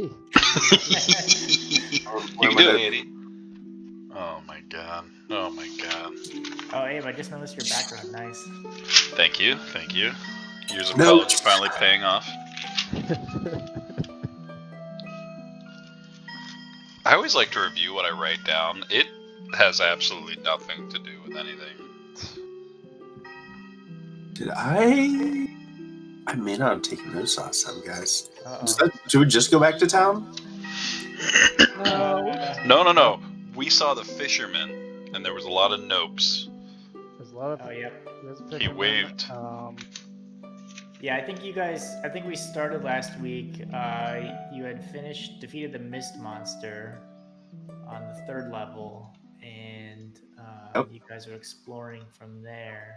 You can do it, 80. Oh my god. Oh my god. Oh, Abe, I just noticed your background. Nice. Thank you. Thank you. Years of No. college finally paying off. I always like to review what I write down. It has absolutely nothing to do with anything. Did I may not have taken notes last time, guys. Uh-oh. Should we just go back to town? No. We saw the fisherman, and there was a lot of nopes. There's a lot of. Oh, yep. There's a He fisherman. waved. Yeah, I think we started last week. You had defeated the mist monster on the 3rd level, and you guys were exploring from there.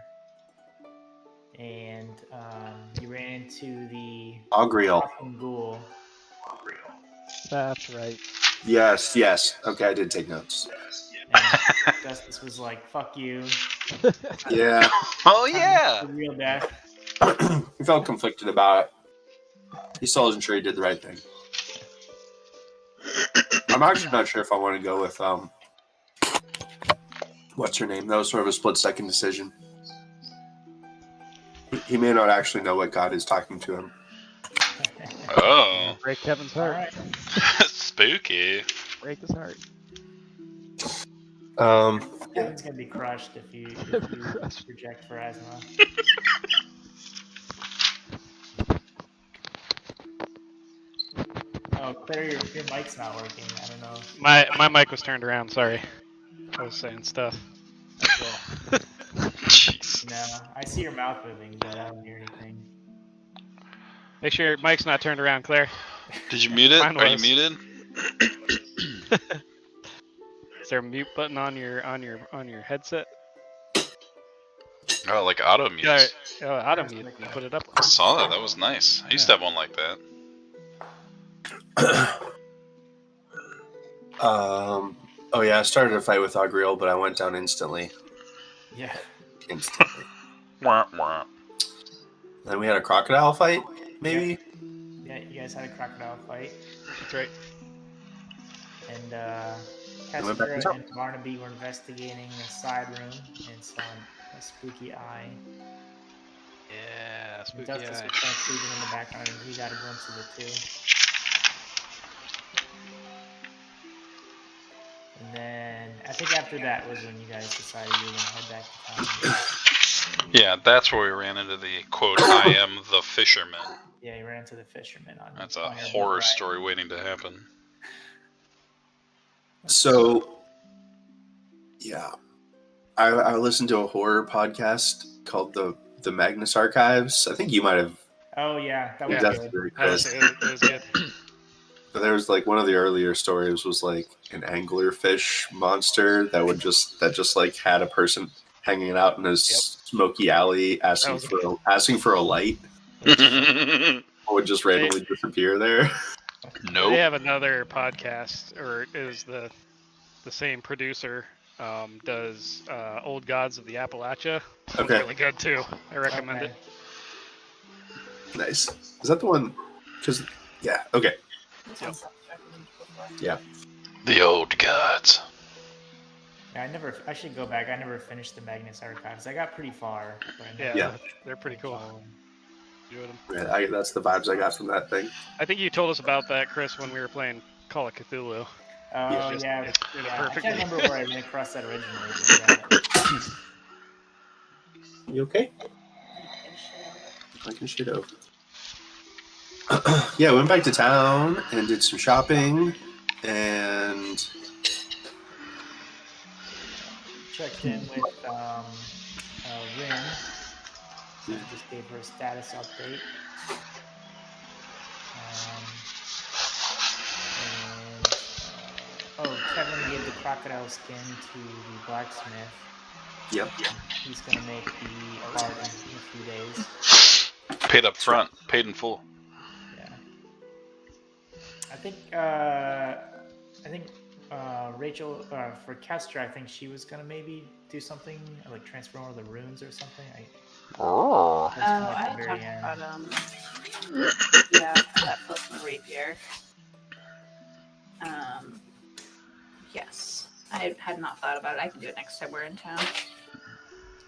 And you ran into the Ogriel. Ghoul. That's right. Yes. Okay, I did take notes. And Justice was like, "Fuck you." Yeah. Oh yeah. The real death. He felt conflicted about it. He still wasn't sure he did the right thing. I'm actually not sure if I want to go with what's her name? That was sort of a split-second decision. He may not actually know what God is talking to him. Oh. Break Kevin's heart. All right. Spooky. Break his heart. Kevin's gonna be crushed if you reject Pharasma. Oh, Claire, your mic's not working. I don't know. My mic was turned around. Sorry, I was saying stuff. Okay. Jeez. No, I see your mouth moving, but I don't hear anything. Make sure your mic's not turned around, Claire. Did you mute it? Mine Are you was. muted? Is there a mute button on your headset? Oh, like auto mute. Yeah, auto mute. You put it up. I saw that. That was nice. I used to have one like that. Oh yeah, I started a fight with Ogriel, but I went down instantly. Yeah. Instantly. Wah, wah. Then we had a crocodile fight, maybe? Yeah, you guys had a crocodile fight. That's right. And went back to Cassandra town. and Barnaby were investigating a side room and saw a spooky eye. Yeah, And spooky Justice eye. was kind of sleeping in the background, and he got a glimpse of it too. And then I think after that was when you guys decided you were going to head back to town. Yeah, that's where we ran into the quote, I am the fisherman. Yeah, you ran into the fisherman on. That's a on your horror boat ride. story waiting to happen. So, yeah. I listened to a horror podcast called the Magnus Archives. I think you might have. Oh yeah, that was Yeah. That's good. very That was, good. it was good. But there was like one of the earlier stories was like an anglerfish monster that just like had a person hanging out in a smoky alley asking for a light. Or would just randomly disappear there. Nope. They have another podcast, or it is the same producer does Old Gods of the Appalachia. It's Okay. really good too. I recommend it. Nice. Is that the one? Because yeah. Okay. Yep. Yeah. The old gods. Yeah, I should go back. I never finished the Magnus Archives. I got pretty far. But I Yeah, never they're pretty cool. Enjoyed them. Yeah, that's the vibes I got from that thing. I think you told us about that, Chris, when we were playing Call of Cthulhu. Oh Just- yeah, it did it I perfectly. can't remember where I ran across that originally. But yeah. You okay? I can shit out. Yeah, went back to town and did some shopping and Checked in with Rin. Just gave her a status update. Kevin gave the crocodile skin to the blacksmith. yep. He's gonna make the art in a few days. Paid up front. Paid in full. Yeah. I think Rachel for Kestra, I think she was gonna maybe do something like transform one of the runes or something. Oh. I talked about yeah, that plus the rapier. Yes. I had not thought about it. I can do it next time we're in town.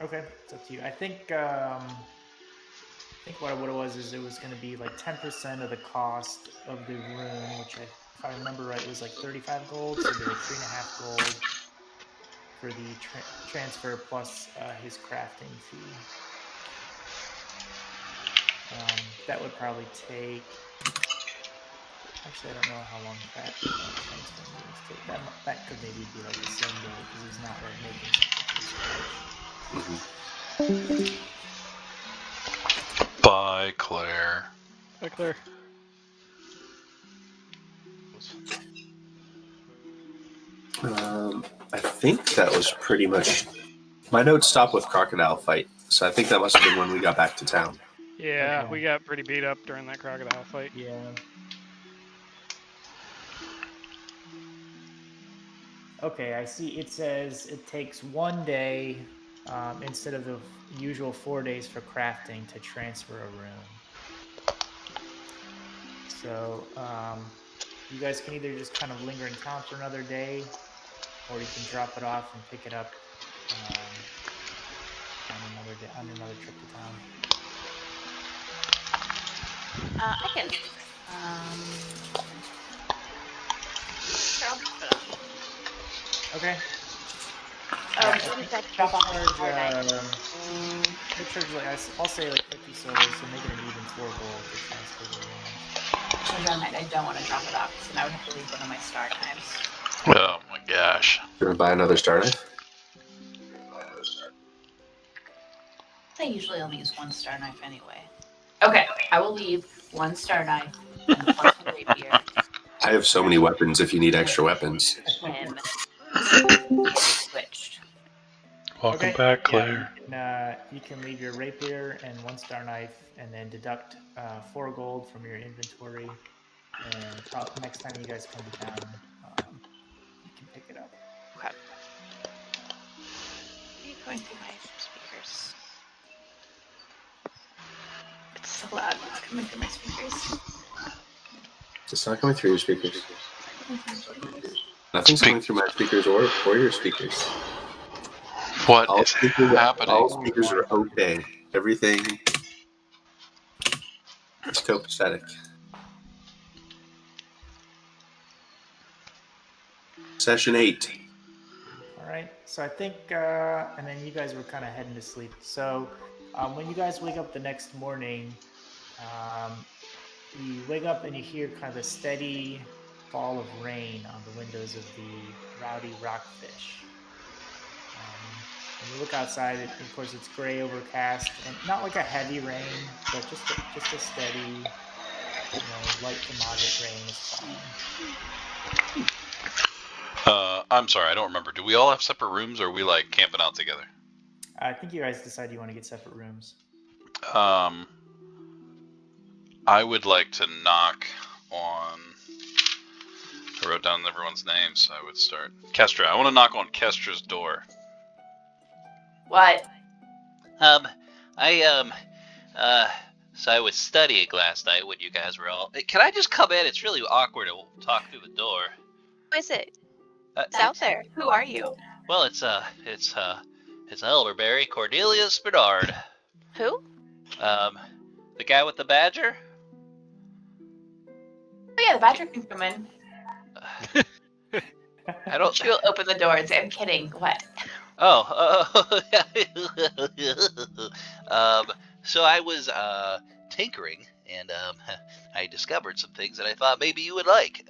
Okay, it's up to you. I think what it was is it was going to be like 10% of the cost of the rune, which if I remember right, was like 35 gold. So it'd be like 3.5 gold for the transfer plus his crafting fee. That would probably take. Actually, I don't know how long transferring runes take. That could maybe be like the same day because he's not like making something from scratch. Bye, Claire. Hi, Claire. I think that was pretty much. My notes stop with crocodile fight, so I think that must have been when we got back to town. Yeah, Okay. we got pretty beat up during that crocodile fight. Yeah. Okay, I see. It says it takes 1 day instead of the usual 4 days for crafting to transfer a rune. So you guys can either just kind of linger in town for another day, or you can drop it off and pick it up on another day, on another trip to town. I can. Sure, I'll drop it off. Okay. What is that drop off? They charge like I'll say like 50 silver, so make it an even 4 gold to transfer the runes. I don't want to drop it off, so now I would have to leave one of my star knives. Oh my gosh. You want to buy another star knife? I usually only use one star knife anyway. Okay, I will leave one star knife and plus a rapier. I have so many weapons if you need extra weapons. And get switched. Welcome back, Claire. Yeah, you can leave your rapier and one star knife, and then deduct 4 gold from your inventory. And next time you guys come to town, you can pick it up. Okay. Are you going through my speakers? It's so loud. It's coming through my speakers. It's not coming through your speakers. Nothing's coming through my speakers or your speakers. What All is speakers, happening? all speakers are okay. Everything is copacetic. Session 8. All right. So I think, and then you guys were kind of heading to sleep. So when you guys wake up the next morning, you wake up and you hear kind of a steady fall of rain on the windows of the Rowdy Rockfish. And you look outside, of course, it's gray, overcast, and not like a heavy rain, but just a steady, light to moderate rain is falling. I'm sorry, I don't remember. Do we all have separate rooms, or are we like camping out together? I think you guys decide you want to get separate rooms. I would like to knock on. I wrote down everyone's names, so I would start. Kestra, I want to knock on Kestra's door. What? So I was studying last night when you guys were all. Can I just come in? It's really awkward to talk through the door. Who is it? It's out there. Who are you? Well, it's Elderberry Cornelius Bernard. Who? The guy with the badger. Oh yeah, the badger can come in. I don't. She will open the door and say, "I'm kidding." What? So I was tinkering, and I discovered some things that I thought maybe you would like.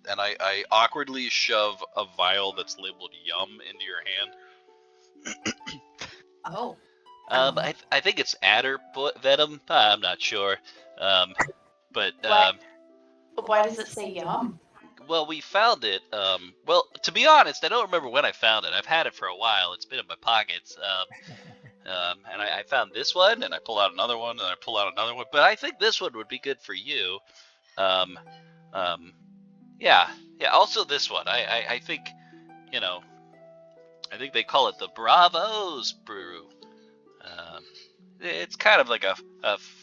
And I awkwardly shove a vial that's labeled "Yum" into your hand. Oh. I think it's adder venom. I'm not sure. But why does it say yum? well, we found it. Well, to be honest, I don't remember when I found it. I've had it for a while. It's been in my pockets. And I found this one, and I pull out another one, and I pull out another one. But I think this one would be good for you. Yeah. Also this one. I think, I think they call it the Bravos Brew. It's kind of like a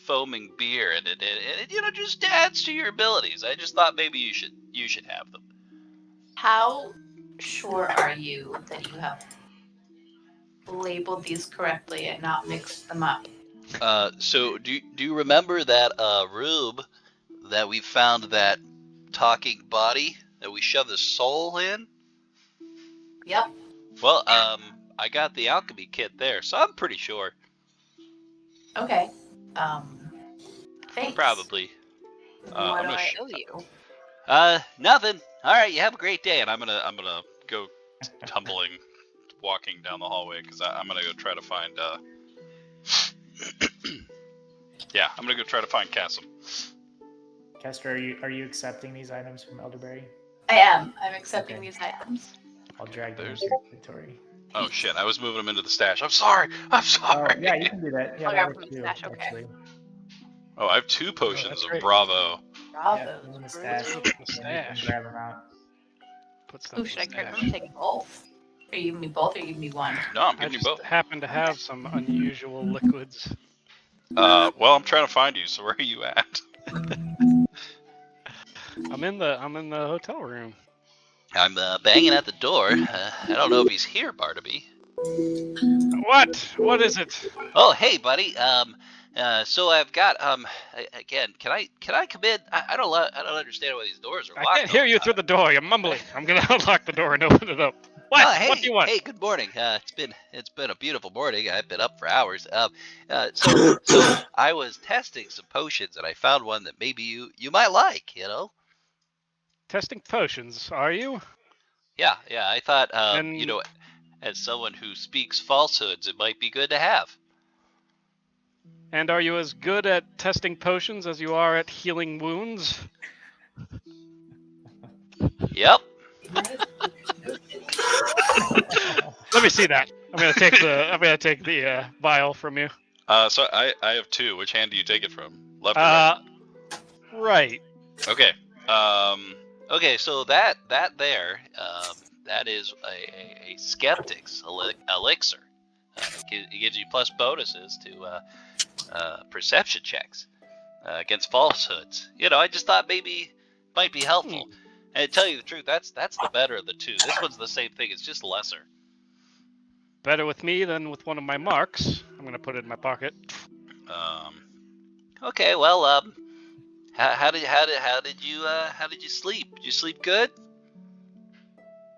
foaming beer, and it just adds to your abilities. I just thought maybe you should have them. How sure are you that you have labeled these correctly and not mixed them up? So do you remember that room that we found that talking body that we shoved the soul in? Yep. Well, I got the alchemy kit there, so I'm pretty sure. Okay. Thanks. Probably. What I'm do gonna I owe you? nothing. All right, you have a great day, and I'm gonna go tumbling, walking down the hallway because I'm gonna go try to find. Yeah, I'm gonna go try to find Cassim. Kester, are you accepting these items from Elderberry? I am. I'm accepting Okay. these items. I'll drag them There's- into your inventory. Oh shit! I was moving them into the stash. I'm sorry. I'm Oh, sorry. yeah, you can do that. Yeah, I'll that grab works from the too, stash, okay. actually. Oh, I have 2 potions that's of great. Bravo. Yeah, Bravo. put them in the Bruce. stash. Put them in the And you can stash. grab them out. Put stuff Ooh, in should the I grab stash. them? Take both? Are you giving me both or are you giving me one? No, I'm I giving you just both. happen to have some unusual liquids. Well, I'm trying to find you. So where are you at? I'm in the hotel room. I'm banging at the door. I don't know if he's here, Barnaby. What? What is it? Oh, hey, buddy. So I've got again. Can I come in? I don't understand why these doors are I locked. can't hear all the you time. through the door. You're mumbling. I'm gonna unlock the door and open it up. What? Oh, hey, What do you want? Hey, good morning. It's been a beautiful morning. I've been up for hours. So I was testing some potions and I found one that maybe you might like. You know? Testing potions, are you? Yeah. I thought And as someone who speaks falsehoods, it might be good to have. and are you as good at testing potions as you are at healing wounds? Yep. Let me see that. I'm gonna take the vial from you. So I have 2. Which hand do you take it from? Left or right? Right. Okay. Okay. So that that is a skeptic's elixir. It gives you plus bonuses to perception checks against falsehoods. You know, I just thought maybe might be helpful. And to tell you the truth, that's the better of the 2. This one's the same thing. It's just lesser. Better with me than with one of my marks. I'm gonna put it in my pocket. Okay. Well, how did you sleep? Did you sleep good?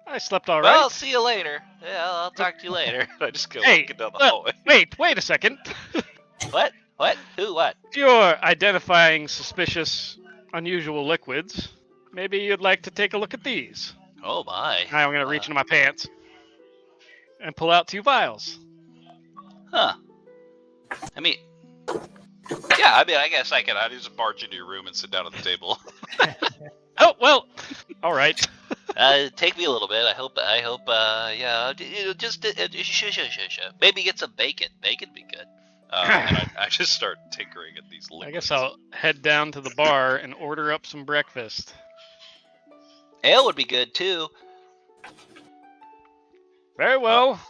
I slept all Well, right. I'll see you later. Yeah, I'll talk to you later. I just go Hey, walking down the well, hallway. wait a second. What? Who? What? If you're identifying suspicious, unusual liquids, maybe you'd like to take a look at these. Oh my. Now I'm gonna reach into my pants and pull out 2 vials. Huh. I mean, yeah. I mean, I guess I just barge into your room and sit down at the table. Oh well, all right. Take me a little bit. I hope. Yeah. Just maybe get some bacon. Bacon'd be good. And I just start tinkering at these liquids. I guess I'll head down to the bar and order up some breakfast. Ale would be good too. Very well.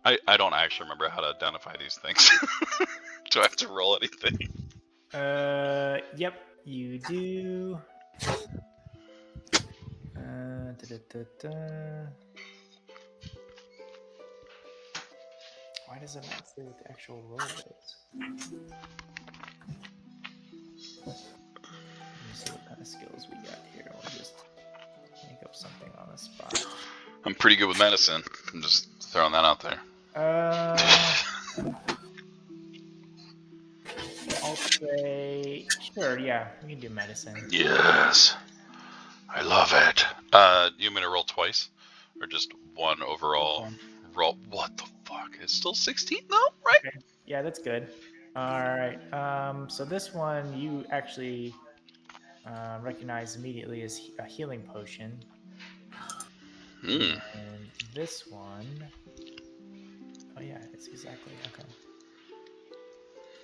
I don't actually remember how to identify these things. Do I have to roll anything? Yep, you do. Da-da-da-da. Why does it not say what the actual roll is? Let me see what kind of skills we got here. I'll just make up something on the spot. I'm pretty good with medicine. I'm just throwing that out there. I'll say sure. Yeah, we can do medicine. Yes. I love it. You want me to roll twice? Or just one overall roll? What the fuck? It's still 16 though, right? Okay. Yeah, that's good. All right. So this one you actually recognize immediately as a healing potion. Hmm. And this one, oh yeah, it's exactly okay.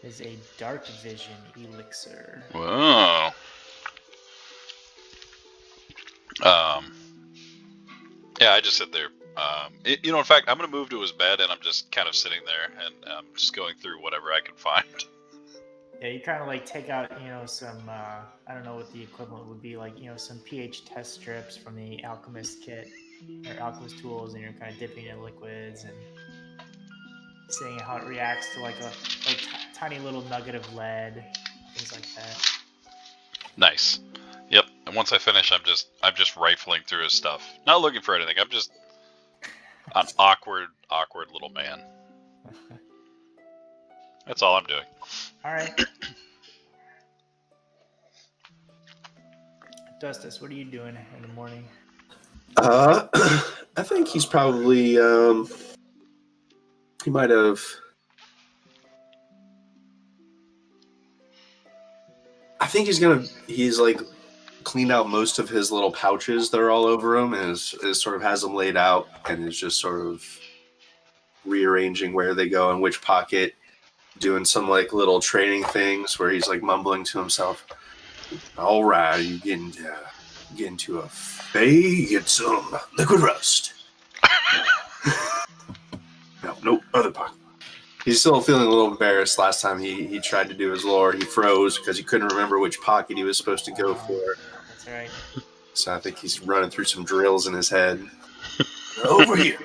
Is a dark vision elixir. Whoa. Yeah, I just sit there. In fact, I'm gonna move to his bed, and I'm just kind of sitting there, and just going through whatever I can find. Yeah, you kind of like take out, some, I don't know what the equivalent would be, like, some pH test strips from the alchemist kit or alchemist tools, and you're kind of dipping it in liquids and seeing how it reacts to like a tiny little nugget of lead, things like that. Nice. Yep. And once I finish, I'm just rifling through his stuff, not looking for anything. I'm just an awkward little man. That's all I'm doing. All right. Dustus, what are you doing in the morning? I think he's probably he might have. I think he's like cleaned out most of his little pouches that are all over him, and is sort of has them laid out, and is just sort of rearranging where they go in which pocket, doing some like little training things where he's like mumbling to himself. All right, you get into a fay, get some liquid rust. Nope, other pocket. He's still feeling a little embarrassed. Last time he tried to do his lore, he froze because he couldn't remember which pocket he was supposed to go for. That's right. So I think he's running through some drills in his head. Over here.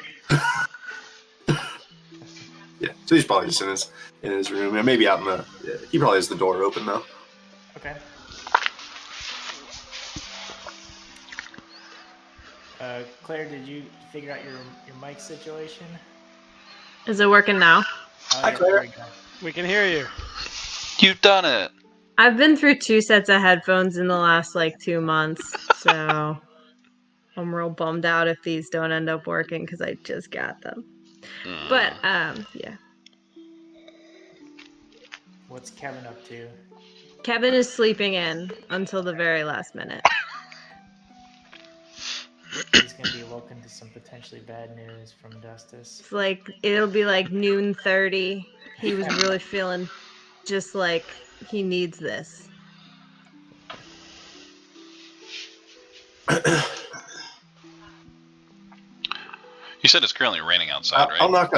Yeah, so he's probably just in his room, and maybe out in the. Yeah, he probably has the door open though. Okay. Claire, did you figure out your mic situation? Is it working now? Hi, Yeah, Claire. there we go. We can hear you. You've done it. I've been through 2 sets of headphones in the last 2 months, so I'm real bummed out if these don't end up working because I just got them. But yeah. What's Kevin up to? Kevin is sleeping in until the very last minute. He's gonna be awoken to some potentially bad news from Dustus. It's it'll be like noon 30. He was really feeling just like he needs this. You said it's currently raining outside, right? I'll knock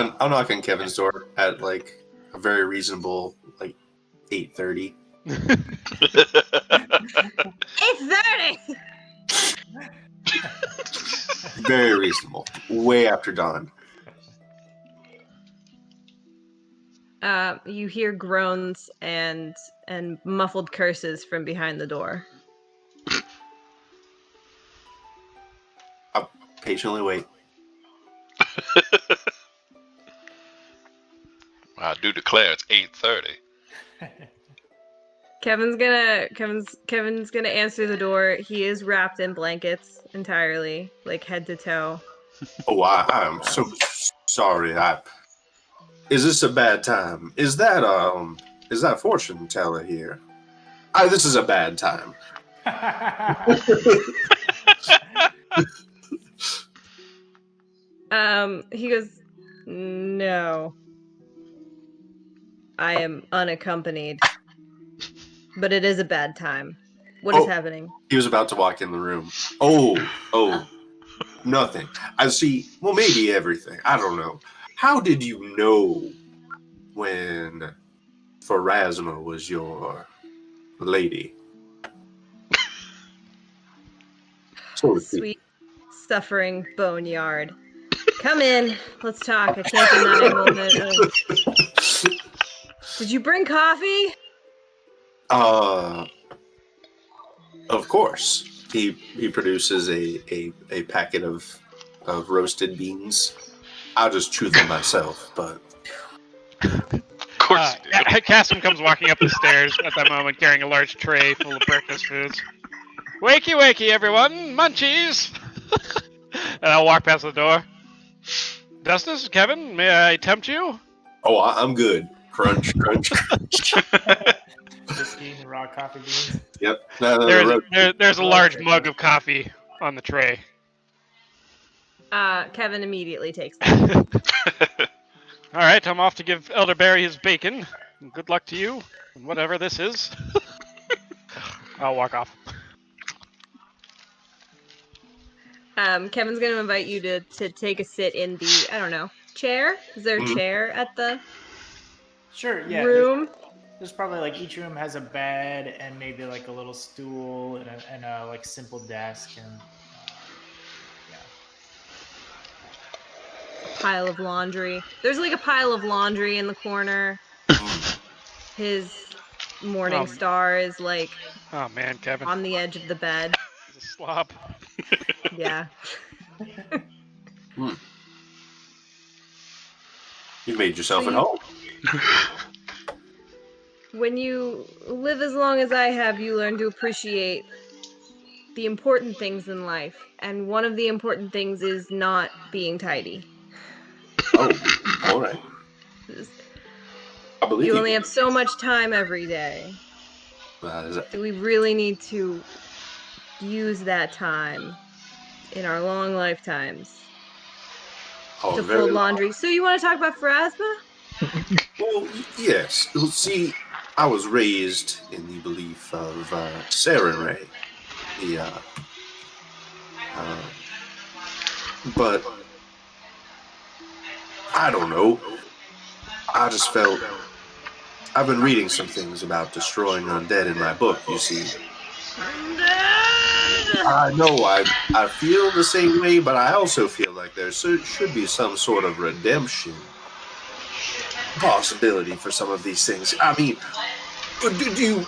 on Kevin's door at like a very reasonable 8:30. 8:30. Very reasonable. Way after dawn. You hear groans and muffled curses from behind the door. I'll patiently wait. I do declare it's 8:30. Kevin's gonna answer the door. He is wrapped in blankets entirely, like head to toe. Oh, I'm so sorry. Is this a bad time? Is that fortune teller here? This is a bad time. He goes, "No. I am unaccompanied. But it is a bad time. What is happening?" He was about to walk in the room. Oh, nothing. I see. Well, maybe everything. I don't know. How did you know when Pharasma was your lady? Sweet, suffering boneyard. Come in. Let's talk. I can't deny a moment of... Did you bring coffee? Of course. He produces a packet of roasted beans. I'll just chew them myself, but Of course you do. Cassim comes walking up the stairs at that moment carrying a large tray full of breakfast foods. Wakey, wakey, everyone! Munchies! And I'll walk past the door. Dustus, Kevin, may I tempt you? Oh, I'm good. Crunch, crunch, crunch. Whiskey and raw coffee beans. Yep. There's a large mug of coffee on the tray. Kevin immediately takes that. All right, I'm off to give Elderberry his bacon. Good luck to you, whatever this is. I'll walk off. Kevin's gonna invite you to take a sit in the, I don't know, chair? Is there a chair at the Sure, yeah. room? There's probably like each room has a bed and maybe like a little stool and a like simple desk and yeah. Pile of laundry. There's like a pile of laundry in the corner. His morning star is like Oh man, Kevin. on the edge of the bed. He's a slob. Yeah. You made yourself So at you- home. When you live as long as I have, you learn to appreciate the important things in life. And one of the important things is not being tidy. Oh, all right. I believe You you. only have so much time every day. Do we really need to use that time in our long lifetimes to very fold long. laundry? So you want to talk about Pharasma? Well, yes. Well, see, I was raised in the belief of Sarenrae, the but I don't know. I just felt I've been reading some things about destroying undead in my book. You see, I know I feel the same way, but I also feel like there should be some sort of redemption possibility for some of these things. I mean, do you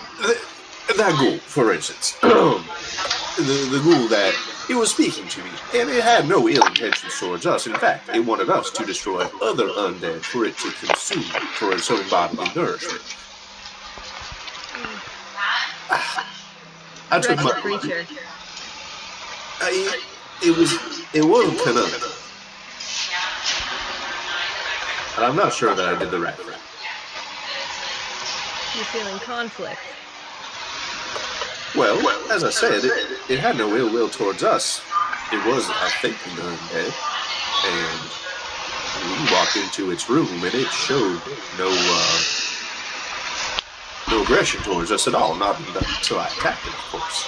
that ghoul, for instance, the ghoul that it was speaking to me, and it had no ill intentions towards us. In fact, it wanted us to destroy other undead for it to consume for its own bodily nourishment. I took my creature. it wasn't Canut, but I'm not sure that I did the right thing. You're feeling conflict. Well, as I said, it had no ill will towards us. It was a thinking undead, and we walked into its room, and it showed no aggression towards us at all. Not until I attacked it, of course.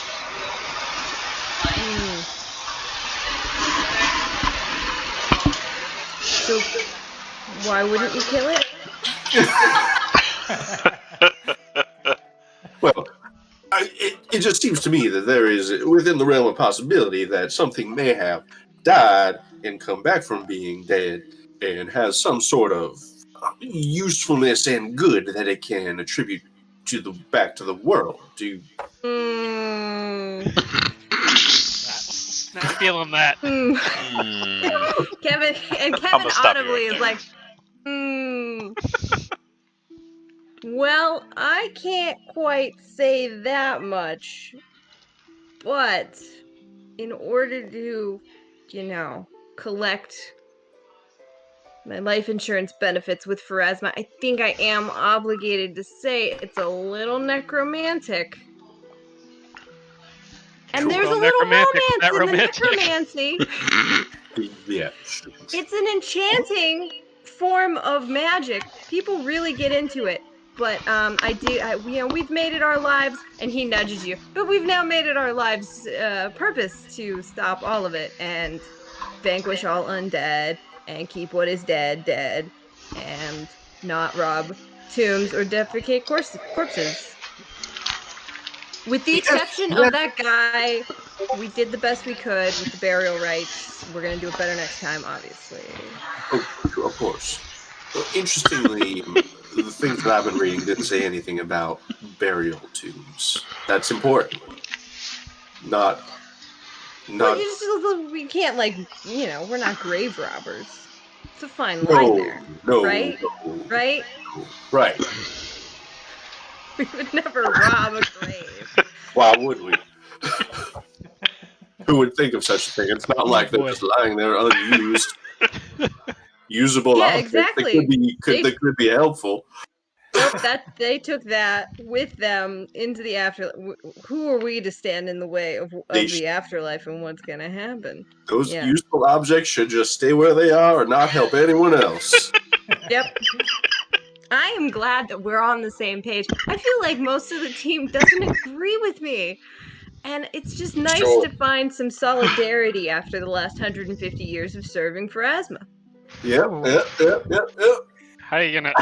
So why wouldn't you kill it? Well, it just seems to me that there is within the realm of possibility that something may have died and come back from being dead and has some sort of usefulness and good that it can attribute to back to the world. Not feeling that. Kevin audibly is like, well, I can't quite say that much, but in order to, collect my life insurance benefits with Pharasma, I think I am obligated to say it's a little necromantic. And there's a little romance in the necromancy. Yeah. It's an enchanting form of magic. People really get into it. But we've made it our lives, and he nudges you. But we've now made it our lives' purpose to stop all of it and vanquish all undead and keep what is dead dead, and not rob tombs or defecate corpses. With the exception of that guy, we did the best we could with the burial rites. We're gonna do it better next time, obviously. Oh, of course. Interestingly, the things that I've been reading didn't say anything about burial tombs. That's important. Not. We can't, we're not grave robbers. It's a fine line there. Right? No. Right? Right. We would never rob a grave. Why would we? Who would think of such a thing? It's not like they're just lying there unused. Usable objects. Exactly. They could be helpful. Nope, they took that with them into the afterlife. Who are we to stand in the way of the afterlife and what's going to happen? Those useful objects should just stay where they are and not help anyone else. Yep. I am glad that we're on the same page. I feel like most of the team doesn't agree with me. And it's just nice to find some solidarity after the last 150 years of serving Pharasma. Yep. How are you gonna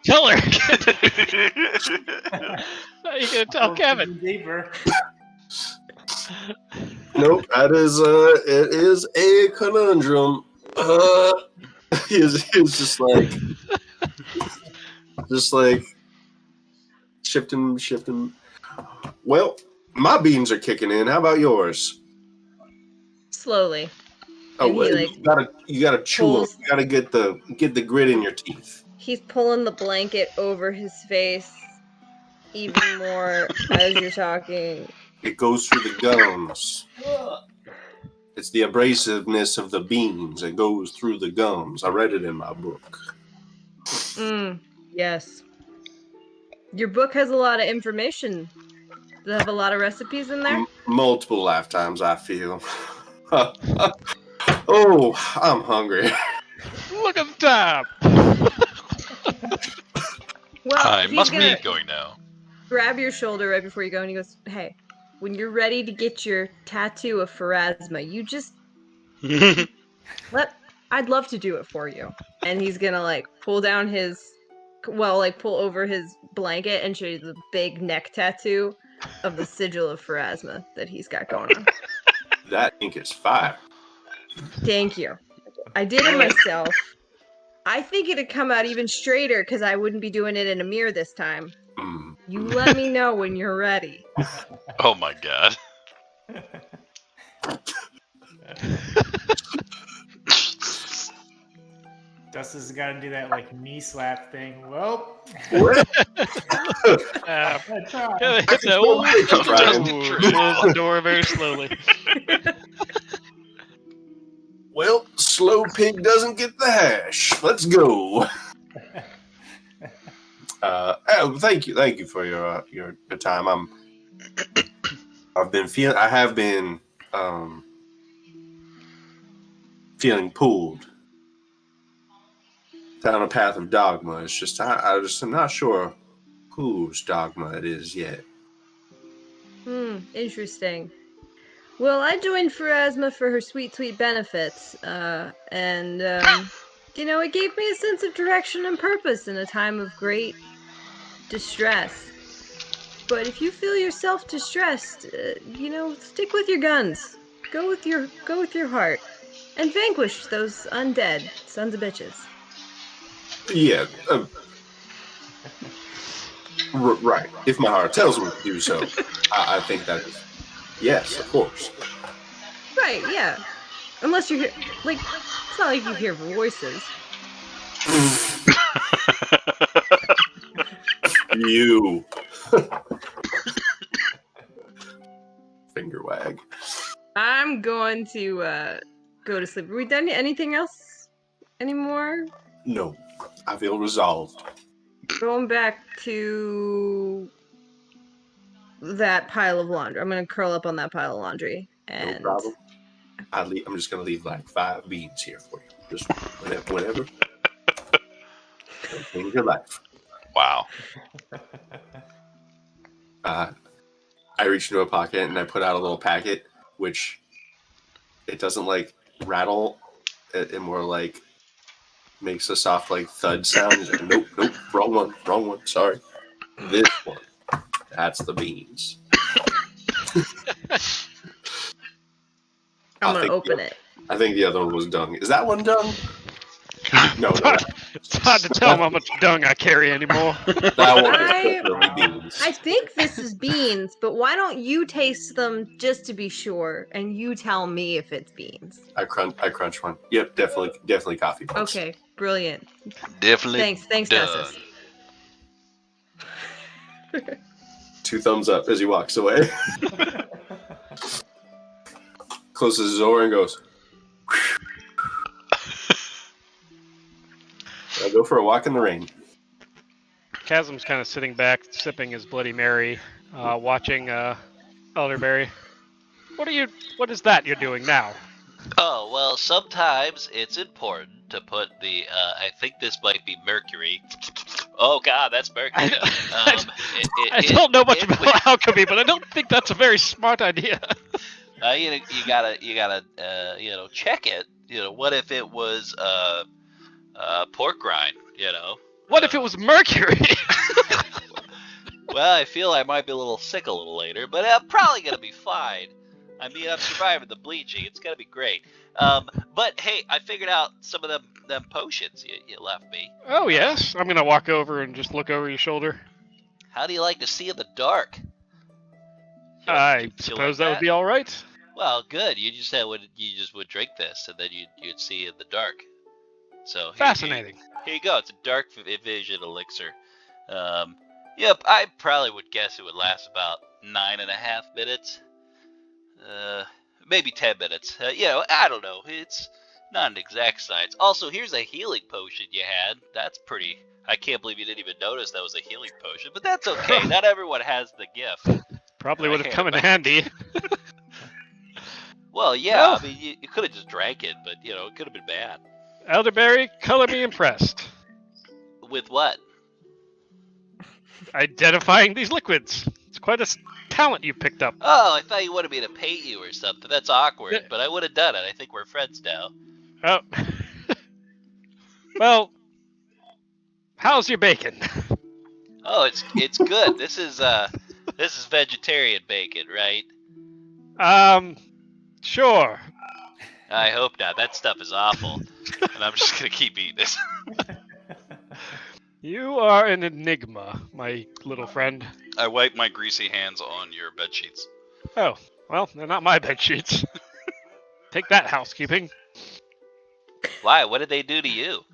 tell her? How are you gonna tell Kevin? Deeper. Nope, it is a conundrum. He's just like shifting. Well, my beans are kicking in. How about yours? Slowly. Oh, And he, you gotta chew them. pulls- You gotta get the grit in your teeth. He's pulling the blanket over his face even more as you're talking. It goes through the gums. It's the abrasiveness of the beans. It goes through the gums. I read it in my book. Yes. Your book has a lot of information. Does it have a lot of recipes in there? Multiple lifetimes, I feel. Oh, I'm hungry. Look at the time. Well, I he's must gonna be going now. grab your shoulder right before you go, and he goes, "Hey, when you're ready to get your tattoo of Pharasma, you just I'd love to do it for you." And he's gonna pull over his blanket and show you the big neck tattoo of the sigil of Pharasma that he's got going on. That ink is fire. Thank you. I did it myself. I think it'd come out even straighter because I wouldn't be doing it in a mirror this time. You let me know when you're ready. Oh my god. Dustin's got to do that knee slap thing. Well, Kevin I tried. hits that old Brian. close the door very slowly. Well, slow pig doesn't get the hash. Let's go. Thank you for your time. I have been feeling pulled down a path of dogma. It's just I just am not sure whose dogma it is yet. Interesting. Well, I joined Pharasma for her sweet, sweet benefits, and it gave me a sense of direction and purpose in a time of great distress. But if you feel yourself distressed, stick with your guns. Go with your heart, and vanquish those undead sons of bitches. Yeah, right. If my heart tells me to do so, I think that is yes, of course. Right? Yeah. Unless you hear it's not like you hear voices. You finger wag. I'm going to go to sleep. Are we done? Anything else anymore? No, I feel resolved. Going back to that pile of laundry. I'm gonna curl up on that pile of laundry. And No problem. I'm just gonna leave 5 beans here for you. Just whenever. It'll change your life. Wow. I reach into a pocket and I put out a little packet, which it doesn't rattle. It more makes a soft thud sound. Nope, wrong one. Sorry, this one. That's the beans. I'm gonna open it. I think the other one was dung. Is that one dung? No. It's hard to tell how much dung I carry anymore. That one is definitely beans. I think this is beans, but why don't you taste them just to be sure, and you tell me if it's beans? I crunch one. Yep, definitely coffee beans. Okay, brilliant. Definitely. Thanks, done. Dustus. 2 thumbs up as he walks away. Closes his door and goes. I'll go for a walk in the rain. Chasm's kind of sitting back, sipping his Bloody Mary, watching Elderberry. What is that you're doing now? Oh, well, sometimes it's important to put I think this might be mercury. Oh, God, that's mercury. I don't know much about alchemy, but I don't think that's a very smart idea. You gotta check it. What if it was pork rind, What if it was mercury? Well, I feel I might be a little sick a little later, but I'm probably gonna be fine. I mean, I'm surviving the bleaching. It's gonna be great. But hey, I figured out some of them potions you left me. Oh, yes. I'm going to walk over and just look over your shoulder. How do you like to see in the dark? I suppose that would be all right. Well, good. You just would drink this, and then you'd see in the dark. So Fascinating. Here you go. It's a dark vision elixir. Yep. I probably would guess it would last about 9.5 minutes. Maybe 10 minutes. I don't know. It's not an exact science. Also, here's a healing potion you had. That's pretty. I can't believe you didn't even notice that was a healing potion, but that's okay. Not everyone has the gift. Probably would have come in handy. Well, yeah. Well, I mean, you could have just drank it, but it could have been bad. Elderberry, color me impressed. With what? Identifying these liquids. It's quite a talent you picked up. Oh, I thought you wanted me to paint you or something. That's awkward, but I would have done it. I think we're friends now. Oh. Well, how's your bacon? Oh, it's good. This is vegetarian bacon, right? Sure. I hope not. That stuff is awful, and I'm just gonna keep eating it. You are an enigma, my little friend. I wipe my greasy hands on your bed sheets. Oh, well, they're not my bed sheets. Take that, housekeeping. Why? What did they do to you?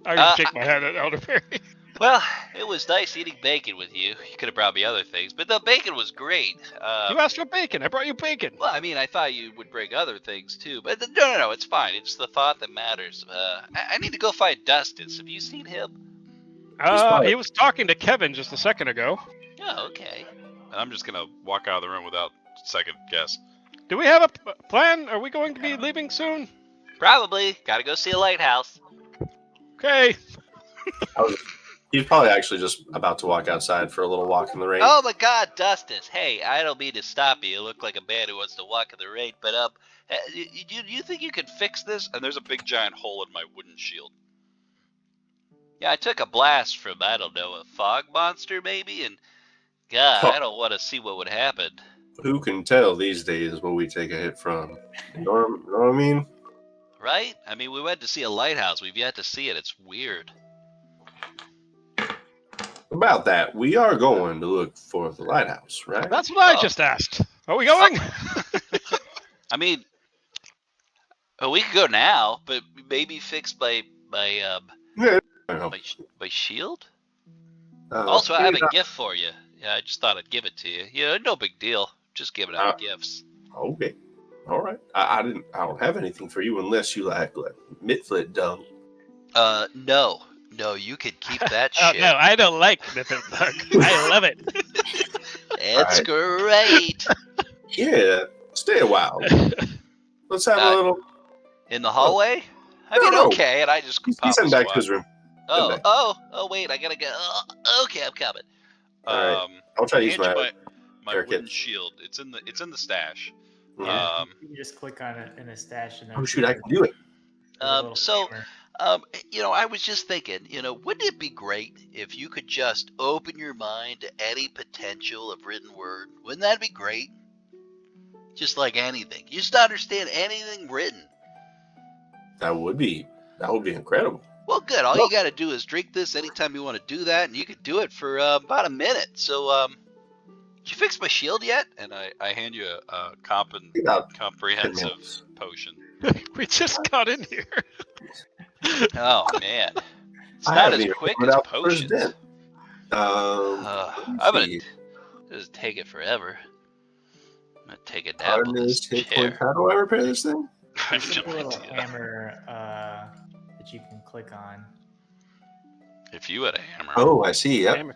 I can shake my head at Elderberry. Well, it was nice eating bacon with you. You could have brought me other things, but the bacon was great. You asked for bacon. I brought you bacon. Well, I mean, I thought you would bring other things too, but no, it's fine. It's the thought that matters. I need to go find Dustin. Have you seen him? He was talking to Kevin just a second ago. Oh, okay. I'm just gonna walk out of the room without second guess. Do we have a plan? Are we going to be leaving soon? Probably. Gotta go see a lighthouse. Okay. He's probably actually just about to walk outside for a little walk in the rain. Oh my God, Dustin! Hey, I don't mean to stop you. You look like a man who wants to walk in the rain, but do you think you could fix this? And there's a big giant hole in my wooden shield. Yeah, I took a blast from I don't know, a fog monster maybe, and God, I don't want to see what would happen. Who can tell these days what we take a hit from? You know what I mean? Right? I mean, we went to see a lighthouse. We've yet to see it. It's weird. About that, we are going to look for the lighthouse, right? That's what I just asked. Are we going? I mean, we could go now, but maybe fix my shield. Also, I have a gift for you. Yeah, I just thought I'd give it to you. No big deal. Just giving out gifts. Okay, all right. I don't have anything for you unless you like Mitflit dung. No, you can keep that shit. No, I don't like Mitflit dung. I love it. It's great. Yeah, stay a while. Let's have a little in the hallway. I mean, okay, and I just he's heading back to his room. Oh, wait, I gotta go. Okay, I'm coming. All right. I'll try to use my wooden shield. It's in the stash. Yeah. You can just click on it in the stash and then. Oh shoot, I can do it. I was just thinking, wouldn't it be great if you could just open your mind to any potential of written word? Wouldn't that be great? Just like anything. You just understand anything written. That would be incredible. Well, good. All you got to do is drink this anytime you want to do that, and you can do it for about a minute. So, did you fix my shield yet? And I hand you a comprehensive potion. We just got in here. Oh, man. It's not as quick as potions. I'm going to just take it forever. I'm going to take a nap on this chair. How do I repair this thing? There's a little hammer that you can click on. If you had a hammer. Oh, I see. Yep.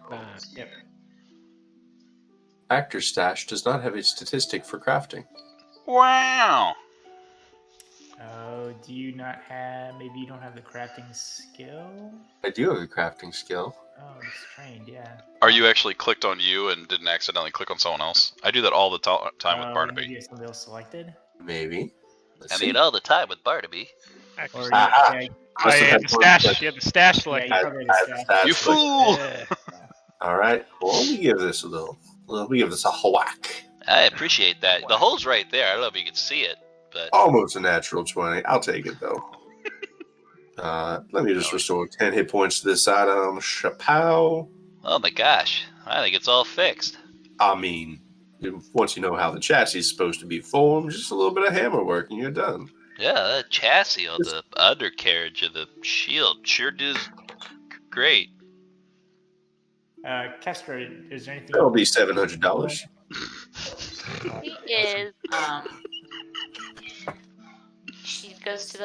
Yep. Actor Stash does not have a statistic for crafting. Wow. Oh, do you not have? Maybe you don't have the crafting skill. I do have a crafting skill. Oh, it's trained. Yeah. Are you actually clicked on you and didn't accidentally click on someone else? I do that all the time with Barnaby. Maybe somebody else selected. Maybe. All the time with Barnaby. Or Oh, Must have yeah, had the fun, stash. but You had the stash Yeah, selected. you I- probably I had have the the stash. You stats, but- fool! Yeah. All right. Well, let me give this a little. Let me give this a whack. I appreciate that. The hole's right there. I don't know if you can see it, but Almost a natural 20. I'll take it though. Let me just restore 10 hit points to this item. Chapow. oh my gosh, I think it's all fixed. I mean, once you know how the chassis is supposed to be formed, just a little bit of hammer work and you're done. Yeah, that chassis on the undercarriage of the shield sure does great. Kestra, is there anything? That'll be $700. She is, she goes to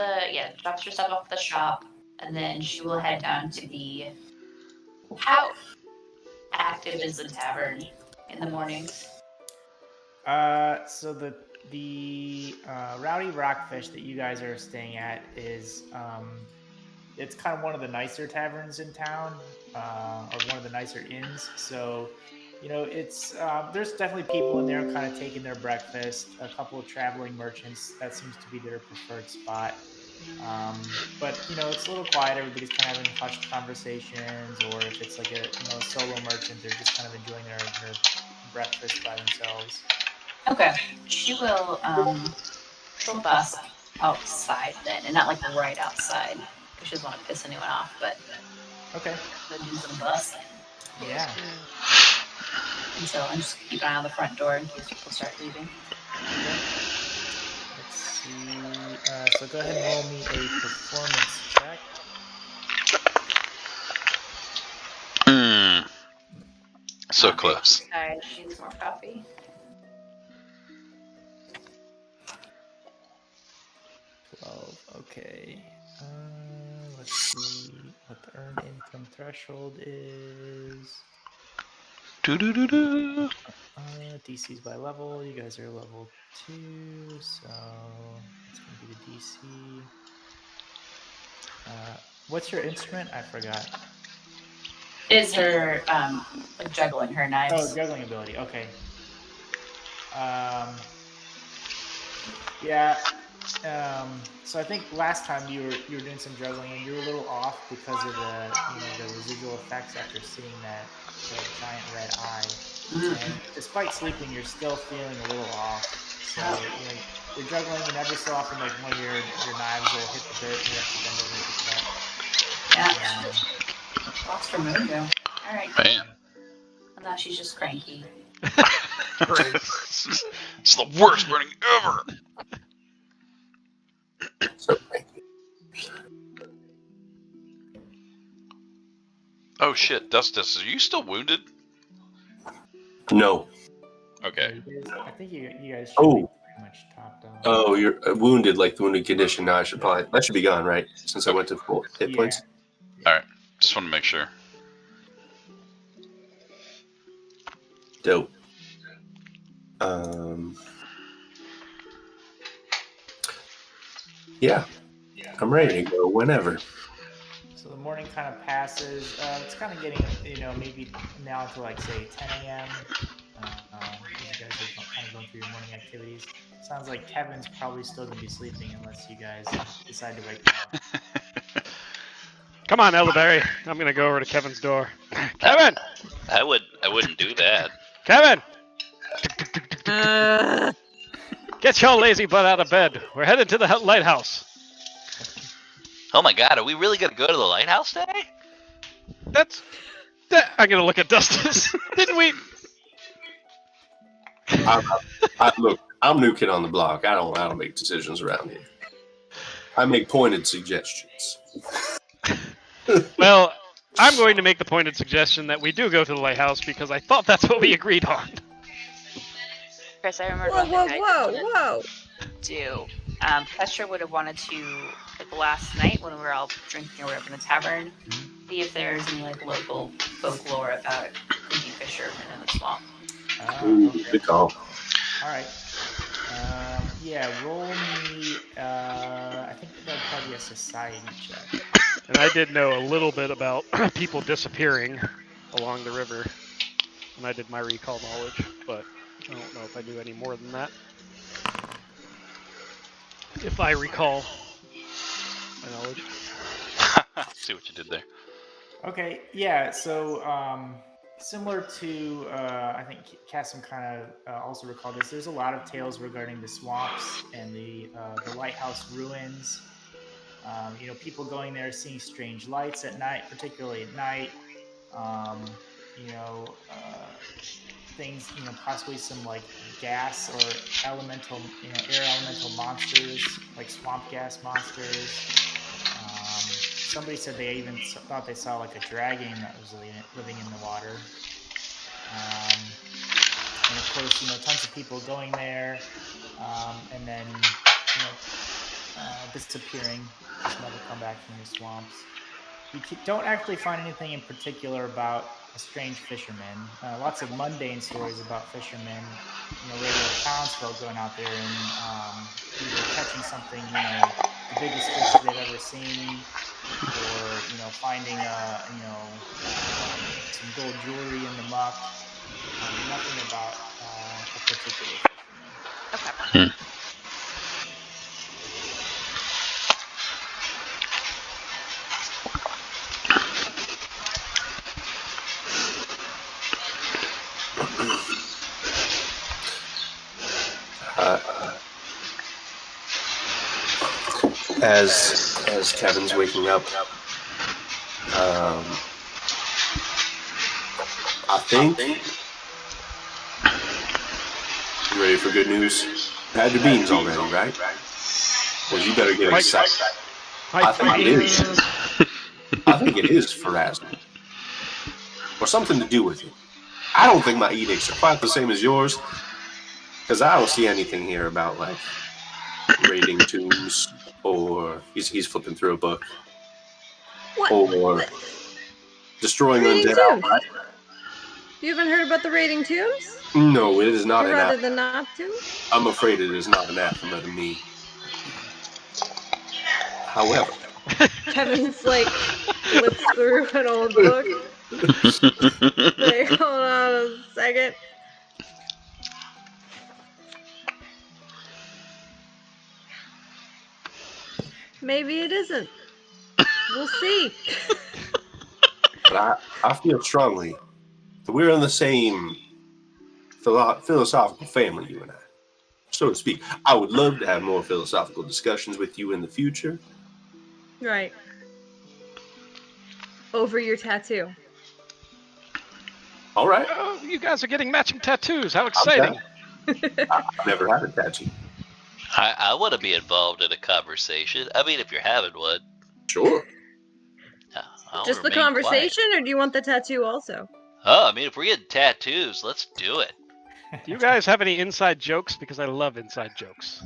drops her stuff off at the shop, and then she will head down to the, how active is the tavern in the mornings? So the Rowdy Rockfish that you guys are staying at is it's kind of one of the nicer taverns in town, or one of the nicer inns. So, it's there's definitely people in there kind of taking their breakfast. A couple of traveling merchants. That seems to be their preferred spot. But it's a little quiet. Everybody's kind of having hushed conversations, or if it's like a solo merchant, they're just kind of enjoying their breakfast by themselves. Okay. She'll bus outside then, and not like right outside, because she doesn't want to piss anyone off, but Okay. go do some busing. Yeah. And just keep an eye on the front door in case people start leaving. Okay. Let's see. So go ahead and roll me a performance check. So close. She needs more coffee. 12. Okay. Let's see what the earned income threshold is. Do-do-do-do. DC's by level. You guys are level 2, so that's going to be the DC. What's your instrument? I forgot. Is her like juggling her knives? Oh, juggling ability. Okay. Yeah. So I think last time you were doing some juggling and you were a little off because of the residual effects after seeing that giant red eye. And despite sleeping, you're still feeling a little off. So you're juggling, and every so often, like one of your knives will hit the dirt, and you have to bend over and pick it up. Yeah. Lost her mojo. All right. Man. And now she's just cranky. It's the worst burning ever. So, Oh shit, Dustus, are you still wounded? no. Okay. I think you guys should be pretty much topped off. Oh, you're wounded, like the wounded condition. Now that should be gone, right? Since I went to full hit points. Alright. Just want to make sure. Dope. Yeah. I'm ready to go whenever. So the morning kind of passes. It's kind of getting, maybe now to like say 10 a.m. As you guys are kind of going through your morning activities. Sounds like Kevin's probably still going to be sleeping unless you guys decide to wake him up. Come on, Elderberry. I'm gonna go over to Kevin's door. Kevin! I wouldn't do that. Kevin! Uh, Get your lazy butt out of bed. We're headed to the lighthouse. Oh my god, are we really gonna go to the lighthouse today? I'm gonna look at Dustus. Didn't we? Look, I'm new kid on the block. I don't make decisions around here. I make pointed suggestions. Well, I'm going to make the pointed suggestion that we do go to the lighthouse because I thought that's what we agreed on. Chris, I remember whoa. do. Kestra would have wanted to, like last night when we were all drinking or whatever in the tavern, see if there's any like local folklore about creepy fishermen in the swamp. Good call. All right. Roll me. I think that'll probably be a society check. And I did know a little bit about people disappearing along the river. And I did my recall knowledge, but I don't know if I knew any more than that. If I recall my knowledge. See what you did there. Okay, yeah. So similar to I think Cassim kind of also recalled this. There's a lot of tales regarding the swamps and the lighthouse ruins. People going there, seeing strange lights at night, particularly at night. Um, you know, things. Possibly some like gas or elemental, air elemental monsters, like swamp gas monsters. Somebody said they even thought they saw like a dragon that was living in the water. And of course, tons of people going there, and then disappearing, just never come back from the swamps. You don't actually find anything in particular about a strange fisherman. Lots of mundane stories about fishermen, regular townsfolk going out there and either catching something, the biggest fish they've ever seen, or finding some gold jewelry in the muck. Nothing about a particular fisherman. Okay. As Kevin's waking up, I think. You ready for good news? You had your beans already, right? Well, you better get excited. I think it is. I think it is for Aslan. Or something to do with it. I don't think my edicts are quite the same as yours, because I don't see anything here about like raiding tombs, or he's flipping through a book, What? or destroying Raiding undead tombs? outright. You haven't heard about the raiding tombs? No, it is not Or an rather anathema. than not to? I'm afraid it is not anathema to me. However, Kevin's like flips through an old book. Like, hold on a second. Maybe it isn't. We'll see. but I feel strongly that we're in the same philosophical family, you and I, so to speak. I would love to have more philosophical discussions with you in the future. Right. Over your tattoo. All right. Oh, you guys are getting matching tattoos. How exciting. I've never had a tattoo. I want to be involved in a conversation. I mean, if you're having one. Sure. I'll Just the remain conversation, quiet. or do you want the tattoo also? Oh, I mean, if we're getting tattoos, let's do it. Do you guys have any inside jokes? Because I love inside jokes.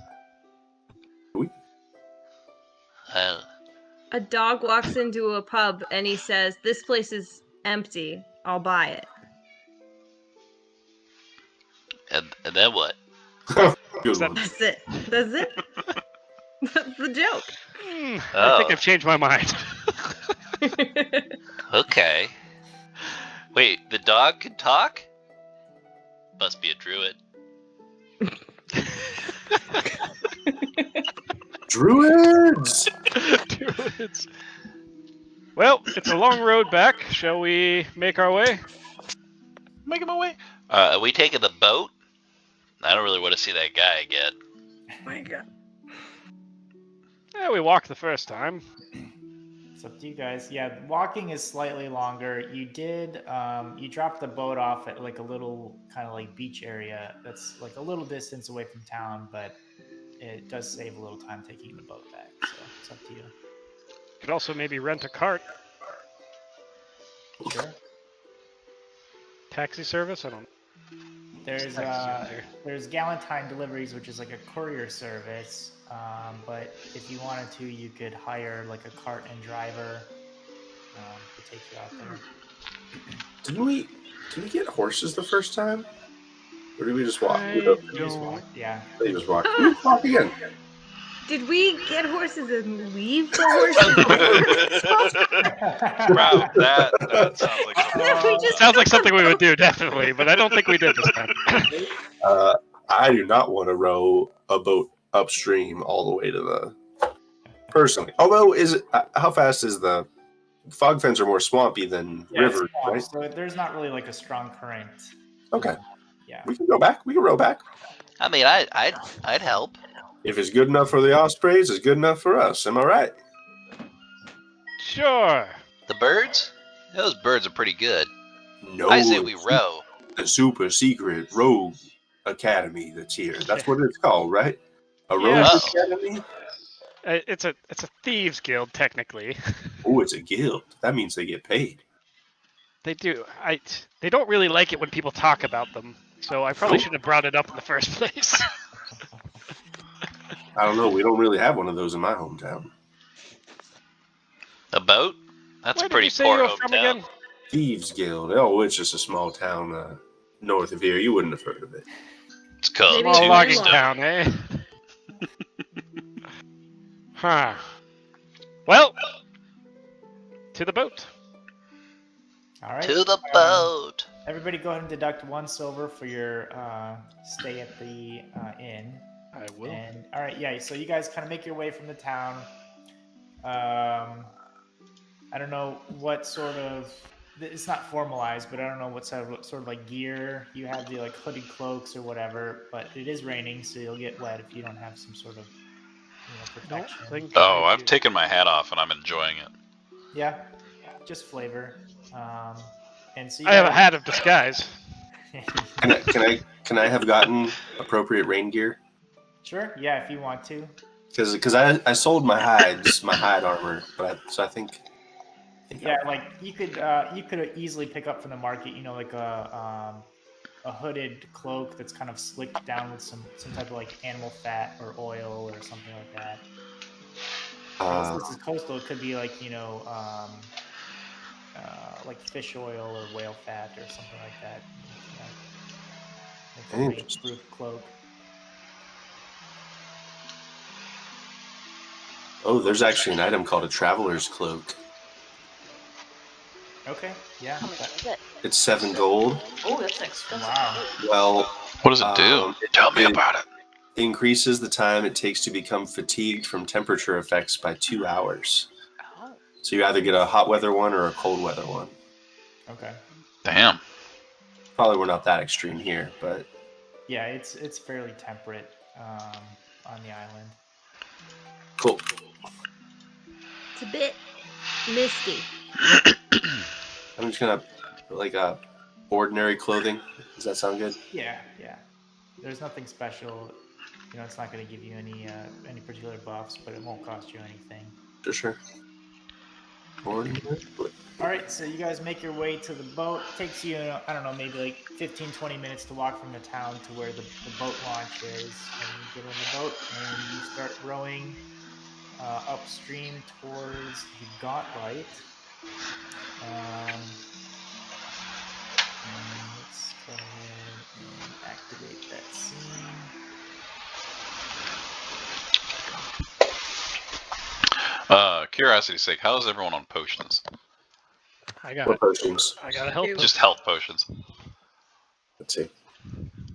A dog walks into a pub and he says, "This place is empty. I'll buy it." And then what? Good one. That's it. That's it. That's the joke. I think I've changed my mind. Okay. Wait, the dog can talk? Must be a druid. Druids! Druids. Well, it's a long road back. Shall we make our way? Making my way. Are we taking the boat? I don't really want to see that guy again. My God. Yeah, we walked the first time. It's up to you guys. Yeah, walking is slightly longer. You dropped the boat off at like a little kind of like beach area that's like a little distance away from town, but it does save a little time taking the boat back. So it's up to you. Could also maybe rent a cart. Sure. Taxi service? I don't know. There's Galentine deliveries, which is like a courier service. But if you wanted to, you could hire like a cart and driver to take you out there. Did we get horses the first time? Or did we just walk? You just walk, yeah. They just walked. We just walk again. Did we get horses and leave the horses? Wow, that sounds like something. Sounds like something we would do, definitely, but I don't think we did this time. I do not want to row a boat upstream all the way to the. Personally, although how fast is the fog fens are more swampy than Yeah, it's river, swamp, right? so there's not really like a strong current. Okay. Yeah. We can go back. We can row back. I mean, I'd help. If it's good enough for the ospreys, it's good enough for us. Am I right? Sure. The birds? Those birds are pretty good. No, I say we row. the super secret rogue academy that's here. That's what it's called, right? A rogue Yes. academy? It's a thieves guild technically. Oh, it's a guild. That means they get paid. They do. They don't really like it when people talk about them. So I probably Nope. shouldn't have brought it up in the first place. I don't know. We don't really have one of those in my hometown. A boat? That's Where a did pretty you say poor you were from hometown. again? Thieves Guild. Oh, it's just a small town north of here. You wouldn't have heard of it. It's called Maybe Small logging Tombstone. town, eh? Huh. Well, to the boat. All right. To the boat. Everybody go ahead and deduct 1 silver for your stay at the inn. I will. And all right, yeah. So you guys kind of make your way from the town. I don't know what sort of. It's not formalized, but I don't know what sort of like gear you have. The like hooded cloaks or whatever. But it is raining, so you'll get wet if you don't have some sort of Don't protection. think Oh, I I've do. taken my hat off and I'm enjoying it. Yeah, just flavor. And so you I have a guys- hat of disguise. Can I have gotten appropriate rain gear? Sure. Yeah, if you want to. Because I sold my hide armor, so I think Yeah, like you could easily pick up from the market, like a hooded cloak that's kind of slicked down with some type of like animal fat or oil or something like that. Since this is coastal, it could be like like fish oil or whale fat or something like that. Make a rain-proof cloak. Oh, there's actually an item called a traveler's cloak. Okay. Yeah. How much is it? It's 7 gold. Oh, that's expensive. Wow. Well, What does it do? Tell me about it. Increases the time it takes to become fatigued from temperature effects by 2 hours. Oh. So you either get a hot weather one or a cold weather one. Okay. Damn. Probably we're not that extreme here, but yeah, it's fairly temperate on the island. Cool. It's a bit misty. I'm just gonna like ordinary clothing. Does that sound good? Yeah. There's nothing special. It's not going to give you any particular buffs, but it won't cost you anything. Sure. Ordinary. All right, so you guys make your way to the boat. It takes you, I don't know, maybe like 15-20 minutes to walk from the town to where the boat launch is. And you get in the boat and you start rowing upstream towards the Gauntlight. And let's go ahead and activate that scene. Curiosity's sake, how is everyone on potions? I got What it. potions? I gotta help them. Just health potions. Let's see.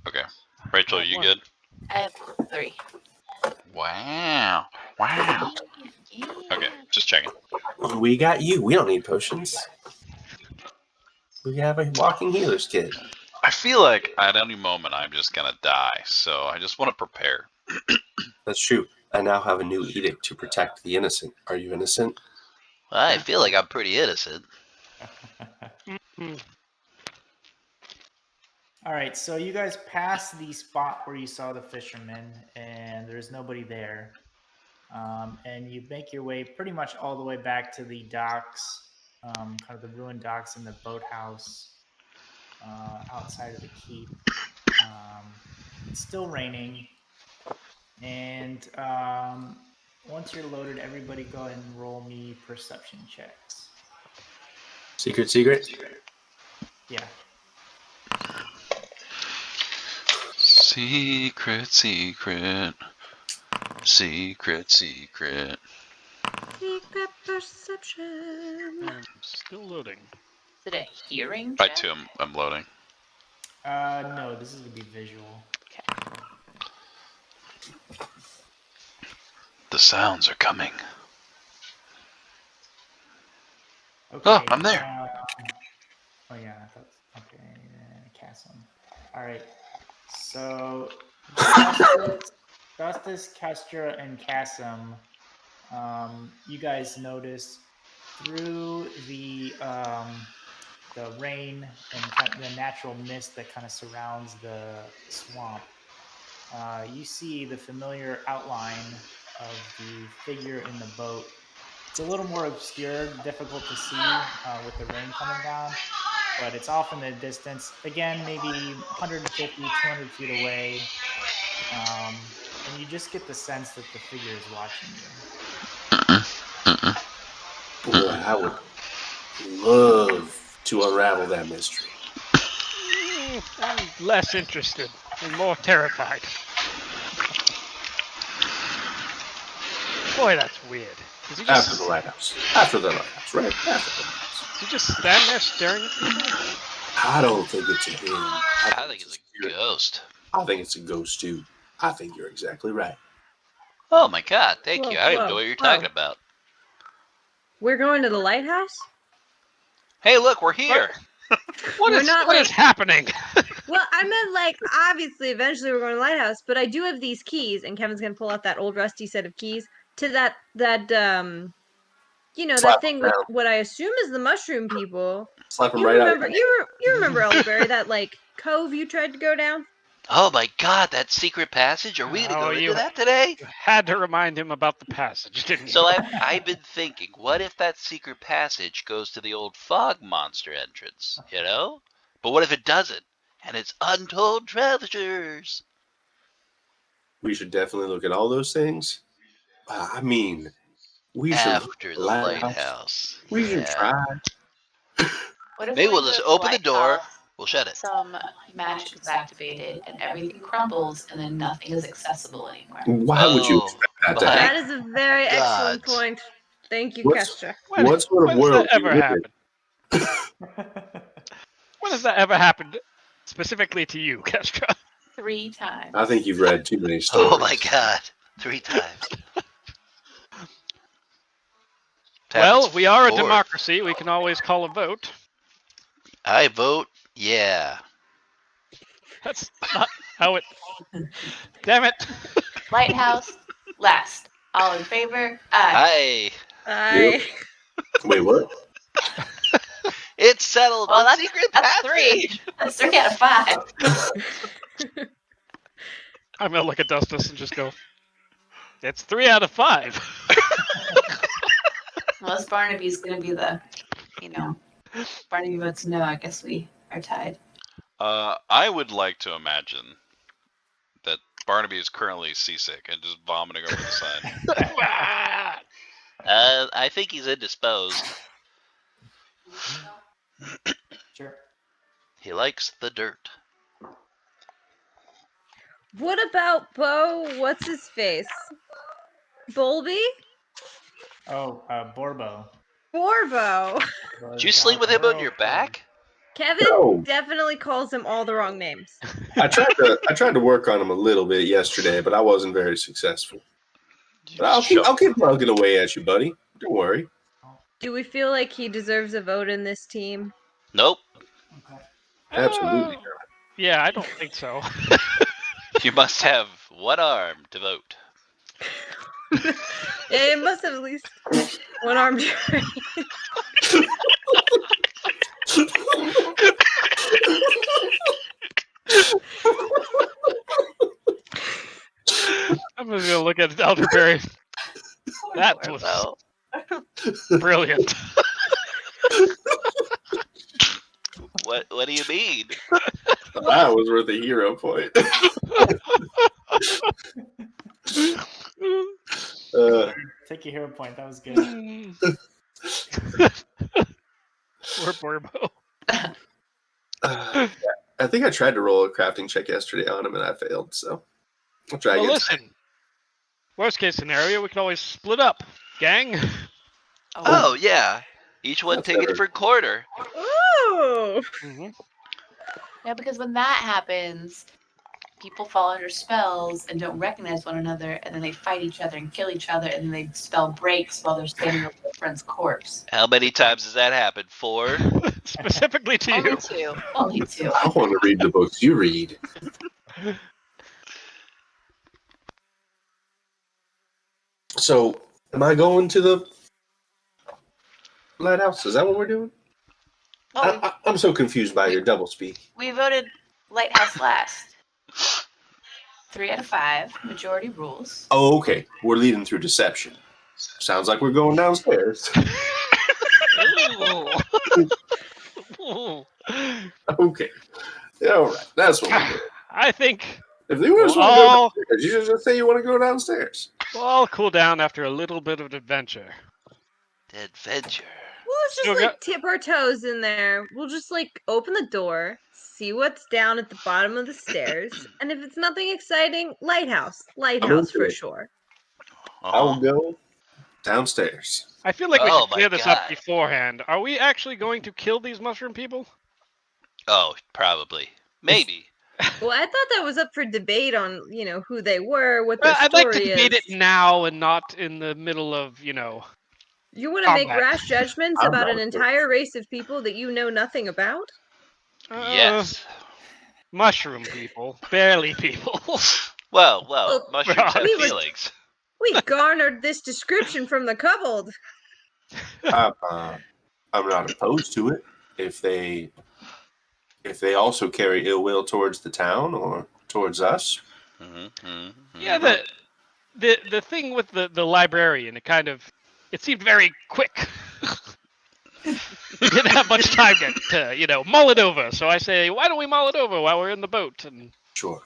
Okay. Rachel, you good? I have 3. Wow. Yeah. Okay, just checking. We got you. We don't need potions. We have a walking healer's kit. I feel like at any moment I'm just gonna die, so I just want to prepare. That's true. I now have a new edict to protect the innocent. Are you innocent? I feel like I'm pretty innocent. All right, so you guys pass the spot where you saw the fishermen, and there's nobody there. And you make your way pretty much all the way back to the docks, kind of the ruined docks and the boathouse outside of the keep. It's still raining, and once you're loaded, everybody go ahead and roll me perception checks. Secret? Yeah. Secret. Secret perception. I'm still loading. Is it a hearing I check? too am loading. No, this is gonna be visual. Okay. The sounds are coming. Okay. Oh, I'm there. Oh yeah, that's okay. Chasm. All right. So Gustus, Kestra, and Chasm, you guys notice through the rain and kind of the natural mist that kind of surrounds the swamp. You see the familiar outline of the figure in the boat. It's a little more obscured, difficult to see with the rain coming down, but it's off in the distance. Again, maybe 150, 200 feet away. And you just get the sense that the figure is watching you. Boy, I would love to unravel that mystery. I'm less interested and more terrified. Boy, that's weird. Does he just, After the lighthouse. After the lighthouse, right? After the lighthouse. does he just stand there staring at people? I don't think it's a him. I think it's a spirit. ghost. I think it's a ghost too. I think you're exactly right. Oh my god, thank Whoa, you. I don't even whoa, know what you're whoa. talking about. We're going to the lighthouse? Hey, look, we're here. What We're is not, what like- is happening? Well, I meant like obviously eventually we're going to the lighthouse, but I do have these keys, and Kevin's gonna pull out that old rusty set of keys to that you know, Slap that thing him with down. what I assume is the mushroom people. Slap him You right remember out. you remember Elderberry, that like cove you tried to go down? Oh my god, that secret passage? Are we gonna go Oh, into you- that today? You had to remind him about the passage, didn't you? So I've been thinking, what if that secret passage goes to the old fog monster entrance, you know? But what if it doesn't? And it's untold treasures. We should definitely look at all those things. I mean, we should look After at the lighthouse. We should Yeah. try. What if Maybe when we'll we go just to open the door, lighthouse, we'll shut it. some magic is activated and everything crumbles and then nothing is accessible anymore. Why would you Oh, expect that to my happen? That is a very excellent gods. point. Thank you, What's- Kestra. What sort of When world has that do you ever live in? happened? When has that ever happened specifically to you, Kestra? 3 times. I think you've read too many stories. Oh my god. 3 times. Well, we are a Fourth. democracy. We can always call a vote. I vote yeah. That's not how it. Damn it! Lighthouse, last. All in favor? Aye. Aye. Wait, what? It's settled. Well, the that's- secret that's passage. 3. That's 3 out of 5. I'm gonna look at Dustus and just go. It's 3 out of 5. Unless Barnaby's going to be the, Barnaby votes no. I guess we are tied. I would like to imagine that Barnaby is currently seasick and just vomiting over the side. I think he's indisposed. Sure. He likes the dirt. What about Bo? What's his face? Bolby? Oh, Borbo. Borbo. Did you sleep with him on your back? Kevin No. definitely calls him all the wrong names. I tried to work on him a little bit yesterday, but I wasn't very successful. But I'll keep plugging away at you, buddy. Don't worry. Do we feel like he deserves a vote in this team? Nope. Okay. Absolutely. Yeah, I don't think so. You must have one arm to vote. It must have at least one arm. I'm just gonna look at Elderberry. That was Well, brilliant. what do you mean? That was worth a hero point. Take your hero point. That was good. Poor Borbo. I think I tried to roll a crafting check yesterday on him and I failed, so I'll try Well, again. listen. Worst case scenario, we can always split up, gang. Oh yeah. Each one That's take better. it for a quarter. Ooh. Yeah, because when that happens, people fall under spells and don't recognize one another, and then they fight each other and kill each other, and then they spell breaks while they're standing over the friend's corpse. How many times has that happened? 4? Specifically to Only you. 2. Only 2. I want to read the books you read. So, am I going to the lighthouse? Is that what we're doing? Oh, I'm so confused by your doublespeak. we voted lighthouse last. 3 out of 5. Majority rules. Oh, okay. We're leading through deception. Sounds like we're going downstairs. Ooh. Okay. Yeah, all right. That's what we're doing. I think If you just want to go downstairs, you should just say you want to go downstairs. we'll all cool down after a little bit of adventure. Adventure. We'll just Still like got- tip our toes in there. We'll just like open the door, see what's down at the bottom of the stairs, and if it's nothing exciting, lighthouse for okay. sure. I will Uh-huh. go downstairs. I feel like we Oh should my clear this up God. beforehand. Are we actually going to kill these mushroom people? Oh, probably. Maybe. Well, I thought that was up for debate on, who they were, what their Well, I'd like to story debate is. it now and not in the middle of, You want to make combat. rash judgments I'm about not an opposed. entire race of people that you know nothing about? Yes. Mushroom people. Barely people. Well, Well, mushrooms have we were- feelings. We garnered this description from the kobold. I'm not opposed to it. If they also carry ill will towards the town or towards us. Yeah, the thing with the librarian, it seemed very quick. We didn't have much time to mull it over. So I say, why don't we mull it over while we're in the boat? And Sure.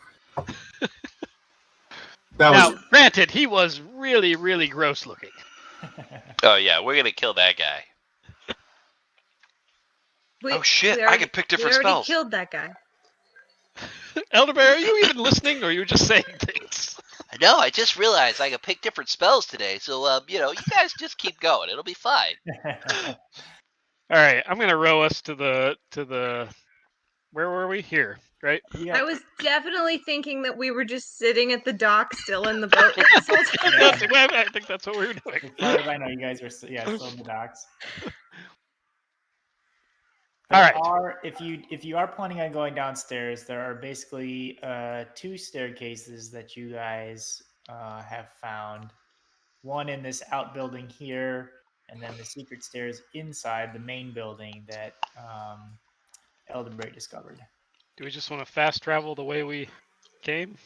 now, granted, he was really, really gross looking. Oh yeah, we're gonna kill that guy. Oh shit! I can pick different we already spells. killed that guy. Elderberry, are you even listening, or are you just saying things? No, I just realized I can pick different spells today. So you guys just keep going. It'll be fine. All right, I'm gonna row us to the. Where were we? Here, right? I was definitely thinking that we were just sitting at the dock, still in the boat this whole time. I think that's what we were doing. As far as I know, you guys are still in the docks. All right. If you are planning on going downstairs, there are basically 2 staircases that you guys have found. One in this outbuilding here, and then the secret stairs inside the main building that Eldenberry discovered. Do we just want to fast travel the way we came?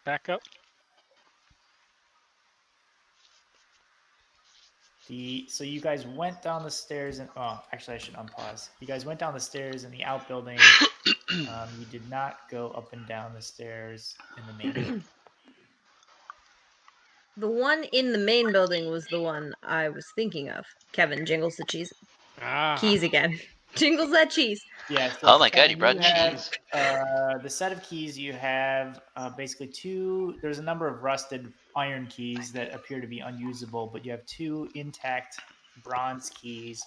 Back up? So you guys went down the stairs and actually I should unpause. You guys went down the stairs in the outbuilding. You did not go up and down the stairs in the main building. The one in the main building was the one I was thinking of. Kevin jingles the cheese. Keys again. Jingles that cheese. Yeah. So Oh my God, you brought cheese. The set of keys you have basically 2. There's a number of rusted iron keys that appear to be unusable, but you have 2 intact bronze keys.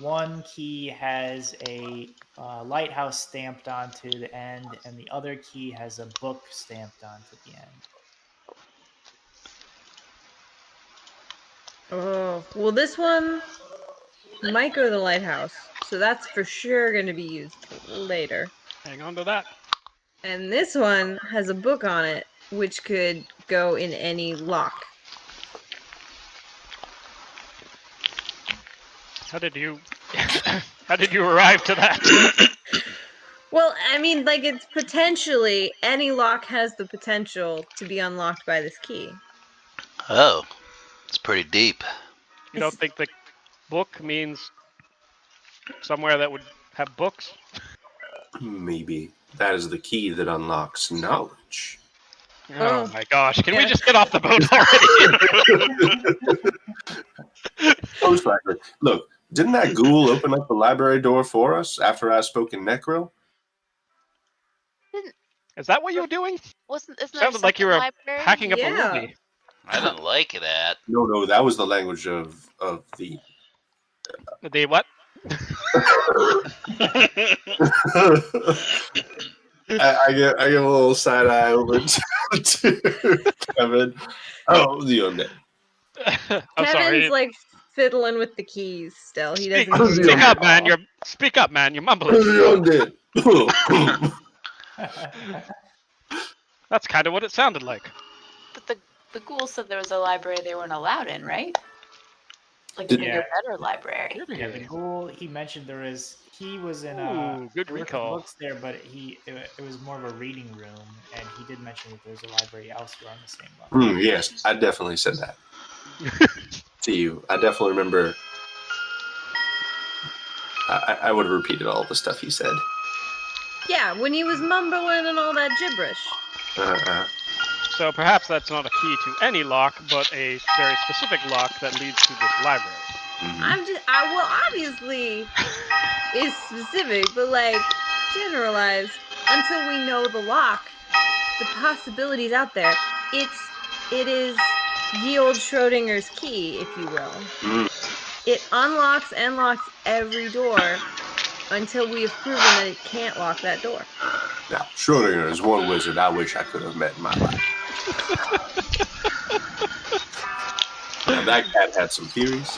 One key has a lighthouse stamped onto the end, and the other key has a book stamped onto the end. Oh, well, this one might go to the lighthouse, so that's for sure going to be used later. Hang on to that. And this one has a book on it, which could go in any lock. How did you arrive to that? Well, I mean, like, it's potentially, any lock has the potential to be unlocked by this key. Oh, it's pretty deep. You don't think the book means somewhere that would have books? Maybe that is the key that unlocks knowledge. Oh my gosh, can we just get off the boat already? Most likely. Look, didn't that ghoul open up the library door for us after I spoke in Necro? Is that what you were doing? Isn't there Sounded like you were hacking up a ruby. I didn't like that. No, that was the language of the. The what? I give a little side eye over to Kevin. Oh, the undead. I'm Kevin's sorry. like fiddling with the keys still. He doesn't. Who's hear the you. undead? Speak up, man. You're Who's mumbling. the undead? That's kind of what it sounded like. But the ghoul said there was a library they weren't allowed in, right? Like a Did- bigger, better library. Yeah, the ghoul, he mentioned he was in Ooh, good there were some recall. books there, but it was more of a reading room, and he did mention that there's a library elsewhere on the same level. Yes, I definitely said that to you. I definitely remember. I would have repeated all the stuff he said. Yeah, when he was mumbling and all that gibberish. So perhaps that's not a key to any lock, but a very specific lock that leads to this library. Well, obviously, is specific, but like generalized until we know the lock, the possibilities out there. It is ye old Schrodinger's key, if you will. It unlocks and locks every door until we have proven that it can't lock that door. Now, Schrodinger is one wizard I wish I could have met in my life. Now, that cat had some theories.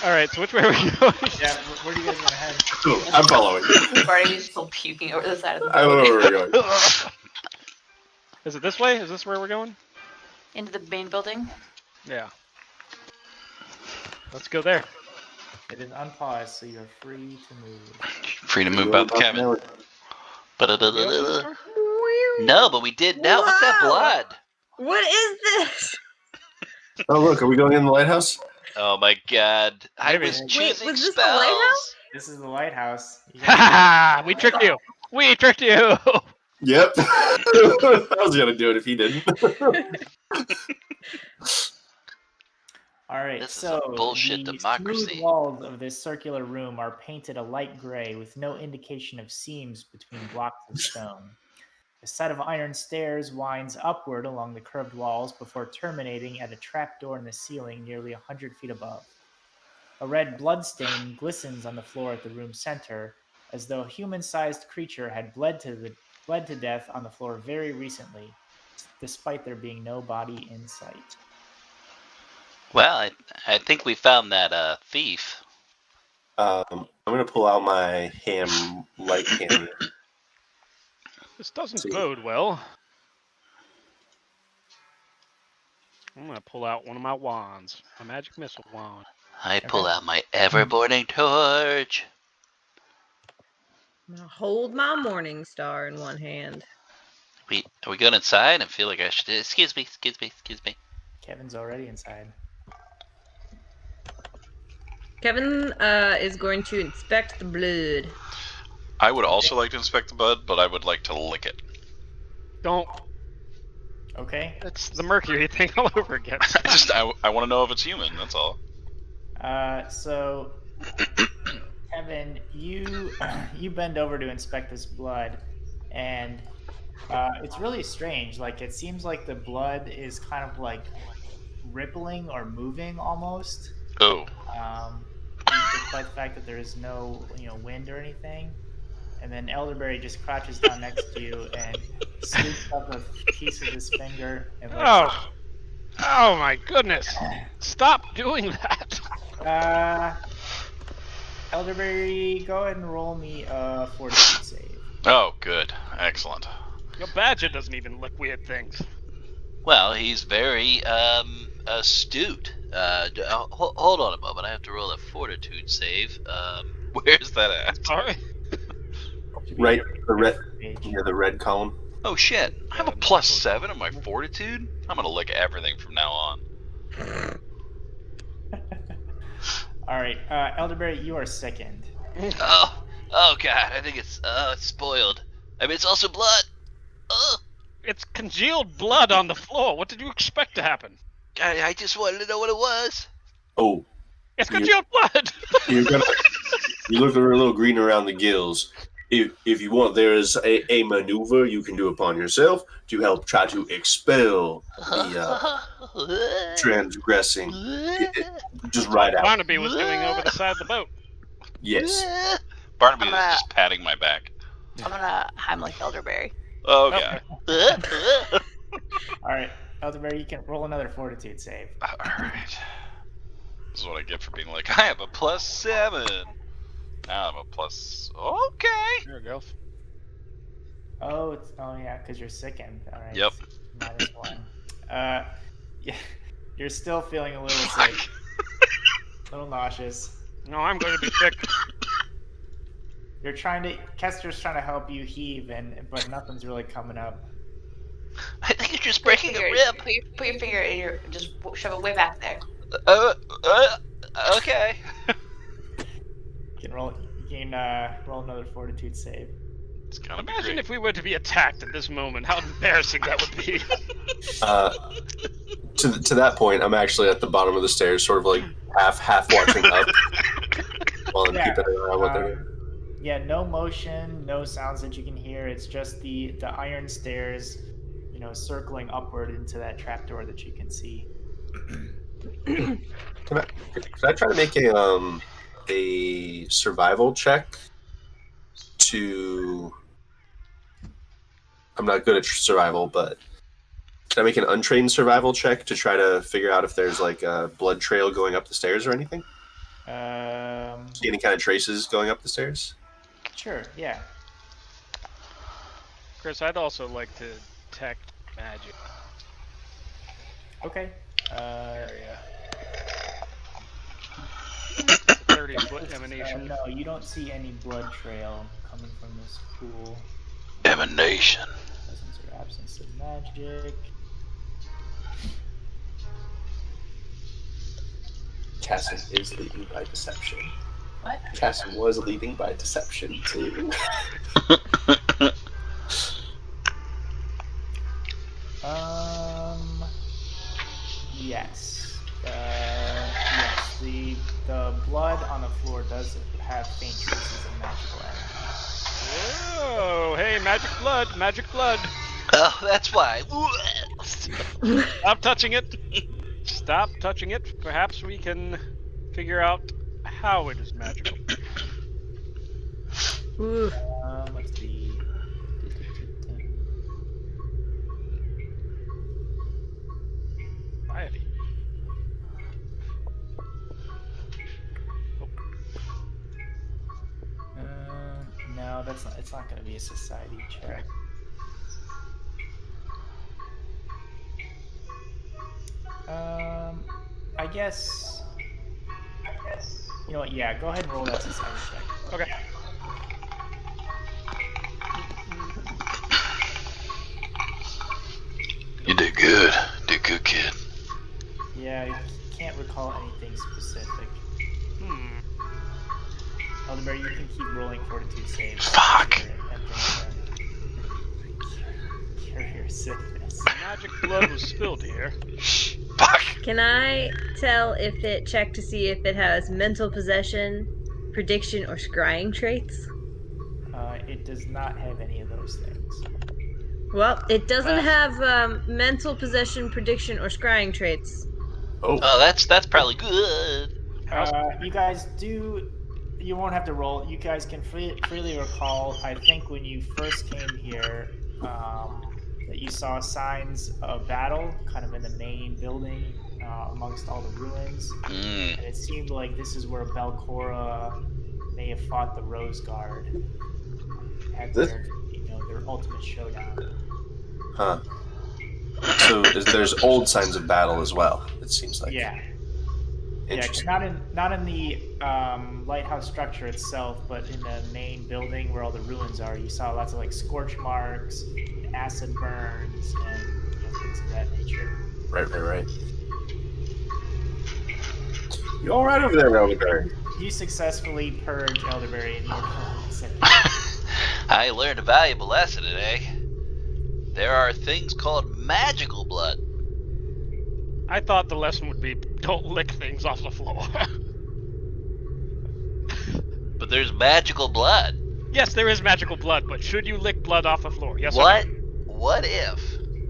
All right, so which way are we going? Yeah, where do you guys want to head? Oh, I'm following. Barnaby's still puking over the side of the I don't know building. where we're going. Is it this way? Is this where we're going? Into the main building. Yeah. Let's go there. It is unpaused, so you're free to move. Free to move about the cabin. No, but we did now. What's that Wow. blood? What is this? Oh, look, are we going in the lighthouse? Oh my god. I Maybe. was Wait, choosing was this the spells. lighthouse? This is the lighthouse. You Ha guys- ha! We tricked you. We tricked you. Yep. I was going to do it if he didn't. All right, This is so a bullshit the democracy. smooth walls of this circular room are painted a light gray with no indication of seams between blocks of stone. A set of iron stairs winds upward along the curved walls before terminating at a trapdoor in the ceiling nearly 100 feet above. A red bloodstain glistens on the floor at the room's center, as though a human-sized creature had bled to death on the floor very recently, despite there being no body in sight. Well, I think we found that thief. I'm going to pull out my light hammer. This doesn't See. bode well. I'm gonna pull out one of my wands, a magic missile wand. I pull out my ever-burning torch. I'm gonna hold my morning star in one hand. Are we going inside? I feel like I should. Excuse me. Kevin's already inside. Kevin is going to inspect the blood. I would also like to inspect the blood, but I would like to lick it. Don't. Okay. It's the mercury thing all over again. I want to know if it's human. That's all. So Kevin, you bend over to inspect this blood, and it's really strange. Like it seems like the blood is kind of like rippling or moving almost. Oh. Despite the fact that there is no wind or anything. And then Elderberry just crouches down next to you and scoops up a piece of his finger and licks Oh my goodness! Stop doing that. it. Elderberry, go ahead and roll me a fortitude save. Oh, good. Excellent. Your badger doesn't even lick weird things. Well, he's very astute. Hold on a moment. I have to roll a fortitude save. Where's that at? Sorry. Should be Right, near the red column. Oh shit! I have a +7 on my fortitude. I'm gonna lick everything from now on. All right, Elderberry, you are second. Oh god! I think it's spoiled. I mean, it's also blood. It's congealed blood on the floor. What did you expect to happen? I just wanted to know what it was. Oh, It's congealed blood. you look a little green around the gills. If you want, there is a maneuver you can do upon yourself to help try to expel the transgressing. Just right out. Barnaby was doing over the side of the boat. Yes. Barnaby is just patting my back. I'm gonna Heimlich Elderberry. Oh, God. All right, Elderberry, you can roll another fortitude save. Alright. This is what I get for being like, I have a +7. Now I'm a plus. Okay. There we go. Oh yeah, because you're sickened. All right. Yep. -1. Yeah, you're still feeling a little sick, a little nauseous. No, I'm going to be sick. Kester's trying to help you heave, but nothing's really coming up. I think you're just breaking a rib. Put your finger in your, just shove it way back there. Okay. You can roll another fortitude save. It's gonna Imagine be great. if we were to be attacked at this moment. How embarrassing that would be. To that point, I'm actually at the bottom of the stairs, sort of like half watching up while I'm keeping an eye on what they're doing. Yeah, no motion, no sounds that you can hear. It's just the iron stairs, circling upward into that trapdoor that you can see. Can I try to make a survival check to... I'm not good at survival, but can I make an untrained survival check to try to figure out if there's like a blood trail going up the stairs or anything? See any kind of traces going up the stairs? Sure, yeah. Chris, I'd also like to detect magic. Okay. Area. 30-foot emanation. No, you don't see any blood trail coming from this pool. Emanation. Presence or absence of magic. Cassim is leading by deception. What? Cassim was leading by deception too. Yes. Yes. The blood on the floor does have faint traces of magical energy. Whoa! Hey, magic blood! Magic blood! Oh, that's why. Stop touching it! Stop touching it. Perhaps we can figure out how it is magical. Ooh. Let's see. Society. No, it's not going to be a society check. I guess. You know what? Yeah, go ahead and roll that society check. Okay. You did good. Did good, kid. Yeah, I can't recall anything specific. Elderberry, you can keep rolling fortitude saves. Fuck. Cure your sickness. Magic blood was spilled here. Fuck. Can I tell if it checked to see if it has mental possession, prediction, or scrying traits? It does not have any of those things. Well, it doesn't have mental possession, prediction, or scrying traits. Oh, that's probably good. You guys do. You won't have to roll. You guys can freely recall. I think when you first came here, that you saw signs of battle, kind of in the main building, amongst all the ruins. And it seemed like this is where Belcora may have fought the Rose Guard. Had their ultimate showdown. huh. So there's old signs of battle as well, it seems like. Yeah. Interesting. Yeah, not in the lighthouse structure itself, but in the main building where all the ruins are. You saw lots of like scorch marks, and acid burns, and things of that nature. Right. You all right over there, Elderberry? You successfully purge Elderberry and you're sick. I learned a valuable lesson today. There are things called magical blood. I thought the lesson would be don't lick things off the floor. But there's magical blood. Yes, there is magical blood, but should you lick blood off the floor? Yes What? or no? What if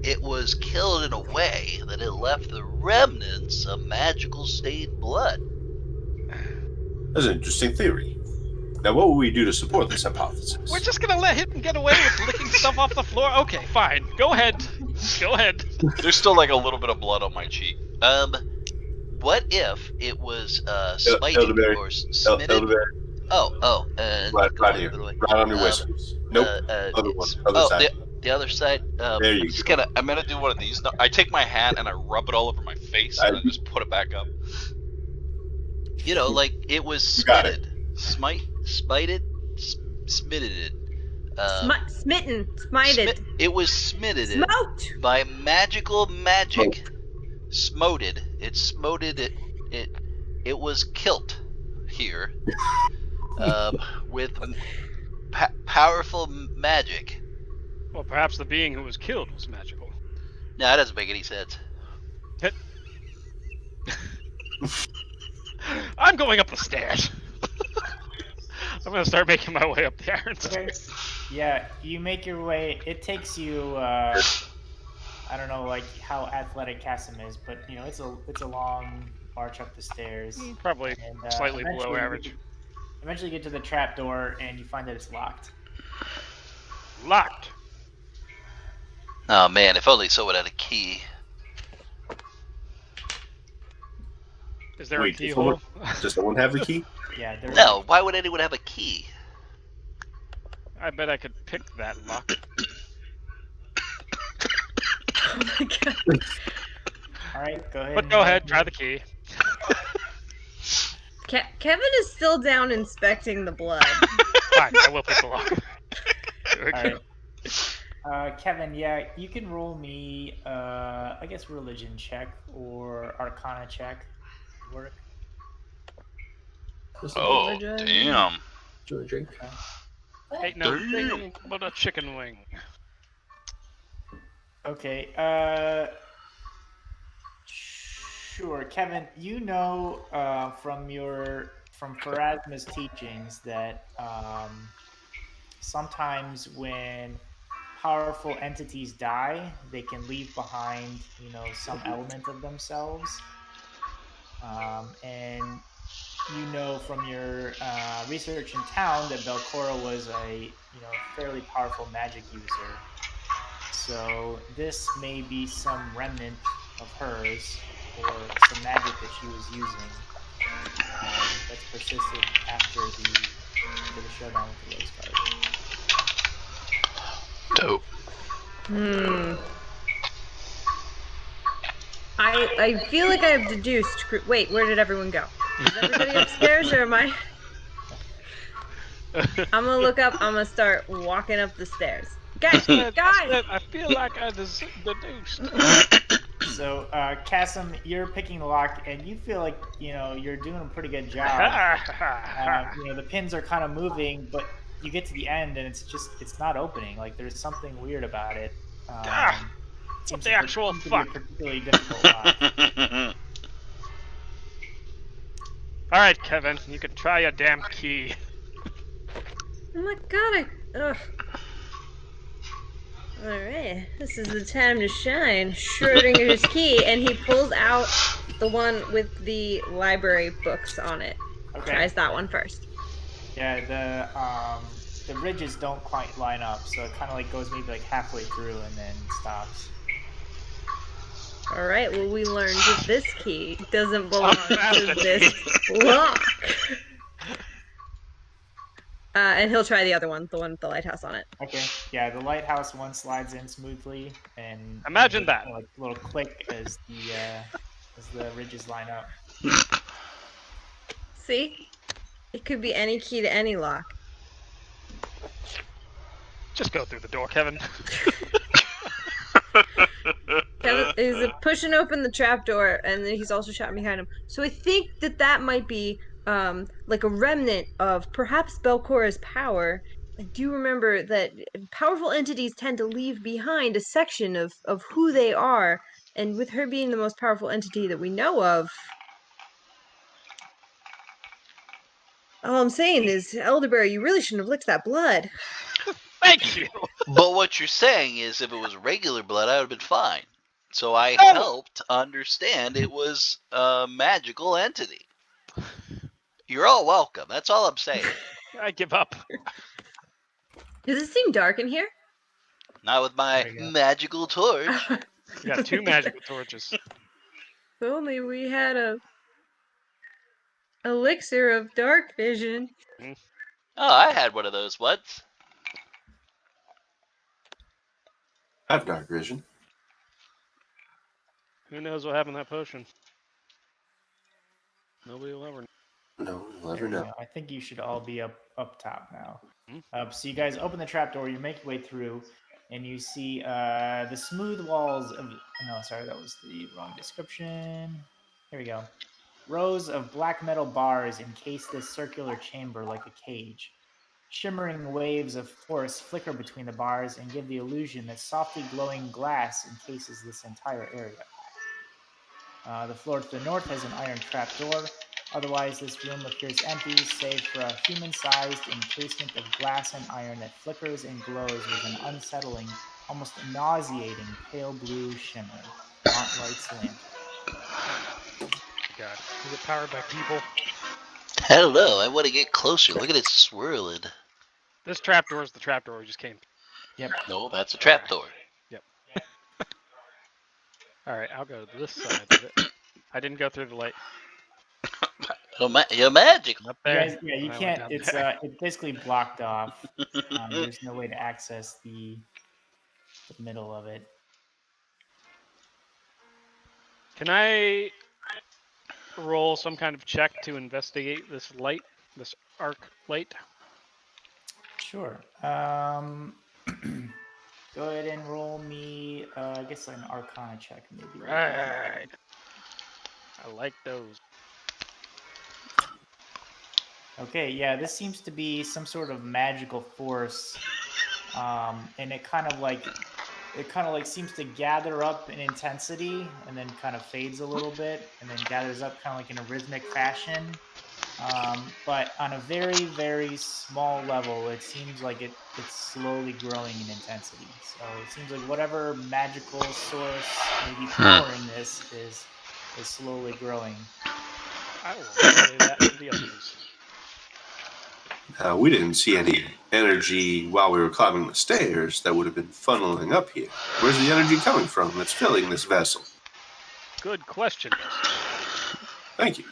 it was killed in a way that it left the remnants of magical stained blood? That's an interesting theory. Now, what will we do to support this hypothesis? We're just gonna let him get away with licking stuff off the floor? Okay, fine. Go ahead. Go ahead. There's still like a little bit of blood on my cheek. What if it was smited Elderberry. or smitted? Elderberry. Right, Right here. Right on your whiskers. Nope. Other one. Other side. the other side. There you go. I'm gonna do one of these. No, I take my hat and I rub it all over my face and I just put it back up. You know, like it was You got it. smitted, smitted. Smitten. Smited. It was smitted Smoked. by magical magic. Smoted. It smoted it. It was kilt here. With powerful magic. Well, perhaps the being who was killed was magical. No, that doesn't make any sense. I'm going up the stairs. I'm gonna start making my way up the iron stairs. Yeah, you make your way. It takes you. I don't know, like how athletic Cassim is, but you know, it's a long march up the stairs. Probably And, slightly below eventually average. Eventually, you get to the trap door and you find that it's locked. Locked. Oh man, if only someone had a key. Is there Wait, a keyhole? Does someone have the key? Yeah. There's No, why would anyone have a key? I bet I could pick that lock. Oh my god. All right, go ahead. But go ahead, try the key. Kevin is still down inspecting the blood. Fine, I will pick the lock. There we All go. right. Kevin, yeah, you can roll me, I guess, religion check or arcana check. Work. Oh, Religion. damn. Do you want a drink? Ain't no Damn. thing but a chicken wing. Okay. Sure, Kevin. You know from Pharasma's teachings that sometimes when powerful entities die, they can leave behind, you know, some element of themselves. And you know from your research in town that Belcora was a, you know, fairly powerful magic user. So this may be some remnant of hers or some magic that she was using that's persisted after the showdown with the Rose Guard. Dope. I feel like I've deduced. Wait, where did everyone go? Is everybody upstairs or am I? I'm gonna look up. I'm gonna start walking up the stairs. Guys! I feel like I deduced. So, Cassim, you're picking the lock, and you feel like, you know, you're doing a pretty good job. You know, the pins are kind of moving, but you get to the end, and it's not opening. Like, there's something weird about it. What the actual fuck? A particularly difficult lock. All right, Kevin, you can try your damn key. Oh my god! Ugh. All right, this is the time to shine. Schrodinger's key, and he pulls out the one with the library books on it. Okay. Tries that one first. Yeah, the ridges don't quite line up, so it kind of like goes maybe like halfway through and then stops. All right, well, we learned that this key doesn't belong to this lock. And he'll try the other one, the one with the lighthouse on it. Okay, yeah, the lighthouse one slides in smoothly, and imagine that, like a little click as the ridges line up. See, it could be any key to any lock. Just go through the door, Kevin. Kevin is pushing open the trapdoor, and then he's also shouting behind him. So I think that might be like a remnant of perhaps Belcora's power. I do remember that powerful entities tend to leave behind a section of who they are, and with her being the most powerful entity that we know of, all I'm saying is, Elderberry, you really shouldn't have licked that blood. Thank you. But what you're saying is if it was regular blood, I would have been fine. So I helped understand it was a magical entity. You're all welcome. That's all I'm saying. I give up. Does it seem dark in here? Not with my magical torch. We got 2 magical torches. If only we had a elixir of dark vision. Oh, I had one of those once. I have dark vision. Who knows what happened to that potion? Nobody will ever know. No, you'll There never we know. go. I think you should all be up top now. Hmm? So you guys open the trapdoor, you make your way through, and you see the smooth walls of. No, sorry, that was the wrong description. Here we go. Rows of black metal bars encase this circular chamber like a cage. Shimmering waves of force flicker between the bars and give the illusion that softly glowing glass encases this entire area. The floor to the north has an iron trapdoor. Otherwise, this room appears empty, save for a human-sized encasement of glass and iron that flickers and glows with an unsettling, almost nauseating pale blue shimmer. Gauntlight's lantern. God. Is it powered by people? I don't know. I want to get closer. Look at it swirling. This trapdoor is the trapdoor we just came through. Yep. No, that's a trapdoor. Alright, I'll go to this side of it. I didn't go through the light. You're magic. Up You there. guys, yeah, you and I went can't. down It's there. it's basically blocked off. There's no way to access the middle of it. Can I roll some kind of check to investigate this light? This arc light? Sure. Go ahead and roll me, I guess an Arcana check, maybe. Right. I like those. Okay, yeah, this seems to be some sort of magical force, and it kind of like seems to gather up in intensity and then kind of fades a little bit and then gathers up kind of like in a rhythmic fashion. But on a very, very small level, it seems like it's slowly growing in intensity. So it seems like whatever magical source may be powering this is slowly growing. I will relay that to the others. We didn't see any energy while we were climbing the stairs that would have been funneling up here. Where's the energy coming from that's filling this vessel? Good question, Dustin. Thank you.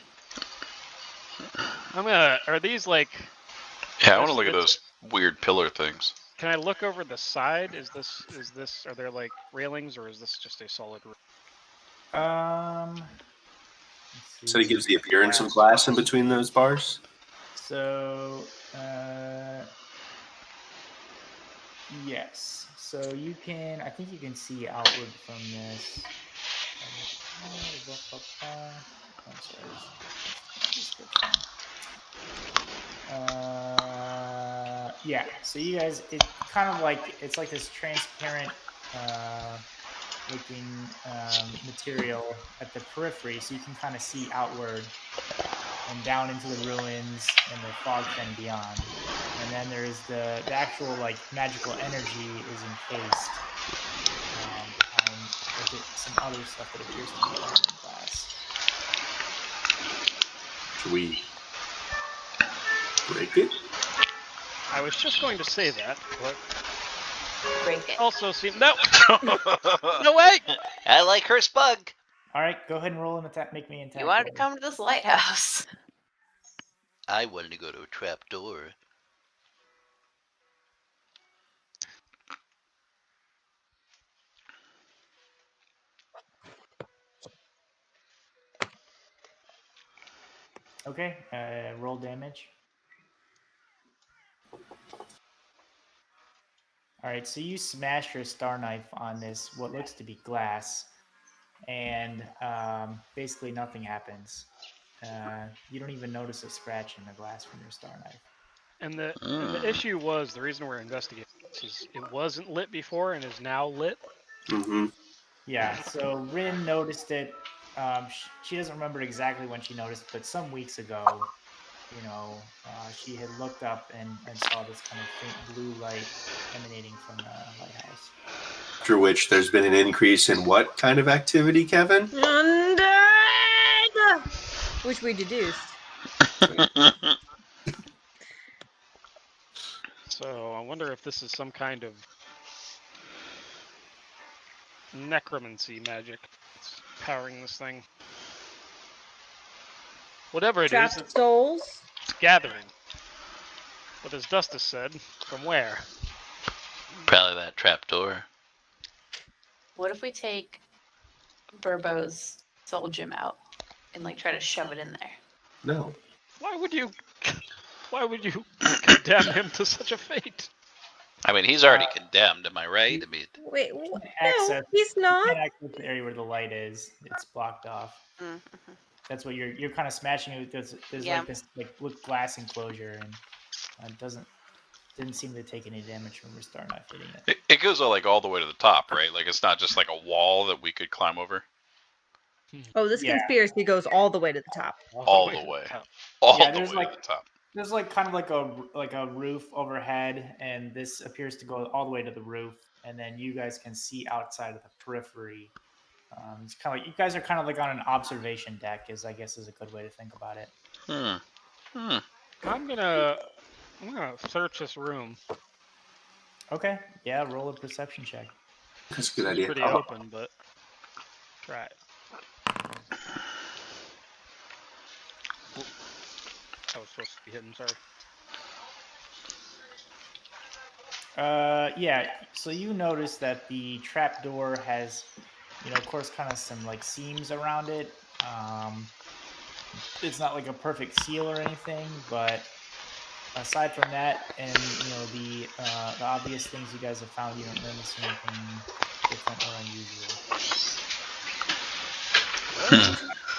Are these like... Yeah, I want to look at those weird pillar things. Can I look over the side? Are there like railings or is this just a solid roof? Let's So it see. gives the appearance of glass in between those bars? So, yes. So you can, I think you can see outward from this. Oh, sorry, that's the wrong description. Yeah. So you guys, it kind of like it's like this transparent looking material at the periphery, so you can kind of see outward and down into the ruins and the fog fen beyond. And then there's the actual like magical energy is encased behind some other stuff that appears to be iron and glass. Should we break it? I was just going to say that, but Break it. also seem no. No way. I like her spug. All right, go ahead and roll an attack. Make me an attack. You wanted to come to this lighthouse. I wanted to go to a trapdoor. Okay, roll damage. All right, so you smash your star knife on this, what looks to be glass, and basically nothing happens. You don't even notice a scratch in the glass from your star knife. And the issue was, the reason we're investigating this is it wasn't lit before and is now lit. Mm-hmm. Yeah, so Rin noticed it. She doesn't remember exactly when she noticed, but some weeks ago, she had looked up and saw this kind of faint blue light emanating from the lighthouse. After which there's been an increase in what kind of activity, Kevin? Undead! Which we deduced. So I wonder if this is some kind of necromancy magic that's powering this thing. Whatever it is, Trapped souls. it's gathering. But as Dustus said, from where? Probably that trapdoor. What if we take Burbo's soul gem out and like try to shove it in there? No. Why would you condemn him to such a fate? I mean, he's already condemned. Am I right? I mean, Wait, no, Access. he's You not. can't access the area where the light is. It's blocked off. Mm-hmm. That's what you're kind of smashing it. There's Yeah. like this like glass enclosure, and it didn't seem to take any damage from your star knife hitting it. It goes all the way to the top, right? Like it's not just like a wall that we could climb over. Oh, this Yeah. conspiracy goes all the way to the top. All the way. All Yeah, the way there's to the top. There's like kind of like a roof overhead, and this appears to go all the way to the roof, and then you guys can see outside of the periphery. It's kind of like you guys are kind of like on an observation deck, I guess is a good way to think about it. I'm gonna search this room. Okay, yeah, roll a perception check. That's a good It's idea. pretty open, but try it. Oop. I was supposed to be hidden, sorry. Yeah, so you notice that the trapdoor has, of course, kind of some like seams around it. It's not like a perfect seal or anything, but aside from that, and the obvious things you guys have found, you don't really see anything different or unusual.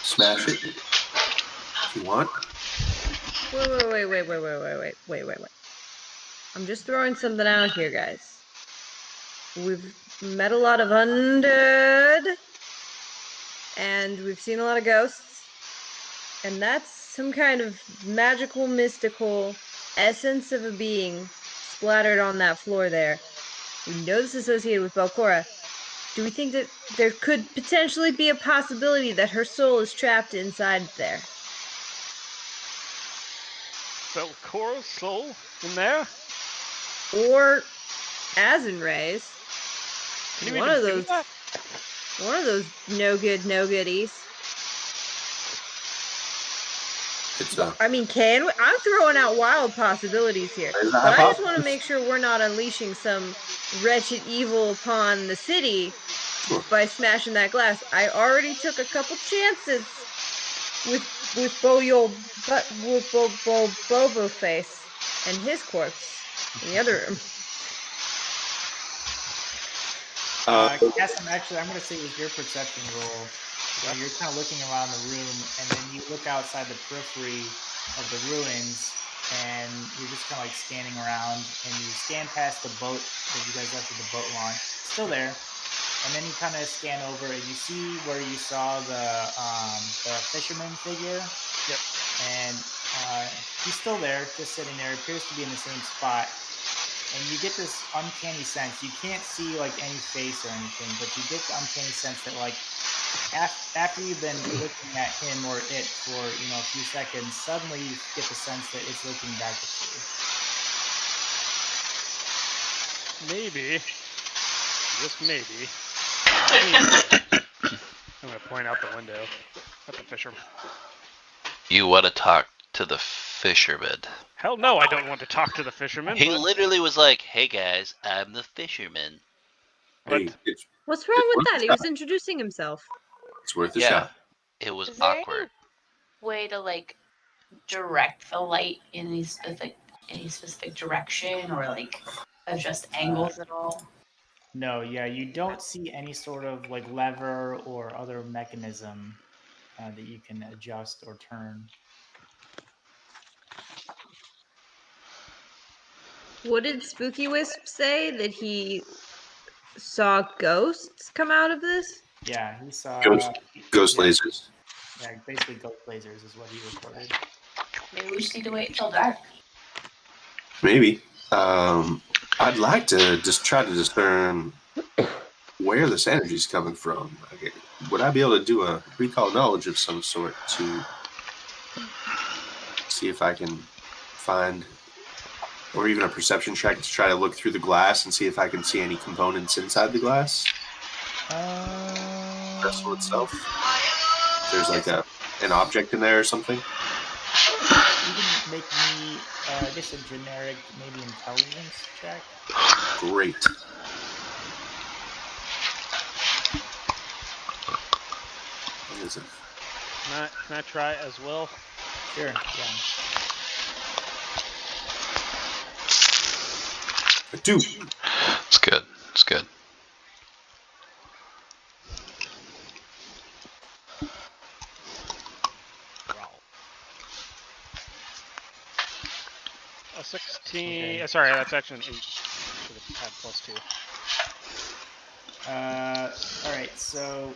Smash it if you want. Wait. I'm just throwing something out here, guys. We've met a lot of undead, and we've seen a lot of ghosts, and that's some kind of magical, mystical essence of a being splattered on that floor there. We know this is associated with Belcora. Do we think that there could potentially be a possibility that her soul is trapped inside there? Belcora's soul in there? Or Azenray's? Can you One even of do those that? One of those no goodies. It's I mean, can we? I'm throwing out wild possibilities here, There's but a I just want to hypothesis. make sure we're not unleashing some wretched evil upon the city by smashing that glass. I already took a couple chances with Bobo Face and his corpse in the other room. Cassim, actually, I'm going to say with your perception roll, you're kind of looking around the room, and then you look outside the periphery of the ruins, and you're just kind of like scanning around, and you scan past the boat that you guys left at the boat launch. It's still there. And then you kind of scan over, and you see where you saw the fisherman figure. Yep. And he's still there, just sitting there. Appears to be in the same spot. And you get this uncanny sense. You can't see like any face or anything, but you get the uncanny sense that like after you've been looking at him or it for a few seconds, suddenly you get the sense that it's looking back at you. Maybe. Just maybe. I'm gonna point out the window at the fisherman. You want to talk to the fisherman? Hell no, I don't want to talk to the fisherman. He but... literally was like, "Hey guys, I'm the fisherman." Hey, What's wrong with that? He was introducing himself. it's worth a Yeah, shot. it was Is there awkward. any way to like direct the light in any specific direction, or like adjust angles at all? No, yeah, you don't see any sort of like lever or other mechanism that you can adjust or turn. What did Spooky Wisp say? That he saw ghosts come out of this? Yeah, he saw Ghost lasers. Yeah, basically ghost lasers is what he reported. Maybe we just need to wait until dark. Maybe. I'd like to just try to discern where this energy is coming from. Okay. Would I be able to do a recall knowledge of some sort to see if I can find, or even a perception check to try to look through the glass and see if I can see any components inside the glass? Vessel itself. There's like an object in there or something. You can make me, I guess, a generic, maybe intelligence check. Great. What is it? Can I try as well? Sure. Yeah. I do. It's good. It's good. A 16. Okay. Sorry, that's actually an 8. Should have had +2. All right. So,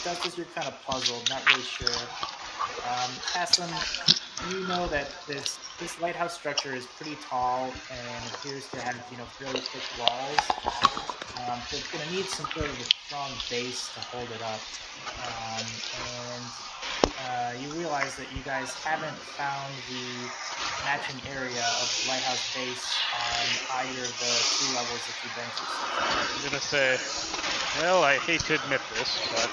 Justice, you're kind of puzzled, not really sure. Cassim, you know that this lighthouse structure is pretty tall and appears to have fairly thick walls. So it's going to need some sort of a strong base to hold it up. And you realize that you guys haven't found the matching area of the lighthouse base on either of the 2 levels that you've been to so far. I'm gonna say, well, I hate to admit this, but I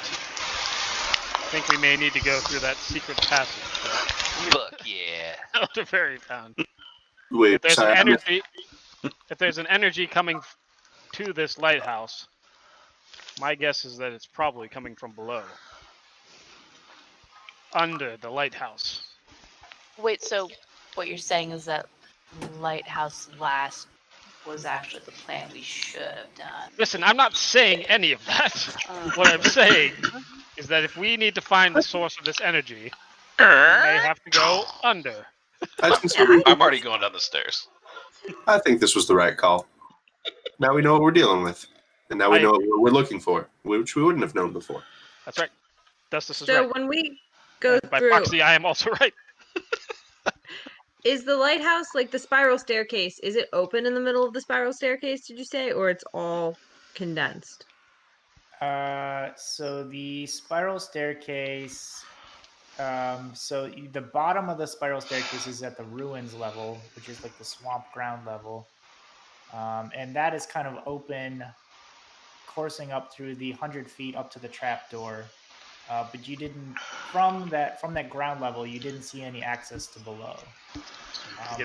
think we may need to go through that secret passage. Fuck yeah. Elder Fairy found. Wait, If there's sorry. an energy coming to this lighthouse, my guess is that it's probably coming from below, under the lighthouse. Wait, so what you're saying is that lighthouse last was actually the plan we should have done. Listen, I'm not saying any of that. What I'm saying is that if we need to find the source of this energy, we may have to go under. I'm already going down the stairs. I think this was the right call. Now we know what we're dealing with. And now we know what we're looking for, which we wouldn't have known before. That's right. Justice is So right. when we go By through, proxy, I am also right. is the lighthouse like the spiral staircase? Is it open in the middle of the spiral staircase? Did you say, or it's all condensed? So the spiral staircase. So the bottom of the spiral staircase is at the ruins level, which is like the swamp ground level, and that is kind of open, coursing up through the 100 feet up to the trap door. But you didn't from that ground level. You didn't see any access to below.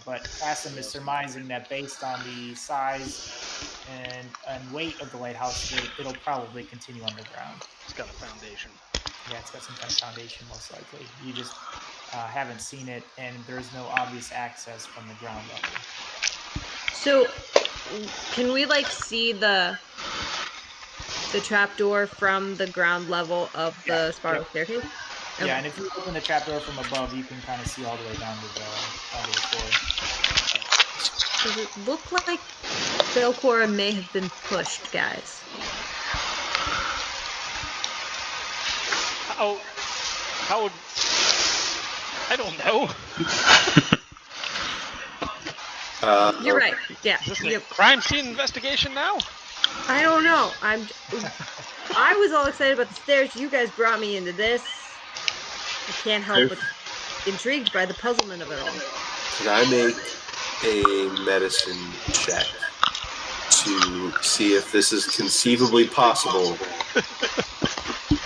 But Cassim is surmising that based on the size and weight of the lighthouse, it'll probably continue underground. It's got a foundation. Yeah, it's got some kind of foundation, most likely. You just haven't seen it, and there's no obvious access from the ground level. So, can we like see the trapdoor from the ground level of the spiral staircase? Okay. Yeah, and if you open the trapdoor from above, you can kind of see all the way down to the floor. Does it look like Belcora may have been pushed, guys? How would... I don't know. You're right. Yeah. Is this a crime scene investigation now? I don't know. I was all excited about the stairs. You guys brought me into this. I can't help but intrigued by the puzzlement of it all. Can I make a medicine check to see if this is conceivably possible?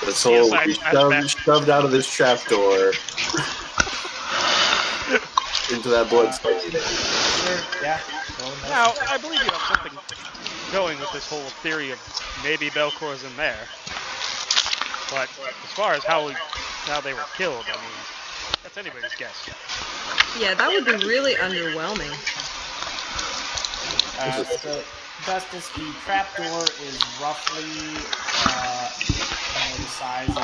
The soul will be shoved out of this trapdoor into that blood stain. Sure, yeah. Now, I believe you have something going with this whole theory of maybe Belcor's in there. But as far as how they were killed, I mean, that's anybody's guess. Yeah, that would be really underwhelming. So, Justice, the trapdoor is roughly the size of the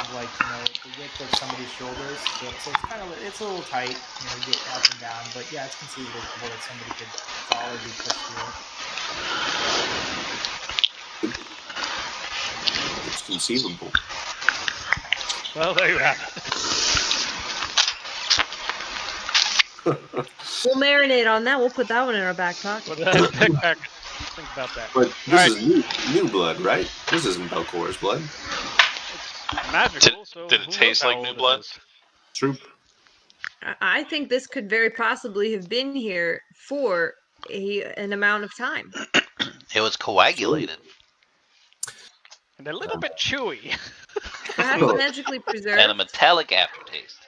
width of somebody's shoulders. So it's a little tight, get up and down. But yeah, it's conceivable that somebody could fall or be pushed through it. It's conceivable. Well, there you have it. We'll marinate on that. We'll put that one in our back pocket. Think about that. But this is new blood, right? This isn't Belcor's blood. It's magical, so did it taste like new blood? True. I think this could very possibly have been here for an amount of time. It was coagulated. And a little bit chewy. Perhaps magically preserved. And a metallic aftertaste.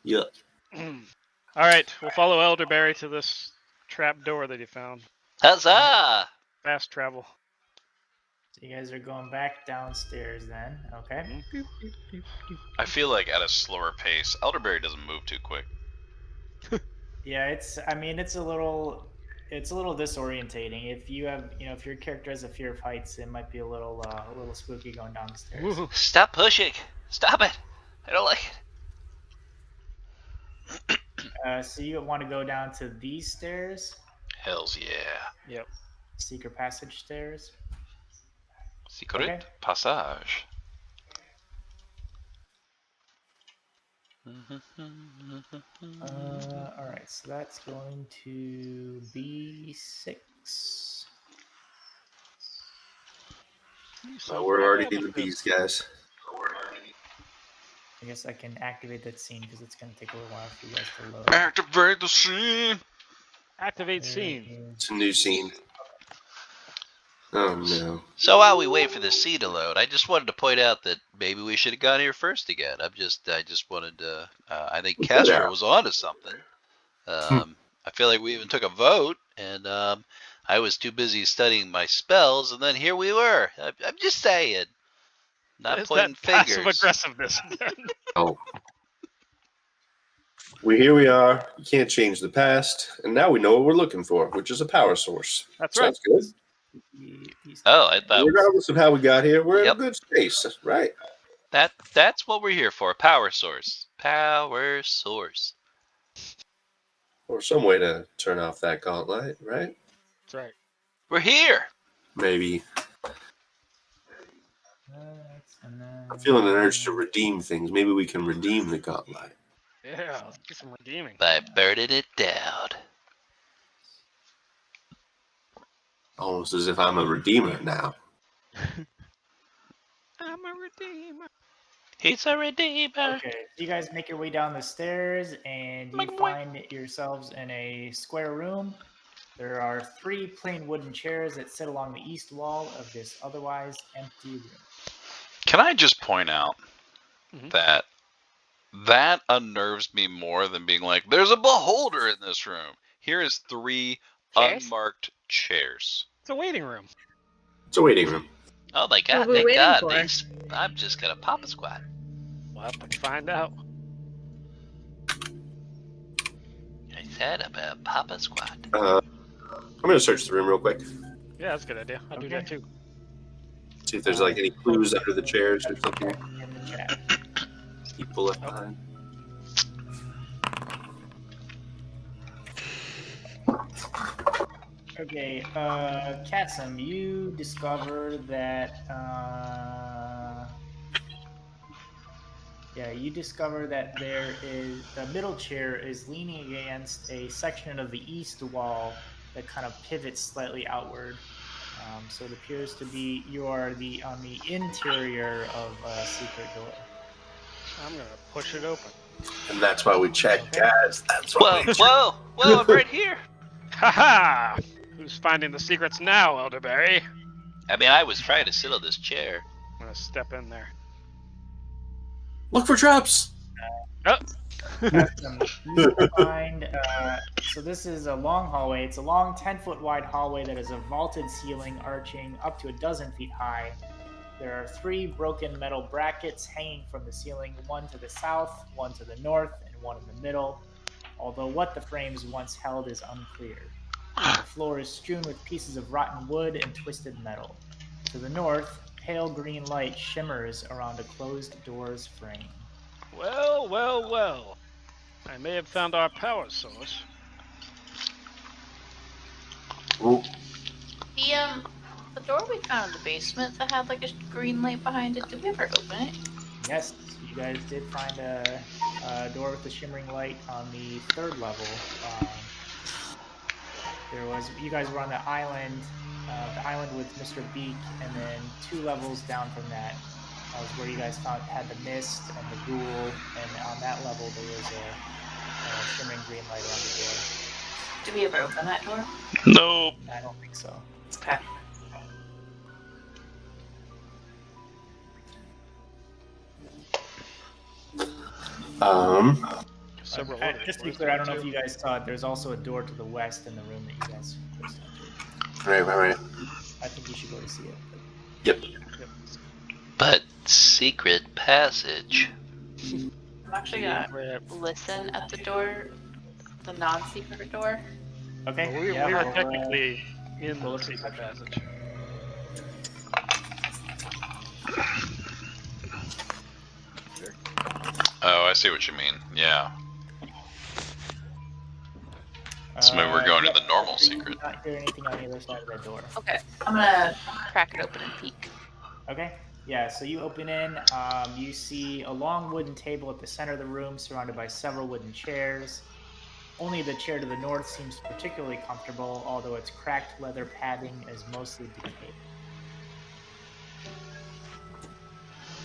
Yeah. All right, we'll follow Elderberry to this trap door that he found. Huzzah! Fast travel. So you guys are going back downstairs then, okay? I feel like at a slower pace, Elderberry doesn't move too quick. Yeah, I mean, it's a little disorientating. If you have, if your character has a fear of heights, it might be a little spooky going down the stairs. Woo. Stop pushing. Stop it. I don't like it. So you want to go down to these stairs, Hells yeah. Yep. secret passage stairs. Secret Okay. passage. All right, so that's going to be 6. So we're already in the bees, guys. I guess I can activate that scene because it's going to take a little while for you guys to load. Activate the scene. Activate There scene. is- It's a new scene. Oh no. So while we wait for the scene to load, I just wanted to point out that maybe we should have gone here first again. I just wanted to. I think We could Castro have. was onto something. I feel like we even took a vote, and I was too busy studying my spells, and then here we were. I'm just saying, not Is pointing that passive fingers. aggressiveness? Oh. Here we are. You can't change the past, and now we know what we're looking for, which is a power source. That's right. Sounds good. Oh, I thought Regardless of how we got here, we're in Yep. a good space, right? that's what we're here for. Power source. Power source. Or some way to turn off that gauntlight, right? That's right. We're here. Maybe. and then- I'm feeling an urge to redeem things. Maybe we can redeem the gauntlight. Yeah, let's do some redeeming. By burning it down. Almost as if I'm a redeemer now. I'm a redeemer. He's a redeemer. Okay, so you guys make your way down the stairs and you find yourselves in a square room. There are 3 plain wooden chairs that sit along the east wall of this otherwise empty room. Can I just point out Mhm. that unnerves me more than being like, there's a beholder in this room. Here is 3 Chairs? unmarked chairs. It's a waiting room. It's a waiting room. Oh my What god, are we thank waiting God. for? I'm just gonna pop a squat. We'll have to find out. I said about Papa Squat. I'm going to search the room real quick. Yeah, that's a good idea. I'll do that too. See if there's like any clues under the chairs or something. In the chat. People left behind. Okay, Katsum, you discover that there is the middle chair is leaning against a section of the east wall that kind of pivots slightly outward. So it appears to be you are on the interior of a secret door. I'm gonna push it open. And that's why we check, Okay. guys. That's why Whoa, we whoa, I'm right here. Haha! Who's finding the secrets now, Elderberry? I mean, I was trying to sit on this chair. I'm gonna step in there. Look for traps. You find, so this is a long hallway. It's a long 10-foot wide hallway that has a vaulted ceiling arching up to 12 feet high. There are 3 broken metal brackets hanging from the ceiling, one to the south, one to the north, and one in the middle. Although what the frames once held is unclear. The floor is strewn with pieces of rotten wood and twisted metal. To the north, pale green light shimmers around a closed door's frame. Well, well, well. I may have found our power source. Ooh, The door we found in the basement that had like a green light behind it, did we ever open it? Yes, you guys did find a door with a shimmering light on the 3rd level. You guys were on the island with Mr. Beak, and then 2 levels down from that was where you guys had the mist and the ghoul, and on that level there was a shimmering green light around the door. Did we ever open that door? Nope. I don't think so. Okay. Several Just to be clear, I don't know if you guys saw it. There's also a door to the west in the room that you guys just entered. Right. I think you should go to see it. Yep. But secret passage. I'm actually gonna listen at the door, the non-secret door. Okay. Well, we yeah, were roll, technically in roll the a secret perception. passage. Oh, I see what you mean. Yeah. So maybe we're going to the normal so you secret. do not hear anything on the other side of that door. Okay, I'm gonna crack it open and peek. Okay. Yeah, so you open in, you see a long wooden table at the center of the room surrounded by several wooden chairs. Only the chair to the north seems particularly comfortable, although its cracked leather padding is mostly decayed.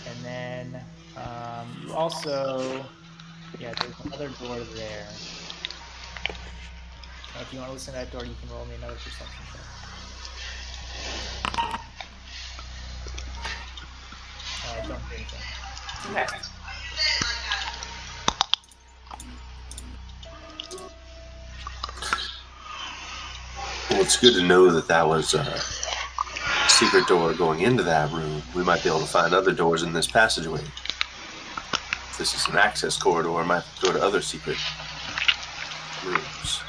And then you also, yeah, there's another door there. If you want to listen to that door, you can roll me another perception check. Don't hear anything. Okay. Well, it's good to know that was a secret door going into that room. We might be able to find other doors in this passageway. If this is an access corridor, I might go to other secret rooms.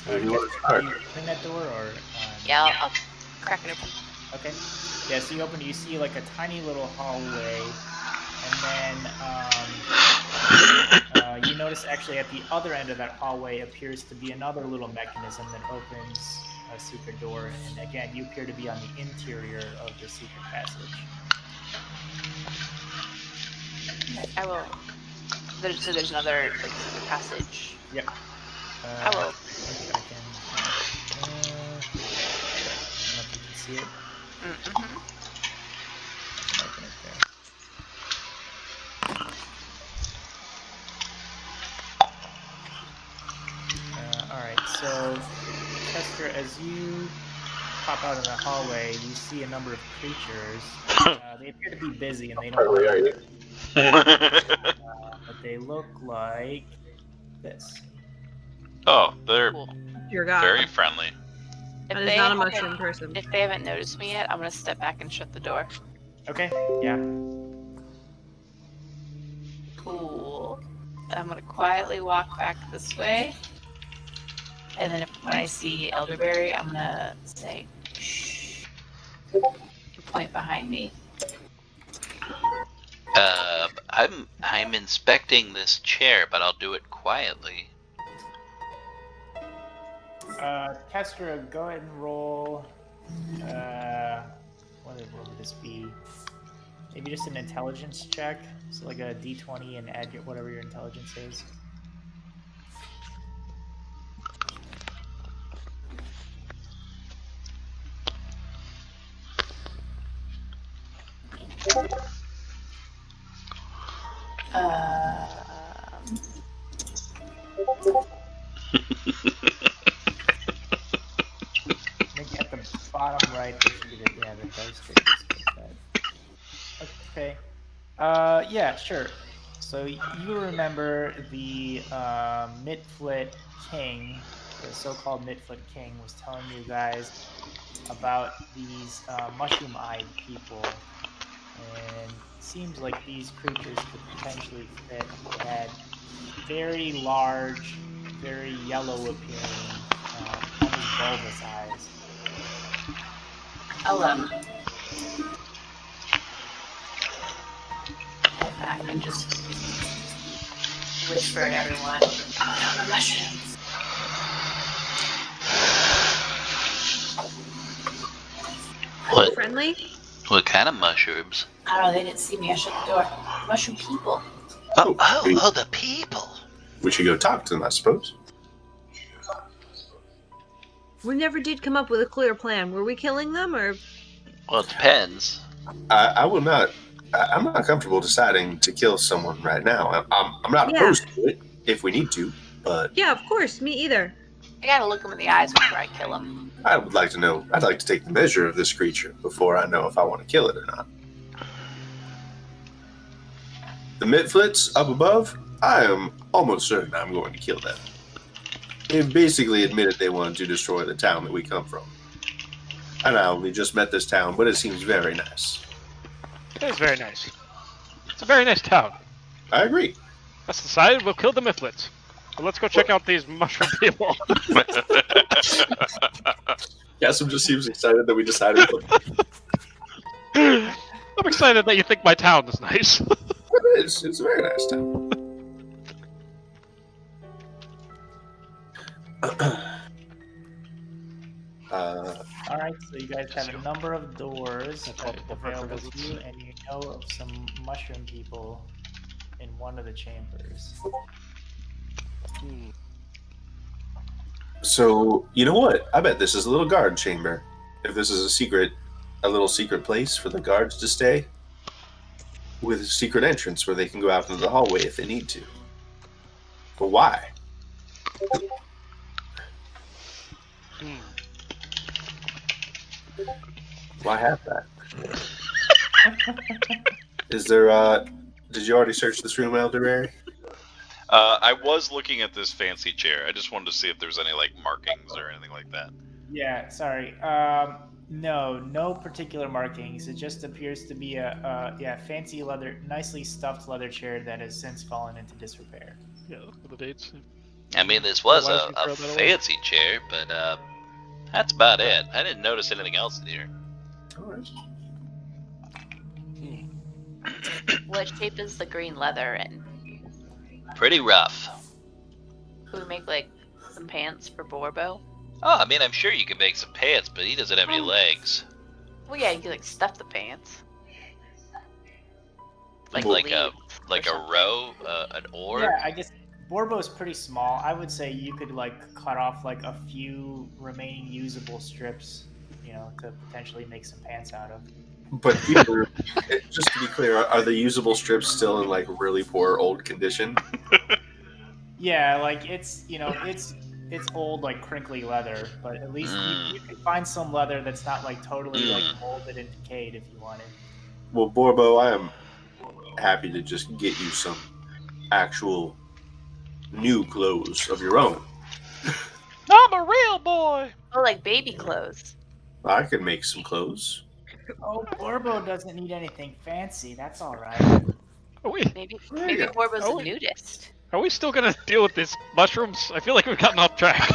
Where do you want to start? Are you opening that door or? Yeah, I'll crack it open. Okay. Yeah, so you open it, you see like a tiny little hallway, and then you notice actually at the other end of that hallway appears to be another little mechanism that opens a secret door, and again, you appear to be on the interior of the secret passage. I will. There's another like secret passage. Yep. I will. I think I can. I don't know if you can see it. Mm-hmm. Open it there. All right. So, Chester, as you pop out in the hallway, you see a number of creatures. They appear to be busy, and they don't want to. But they look like this. Oh, they're Cool. Dear God. very friendly. That is not a mushroom person. If they haven't noticed me yet, I'm gonna step back and shut the door. Okay. Yeah. Cool. I'm gonna quietly walk back this way, and then when I see elderberry, I'm gonna say, "Shh," and point behind me. I'm inspecting this chair, but I'll do it quietly. Kestra, go ahead and roll. What would this be? Maybe just an intelligence check. So like a d20 and add whatever your intelligence is. I think at the bottom right, there should be the dice tray. Okay. Yeah, sure. So you remember the Mitflit King, the so-called Mitflit King, was telling you guys about these mushroom-eyed people, and it seems like these creatures could potentially fit. They had very large, very yellow-appearing, almost bulbous eyes. I'll head back and just whisper to everyone, "Found the mushrooms." What? Friendly? What kind of mushrooms? I don't know, they didn't see me, I shut the door. Mushroom people. Oh, the people. We should go talk to them, I suppose. We never did come up with a clear plan. Were we killing them or? Well, it depends. I will not. I'm not comfortable deciding to kill someone right now. I'm not opposed to it if we need to, but Yeah, of course. Me either. I gotta look them in the eyes before I kill them. I would like to know. I'd like to take the measure of this creature before I know if I want to kill it or not. The Mitflits up above, I am almost certain I'm going to kill them. They've basically admitted they want to destroy the town that we come from. And I only just met this town, but it seems very nice. It is very nice. It's a very nice town. I agree. That's decided. We'll kill the Mythlets. But let's go check out these mushroom people. Yasum just seems excited that we decided. I'm excited that you think my town is nice. It is. It's a very nice town. All right, so you guys have a number of doors available to you, and you know of some mushroom people in one of the chambers. So, you know what? I bet this is a little guard chamber. If this is a little secret place for the guards to stay, with a secret entrance where they can go out into the hallway if they need to. But why? Why have that? Is there, did you already search this room, Elderberry? I was looking at this fancy chair. I just wanted to see if there's any like markings or anything like that. Yeah, sorry. No particular markings. It just appears to be a fancy leather, nicely stuffed leather chair that has since fallen into disrepair. Yeah, look at the dates. I mean, this was Why a don't you throw that away? fancy chair, but that's about it. I didn't notice anything else in here. Alright. What shape is the green leather in? Pretty rough. Could we make like some pants for Borbo? Oh, I mean, I'm sure you can make some pants, but he doesn't have any legs. Well, yeah, you could like stuff the pants. Like leaves a or something. row, an oar. Yeah, I guess Borbo's pretty small. I would say you could like cut off like a few remaining usable strips, to potentially make some pants out of. But either, just to be clear, are the usable strips still in like really poor old condition? Yeah, like it's old like crinkly leather, but at least you can find some leather that's not like totally like molded and decayed if you wanted. Well, Borbo, I am happy to just get you some actual new clothes of your own. I'm a real boy. Oh, like baby clothes. I can make some clothes. Oh, Borbo doesn't need anything fancy. That's all right. Are we? Maybe There you go. Borbo's Oh, a nudist. Are we still gonna deal with these mushrooms? I feel like we've gotten off track.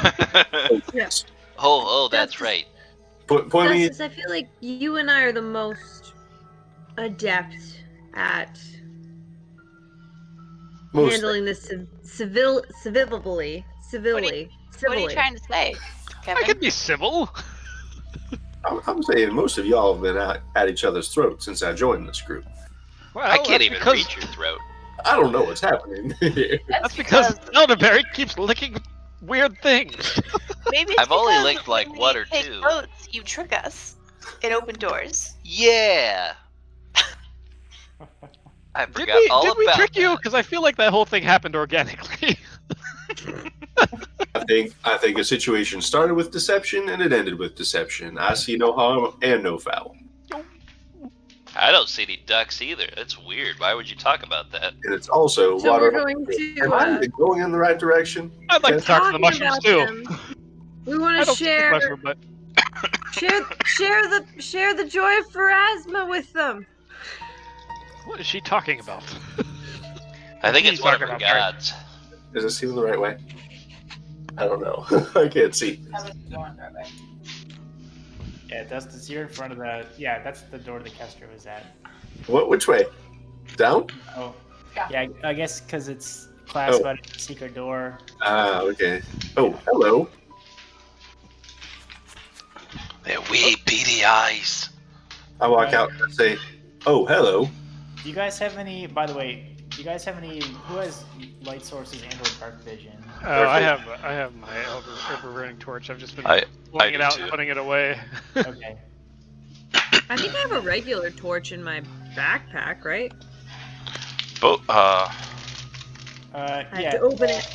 Yes. Oh, that's Justice. right. Point me. Justice, I feel like you and I are the most adept at Most handling this civilly. What are you trying to say, I Kevin? could be civil. I'm saying most of y'all have been at each other's throats since I joined this group. Well, I can't that's even because, reach your throat. I don't know what's happening here. That's because Elderberry keeps licking weird things. Maybe it's I've only because licked, like, when one we or take two. Votes, you trick us and open doors. Yeah. I Did forgot we, all did about we trick you? that. Because I feel like that whole thing happened organically. I think a situation started with deception and it ended with deception. I see no harm and no foul. I don't see any ducks either. That's weird. Why would you talk about that? And it's also So water. we're going to Am I going in the right direction? I'd like to talk to the talking mushrooms about too. them. We I want to don't speak share mushroom, but share the joy of Pharasma with them. what is she talking about? I think He's it's one of talking her about Mary. gods. Is this even the right way? I don't know. I can't see. Yeah, Dustin, you're in front of the. Yeah, that's the door the Kestra was at. Which way? Down? Oh, yeah. I guess because it's classified as a secret door. Ah, okay. Oh, hello. They're wee beady eyes. I walk out and say, "Oh, hello." Do you guys have any? By the way, do you guys have any? Who has light sources and/or dark vision? I have my ever-burning torch. I've just been I pulling do it out too. and putting it away. Okay. I think I have a regular torch in my backpack, right? But I have Yeah. to open it.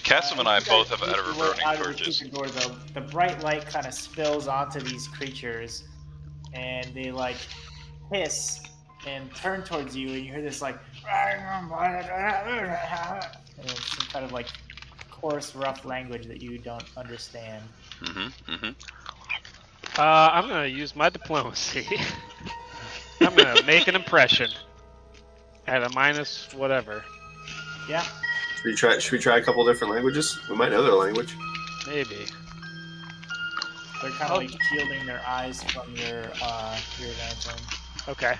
Cassim and I you both guys have ever were burning out of the torches. secret door, the bright light kind of spills onto these creatures, and they like hiss and turn towards you, and you hear this like, and it's some kind of like coarse, rough language that you don't understand. I'm gonna use my diplomacy. I'm gonna make an impression at a minus whatever. Yeah, Should we try a couple different languages? We might know their language. Maybe. they're kind of like shielding their eyes from your lantern. Okay.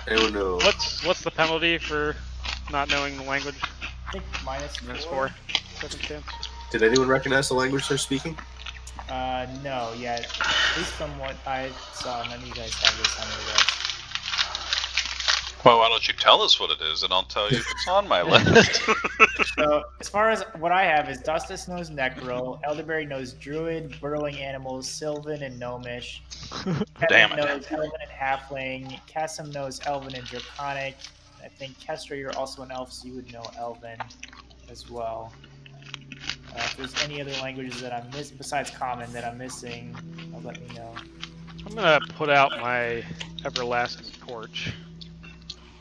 Anyone know? What's the penalty for not knowing the language? I think minus Minus 4. 4. Circumstance. Did anyone recognize the language they're speaking? No, yeah. At least from what I saw, none of you guys have this on your list. Well, why don't you tell us what it is, and I'll tell you if it's on my list. So, as far as what I have is Dustus knows Necro, Elderberry knows Druid, Burrowing Animals, Sylvan, and Gnomish. Damn Kevin it. knows Elven and Halfling. Cassim knows Elven and Draconic. I think Kestra, you're also an elf, so you would know Elven as well. If there's any other languages that I'm missing, besides Common, that I'm missing, let me know. I'm gonna put out my everlasting torch.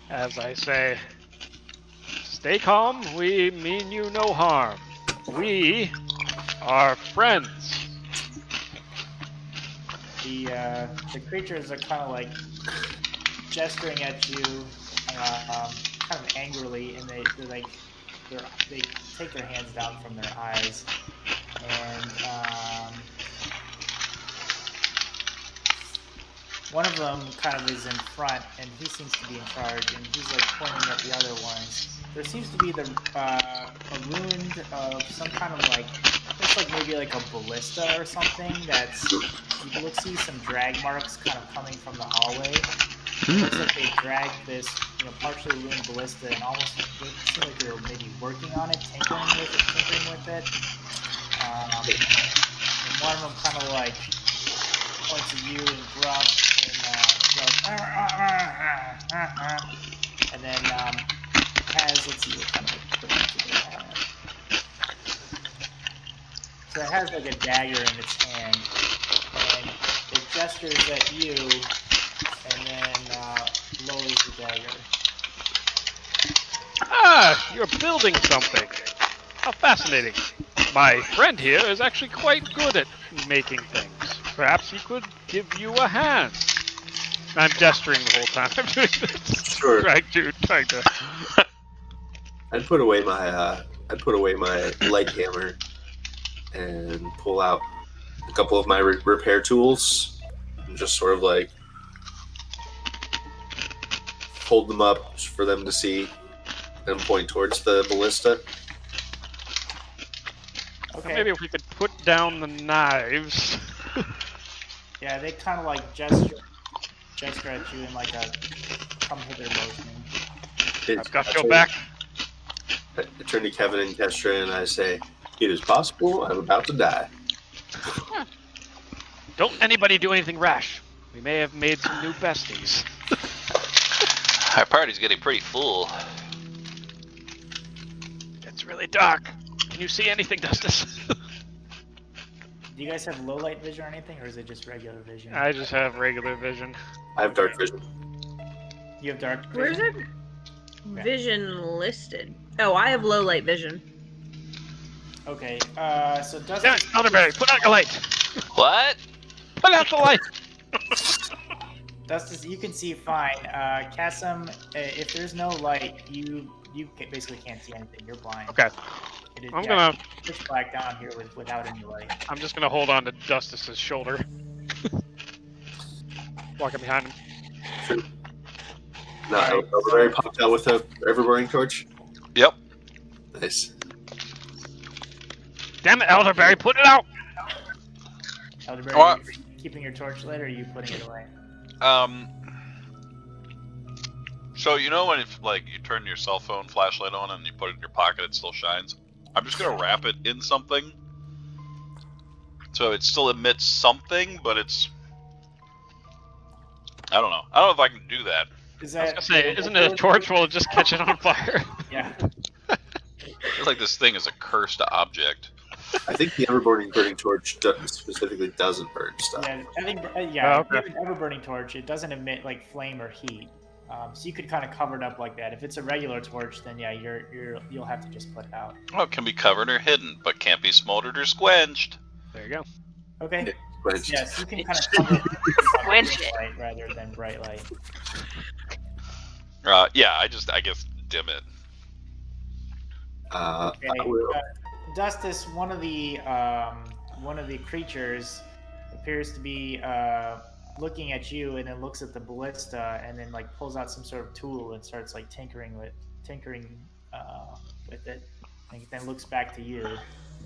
As I say, stay calm, we mean you no harm. We are friends. The creatures are kind of like gesturing at you, kind of angrily, and they take their hands down from their eyes, and one of them kind of is in front, and he seems to be in charge, and he's like pointing at the other ones. There seems to be a rune of some kind of like, looks like maybe like a ballista or something. That's, you will see some drag marks kind of coming from the hallway. It looks like they dragged this, partially ruined ballista, and almost it seemed like they were maybe working on it, tinkering with it. And one of them kind of like points at you and gruff, and and then has, let's see what kind of equipment do they have. So it has like a dagger in its hand, and it gestures at you, and then lowers the dagger. Ah, you're building something. How fascinating. My friend here is actually quite good at making things. Perhaps he could give you a hand. I'm gesturing the whole time I'm doing this. Sure. Trying to. I'd put away my leg hammer and pull out a couple of my repair tools and just sort of like hold them up for them to see and point towards the ballista. Okay. Maybe if we could put down the knives. Yeah, they kind of like gesture at you in like a come hither motion. I've got your back. I turn to Kevin and Kestra and I say, "It is possible I'm about to die." Don't anybody do anything rash. We may have made some new besties. Our party's getting pretty full. It's really dark. Can you see anything, Dustus? Do you guys have low light vision or anything, or is it just regular vision? I just have regular vision. I have dark vision. You have dark vision? Where's it? Vision listed. Oh, I have low light vision. Okay, so Dustus... Damn it, Elderberry, put out your light! What? Put out the light! Dustus, you can see fine. Cassim, if there's no light, you basically can't see anything. You're blind. Okay. It is, I'm gonna... pitch black down here without any light. I'm just gonna hold on to Dustus's shoulder. Walking behind him. Sure. No, Elderberry popped out with a ever-burning torch. Yep. Nice. Damn it, Elderberry, put it out! Elderberry, What? are you keeping your torch lit, or are you putting it away? So you know when if like you turn your cell phone flashlight on and you put it in your pocket, it still shines? I'm just gonna wrap it in something. So it still emits something, but it's... I don't know if I can do that. Is I was that... gonna say, isn't it a torch? Will it just catch it on fire? Yeah. feel like this thing is a cursed object. I think the ever-burning torch specifically doesn't burn stuff. Yeah, I think Oh, if okay. you have an ever-burning torch, it doesn't emit like flame or heat. So you could kind of cover it up like that. If it's a regular torch, then yeah, you'll have to just put it out. Oh, it can be covered or hidden, but can't be smoldered or squenched. There you go. Okay. Yeah, quenched. Yes, you can kind of cover it with Quenched it. light rather than bright light. Yeah, I guess dim it. Okay. I will. Dustus, one of the creatures appears to be looking at you, and then looks at the ballista, and then like pulls out some sort of tool and starts like tinkering with it, and then looks back to you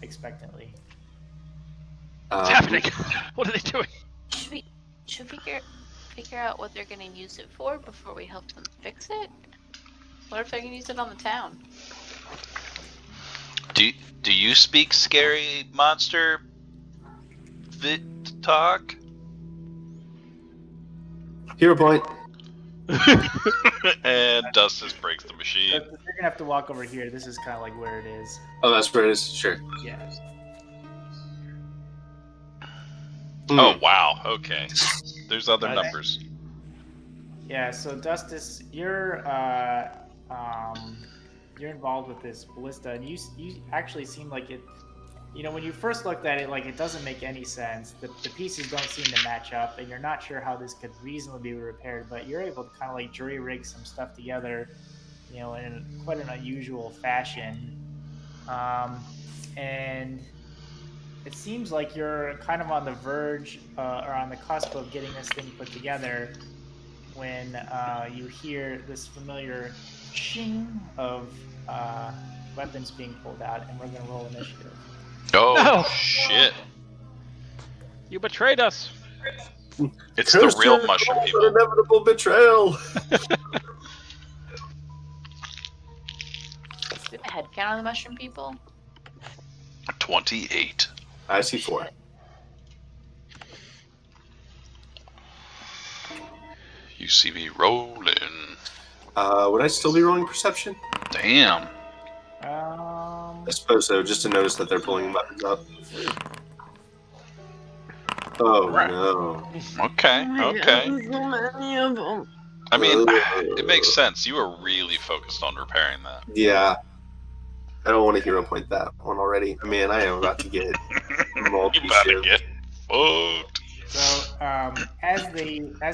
expectantly. What's happening? What are they doing? Should we figure out what they're gonna use it for before we help them fix it? What if they're gonna use it on the town? Do you speak scary monster talk? Hero point. And Dustus breaks the machine. You're gonna have to walk over here. This is kind of like where it is. Oh, that's where it is. Sure. Yeah. Oh wow. Okay. There's other numbers. Yeah. So Dustus, you're involved with this ballista, and you actually seem like it. You know, when you first looked at it, like it doesn't make any sense. The pieces don't seem to match up, and you're not sure how this could reasonably be repaired. But you're able to kind of like jury rig some stuff together, you know, in quite an unusual fashion. And it seems like you're kind of on the verge or on the cusp of getting this thing put together when you hear this familiar shing of weapons being pulled out, and we're going to roll initiative. Oh No. shit! You betrayed us. It's the real mushroom An people. inevitable betrayal. Do we have a head count on the mushroom people? 28. I see 4. You see me rolling. Would I still be rolling perception? Damn. I suppose so, just to notice that they're pulling weapons up. Oh no. Okay. Okay. So many of them. I mean, it makes sense. You were really focused on repairing that. Yeah. I don't want to hero point that one already. Man, I am about to get You about to multi-shiv. get fucked. So as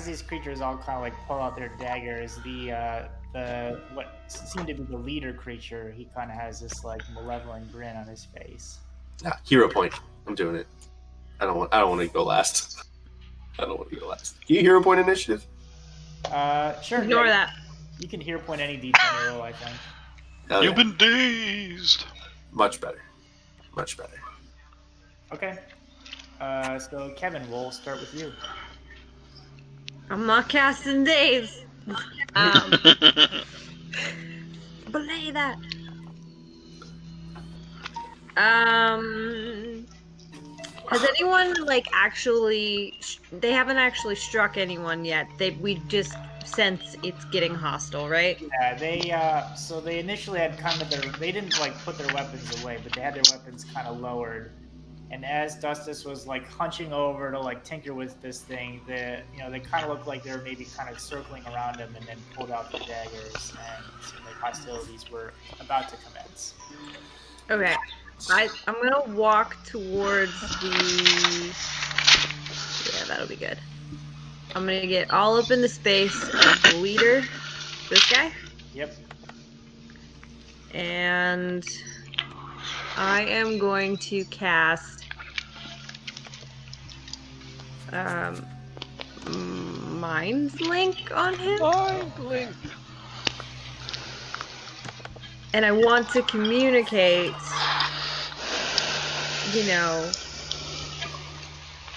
these creatures all kind of like pull out their daggers, the what seemed to be the leader creature, he kind of has this like malevolent grin on his face. Ah, hero point. I'm doing it. I don't want to go last. I don't want to go last. Can you hero point initiative? Sure. Ignore yeah, that. You can hero point any D20 roll, I think. Hell You've yeah. been dazed. Much better. Much better. Okay. So Kevin, we'll start with you. I'm not casting days. Belay that. Has anyone like actually? They haven't actually struck anyone yet. We just sense it's getting hostile, right? Yeah, they initially had kind of they didn't like put their weapons away, but they had their weapons kind of lowered. And as Dustus was like hunching over to like tinker with this thing, they kind of looked like they were maybe kind of circling around him, and then pulled out the daggers, and it seemed like hostilities were about to commence. Okay. I'm gonna walk towards the. Yeah, that'll be good. I'm gonna get all up in the space of the leader, this guy, Yep. and I am going to cast Mind Link on him. Mind Link. And I want to communicate,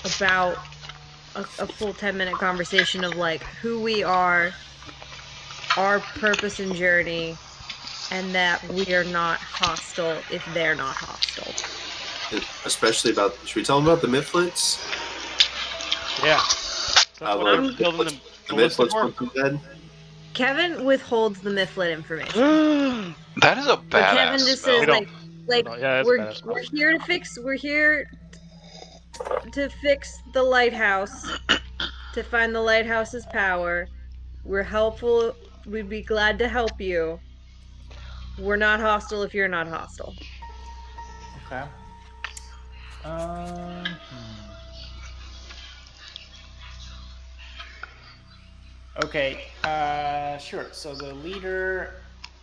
about a full 10-minute conversation of like who we are, our purpose and journey, and that we are not hostile if they're not hostile. Especially about. Should we tell them about the Mifflets? Yeah. That's what Well, I'm building them. The Mifflets put them dead. Kevin withholds the Mifflin information. That is a But badass Kevin just spell. says like Yeah, it's a badass spell. we're here to fix the lighthouse, to find the lighthouse's power. We're helpful. We'd be glad to help you. We're not hostile if you're not hostile. Okay. Okay. Sure. So the leader,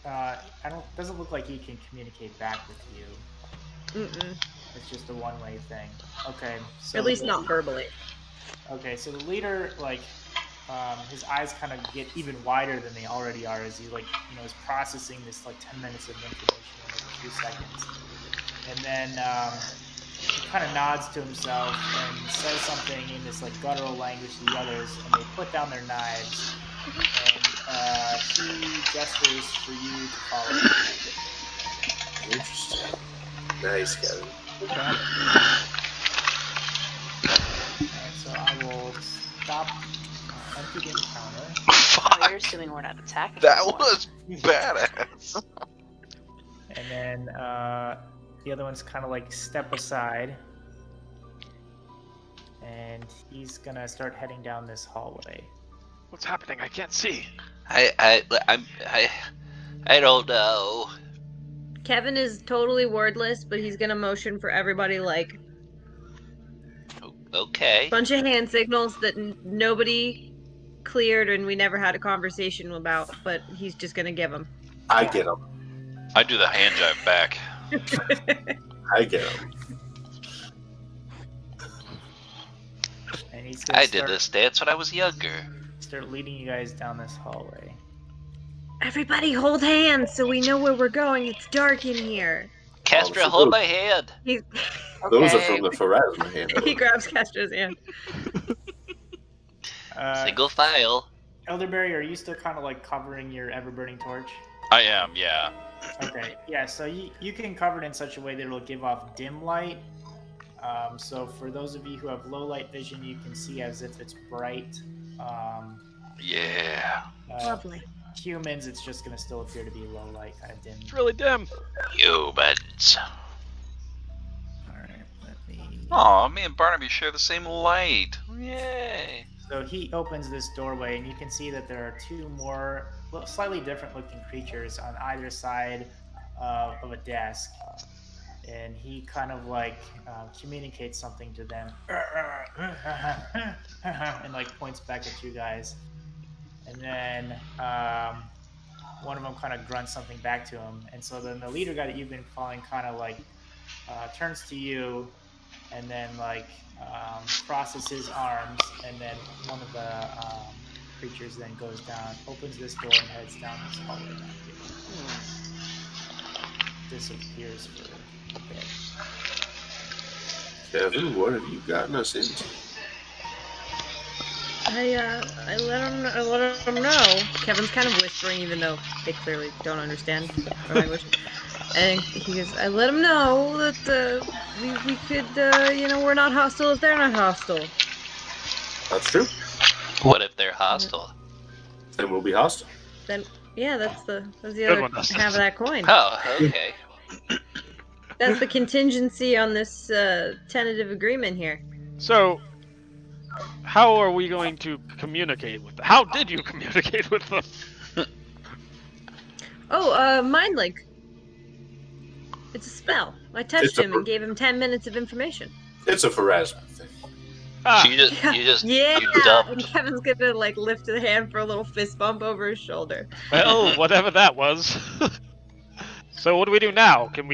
doesn't look like he can communicate back with you. Mm-mm. It's just a one-way thing. Okay. So At least not verbally. Okay. So the leader, like, his eyes kind of get even wider than they already are as he, like, is processing this like 10 minutes of information in like a few seconds, and then he kind of nods to himself and says something in this like guttural language to the others, and they put down their knives, and he gestures for you to follow him. Interesting. Nice, Kevin. Okay. Alright, so I will stop empty encounter. Oh, you're assuming we're not attacking. That anymore. was badass. And then the other one's kind of like step aside, and he's gonna start heading down this hallway. What's happening? I can't see. I don't know. Kevin is totally wordless, but he's gonna motion for everybody like Okay. bunch of hand signals that nobody cleared and we never had a conversation about, but he's just gonna give them. I get him. I do the hand jive back. I get him. And he's gonna I did this dance when I was younger. start leading you guys down this hallway. Everybody hold hands so we know where we're going. It's dark in here. Castra, so hold good. my hand. Those are Okay. from the Pharasma hand. He grabs Castra's hand. Single file. Elderberry, are you still kind of like covering your ever-burning torch? I am, yeah. Okay, yeah, so you can cover it in such a way that it'll give off dim light. So for those of you who have low light vision, you can see as if it's bright. Yeah. Lovely. Humans, it's just going to still appear to be low light, kind of dim. It's really dim. Humans. Alright, let me... Aw, me and Barnaby share the same light. Yay. So he opens this doorway, and you can see that there are two more slightly different looking creatures on either side of a desk. And he kind of like communicates something to them and like points back at you guys. And then one of them kind of grunts something back to him. And so then the leader guy that you've been following kind of like turns to you and then like crosses his arms, and then one of the creatures then goes down, opens this door, and heads down this hallway back here. Disappears for a bit. Kevin, what have you gotten us into? I let him know. Kevin's kind of whispering, even though they clearly don't understand our language. And he goes, I let him know that we could, we're not hostile if they're not hostile. That's true. What if they're hostile? Then we'll be hostile. Then, yeah, that's the Good other one, Dustin. half of that coin. Oh, okay. That's the contingency on this tentative agreement here. So, how are we going to communicate with them? How did you communicate with them? Oh, mind link. It's a spell. I touched him and gave him 10 minutes of information. It's a Pharasma thing. Ah, You just Yeah, you dumped. and Kevin's gonna like lift the hand for a little fist bump over his shoulder. well, whatever that was. So what do we do now? Can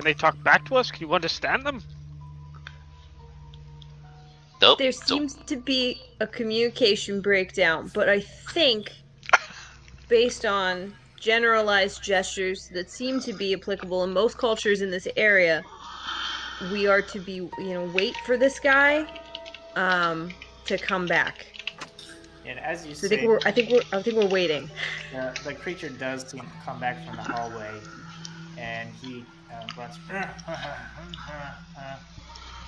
they talk back to us? Can you understand them? Nope. There So- seems to be a communication breakdown, but I think, based on generalized gestures that seem to be applicable in most cultures in this area, we are to be, wait for this guy, to come back. And as you So say, I think we're waiting. the creature does seem to come back from the hallway, and he grunts.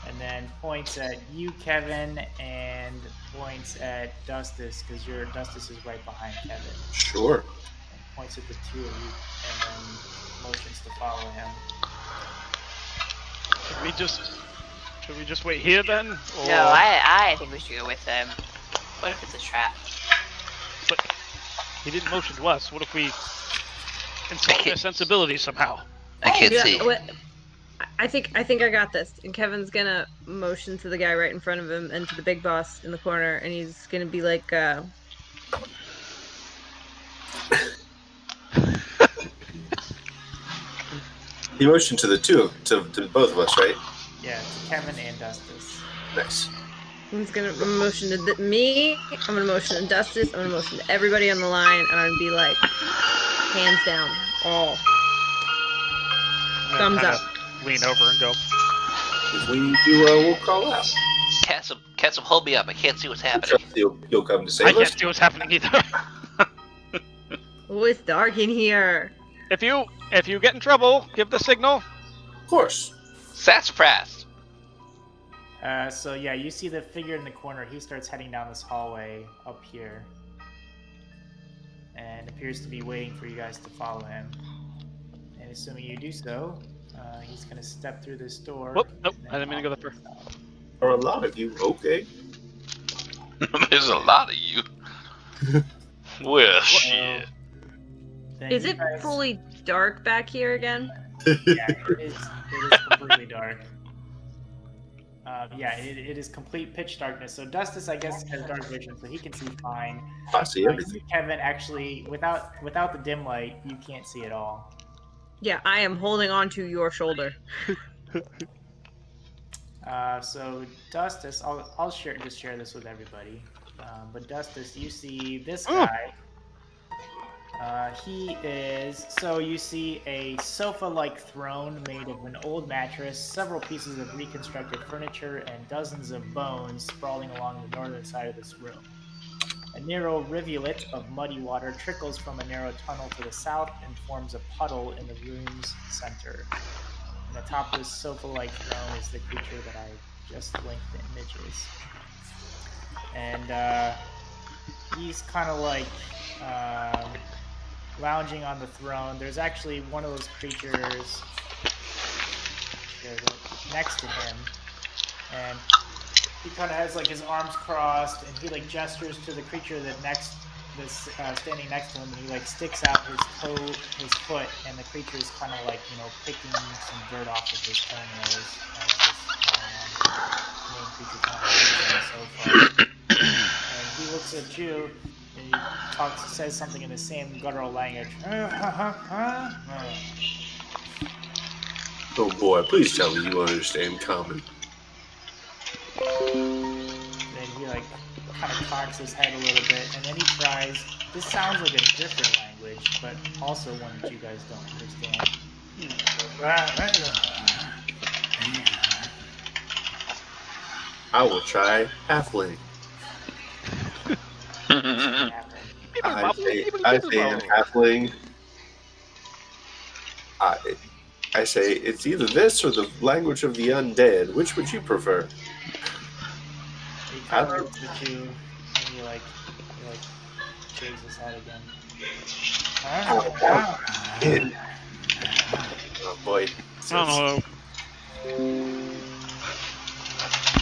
and then points at you, Kevin, and points at Dustus because Dustus is right behind Kevin. Sure. And points at the two of you, and then motions to follow him. Should we just wait here then? Or... No, I think we should go with them. What if it's a trap? But he didn't motion to us. What if we insult their sensibilities somehow? I can't see. I think I got this. And Kevin's gonna motion to the guy right in front of him and to the big boss in the corner, and he's gonna be like, He motioned to the to both of us, right? Yeah, to Kevin and Dustus. Nice. he's gonna motion to me. I'm gonna motion to Dustus. I'm gonna motion to everybody on the line, and I'm gonna be like, hands down, all. Thumbs up. Lean over and go. If we need you, we'll call out. Cassim, hold me up. I can't see what's happening. You'll come to I save us. can't see what's happening either. Oh, it's dark in here. If you get in trouble, give the signal. Of course. Sassafras. So yeah, you see the figure in the corner. He starts heading down this hallway up here, and appears to be waiting for you guys to follow him. And assuming you do so, he's gonna step through this door. Whoop, nope, I didn't mean to go that far. There are a lot of you. Okay. There's a lot of you. Well, shit. Then Is you it guys- fully dark back here again? Yeah, it is completely dark. Yeah, it is complete pitch darkness. So Dustus, I guess, has dark vision, so he can see fine. I see everything. You, Kevin, actually, without the dim light, you can't see at all. Yeah, I am holding on to your shoulder. So Dustus, I'll share this with everybody. But Dustus, you see this guy. You see a sofa-like throne made of an old mattress, several pieces of reconstructed furniture, and dozens of bones sprawling along the northern side of this room. A narrow rivulet of muddy water trickles from a narrow tunnel to the south and forms a puddle in the room's center. And atop this sofa-like throne is the creature that I just linked the images. And he's kind of like lounging on the throne. There's actually one of those creatures next to him, and he kind of has like his arms crossed, and he like gestures to the creature that's standing next to him, and he like sticks out his foot, and the creature is kind of like, picking some dirt off of his toenails as this main creature kind of lays on the sofa. And he looks at you, and he says something in the same guttural language. Oh boy, please tell me you understand common. Then he like kind of cocks his head a little bit, and then he tries. This sounds like a different language, but also one that you guys don't understand. I will try halfling. I say in halfling. I say it's either this or the language of the undead. Which would you prefer? He kind of looks at you, and he like shaves his head again. Oh boy. Oh,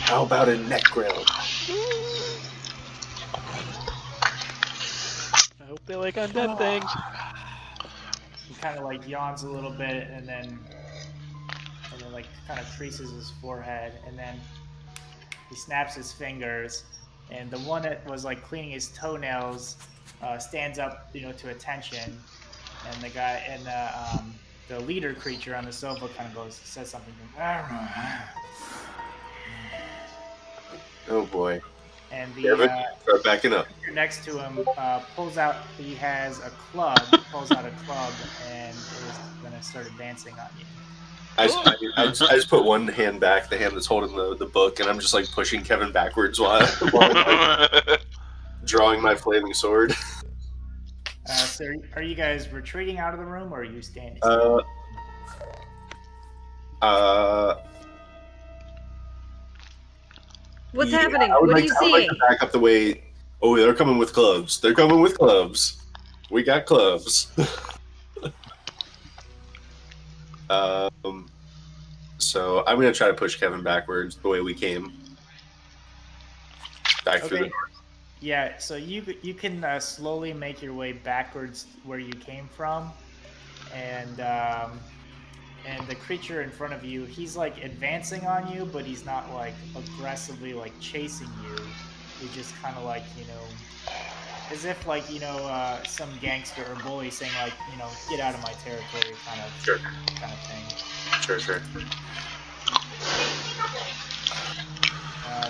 How about a neck grill? I hope they like undead things. He kind of like yawns a little bit, and then like kind of creases his forehead, and then he snaps his fingers, and the one that was like cleaning his toenails stands up, to attention, and the guy and the leader creature on the sofa kind of says something to him. Oh boy. And Kevin, start backing up. next to him pulls out a club, and is gonna start advancing on you. I just put one hand back, the hand that's holding the book, and I'm just like pushing Kevin backwards while I'm like, drawing my flaming sword. So are you guys retreating out of the room, or are you standing? What's happening? I would What are like you I would like to seeing? back up the way. Oh, they're coming with clubs. They're coming with clubs. We got clubs. So I'm gonna try to push Kevin backwards the way we came. Back through the Okay. Yeah, so you can slowly make your way backwards where you came from, and the creature in front of you, he's like advancing on you, but he's not like aggressively like chasing you. He's just kind of like, as if like, some gangster or bully saying like, get out of my territory kind of Sure. thing. Sure.